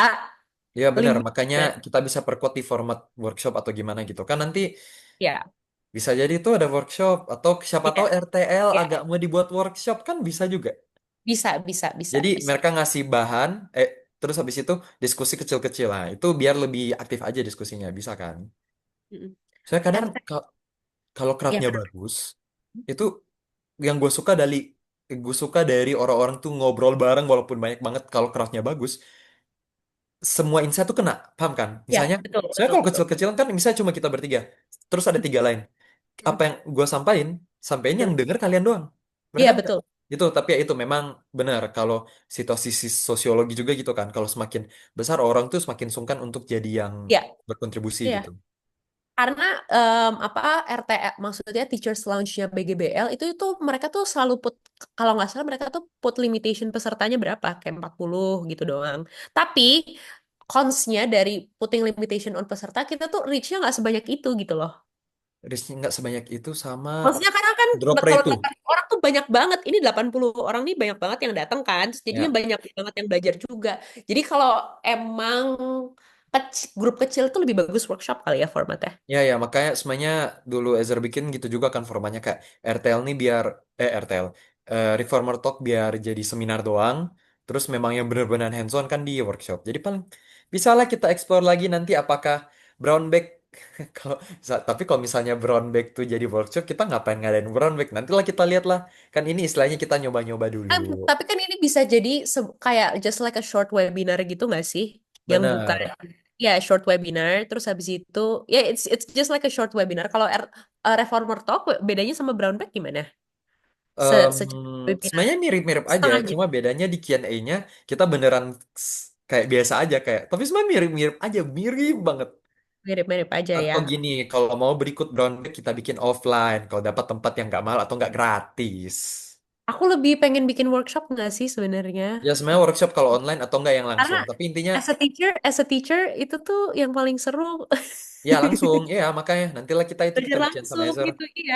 ya benar. Limit Makanya banget. kita bisa perkuat di format workshop atau gimana gitu. Kan nanti Ya, bisa jadi itu ada workshop atau siapa tahu ya, RTL ya. agak mau dibuat workshop kan bisa juga. Bisa. Jadi mereka ngasih bahan, terus habis itu diskusi kecil-kecil lah. Itu biar lebih aktif aja diskusinya, bisa kan? Mm-mm. Soalnya kadang RT, kalau ya crowdnya kenapa? bagus, itu yang gue suka dari orang-orang tuh ngobrol bareng walaupun banyak banget kalau crowdnya bagus, semua insight tuh kena, paham kan? Ya, Misalnya, betul, soalnya betul, kalau betul. kecil-kecilan kan misalnya cuma kita bertiga, terus ada tiga lain. Apa Mm. yang gue sampaikan yang denger kalian doang. Bener Iya, kan? betul. Gitu, tapi ya itu memang benar kalau situasi sosiologi juga gitu kan. Kalau semakin besar orang tuh semakin sungkan untuk jadi yang Ya, berkontribusi iya. gitu. Karena apa RTL maksudnya Teachers Lounge-nya BGBL itu mereka tuh selalu kalau nggak salah mereka tuh put limitation pesertanya berapa kayak 40 gitu doang. Tapi cons-nya dari putting limitation on peserta kita tuh reach-nya nggak sebanyak itu gitu loh. Risknya nggak sebanyak itu sama Maksudnya karena kan drop kalau rate tuh. 80 orang tuh banyak banget. Ini 80 orang nih banyak banget yang datang kan. Terus jadinya Ya. banyak banget yang belajar juga. Jadi kalau emang grup kecil tuh lebih bagus workshop kali ya formatnya. Ya, makanya semuanya dulu Ezer bikin gitu juga kan formatnya kayak RTL nih biar RTL Reformer Talk biar jadi seminar doang, Terus memang yang benar-benar hands-on kan di workshop. Jadi paling bisa lah kita explore lagi nanti apakah brown bag kalau tapi kalau misalnya brown bag tuh jadi workshop kita ngapain ngadain brown bag? Nantilah kita lihat lah. Kan ini istilahnya kita nyoba-nyoba dulu. Tapi kan ini bisa jadi kayak just like a short webinar gitu nggak sih? Yang bukan Benar. ya short webinar terus habis itu ya it's just like a short webinar. Kalau Reformer Talk bedanya sama Brown Bag gimana? Em, Secara webinar Sebenarnya mirip-mirip aja, setengah jam. cuma bedanya di Q&A-nya kita beneran kayak biasa aja kayak, tapi sebenarnya mirip-mirip aja, mirip banget. Mirip-mirip aja ya. Atau gini, kalau mau berikut brown bag kita bikin offline, kalau dapat tempat yang nggak mahal atau nggak gratis. Aku lebih pengen bikin workshop nggak sih sebenarnya? Ya sebenarnya workshop kalau online atau nggak yang Karena langsung, tapi intinya as a teacher itu tuh yang paling seru. ya langsung, ya makanya nantilah kita Belajar kerjaan sama langsung Ezer. gitu, iya.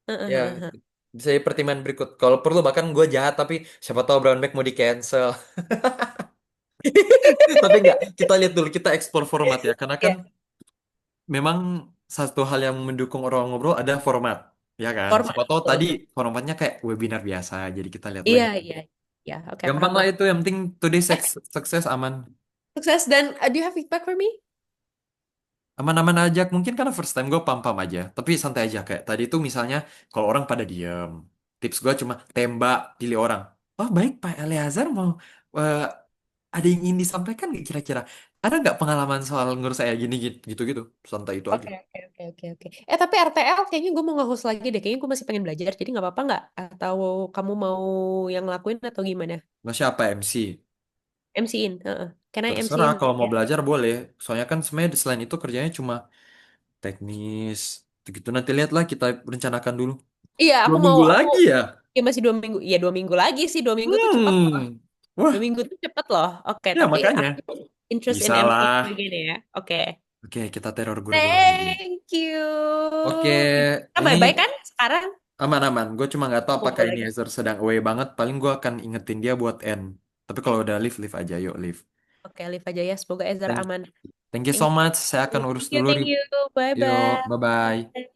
Heeh, Ya heeh, heeh. bisa jadi pertimbangan berikut. Kalau perlu bahkan gue jahat tapi siapa tahu brown bag mau di cancel. Tapi nggak, kita lihat dulu kita explore format ya, karena kan Iya, memang satu hal yang mendukung orang ngobrol ada format, ya kan? format. Siapa tahu Betul, tadi betul. formatnya kayak webinar biasa, jadi kita lihat Iya, lagi. iya. Ya, oke, Gampang paham, lah paham. itu, yang penting today Eh, sukses aman. sukses dan do you have feedback for me? Aman-aman aja, mungkin karena first time gue pam-pam aja, tapi santai aja kayak tadi tuh misalnya kalau orang pada diem, tips gue cuma tembak, pilih orang. Oh baik Pak Eleazar mau eh, ada yang ingin disampaikan nggak kira-kira? Ada nggak pengalaman soal ngurus saya gini gitu-gitu? Santai itu aja. Oke, oke, oke, oke, oke. Tapi RTL kayaknya gue mau nge-host lagi deh. Kayaknya gue masih pengen belajar. Jadi nggak apa-apa nggak? Atau kamu mau yang ngelakuin atau gimana? Nah, siapa MC? MC-in. Heeh. Can I Terserah MC-in kalau mau ya? belajar boleh. Soalnya kan sebenarnya selain itu kerjanya cuma teknis. Gitu nanti lihatlah kita rencanakan dulu. Iya, Dua minggu aku lagi ya? ya masih 2 minggu. Iya, 2 minggu lagi sih. 2 minggu tuh cepet loh. Hmm. Dua Wah, minggu tuh cepet loh. Oke, ya tapi makanya. aku interest in Bisa MC lah. again ya. Oke. Oke, kita teror guru-guru lagi. Thank you. Oke, Kita ini bye-bye kan sekarang? aman-aman. Gue cuma nggak tahu Oh, apakah boleh ini kan? Ezer sedang away banget. Paling gue akan ingetin dia buat end. Tapi kalau udah live, live aja. Yuk, live. Oke, live aja ya. Semoga Ezra Thank, aman. thank you so Thank you. much. Saya akan urus Thank you, dulu. thank you. Yuk, Bye-bye. bye-bye.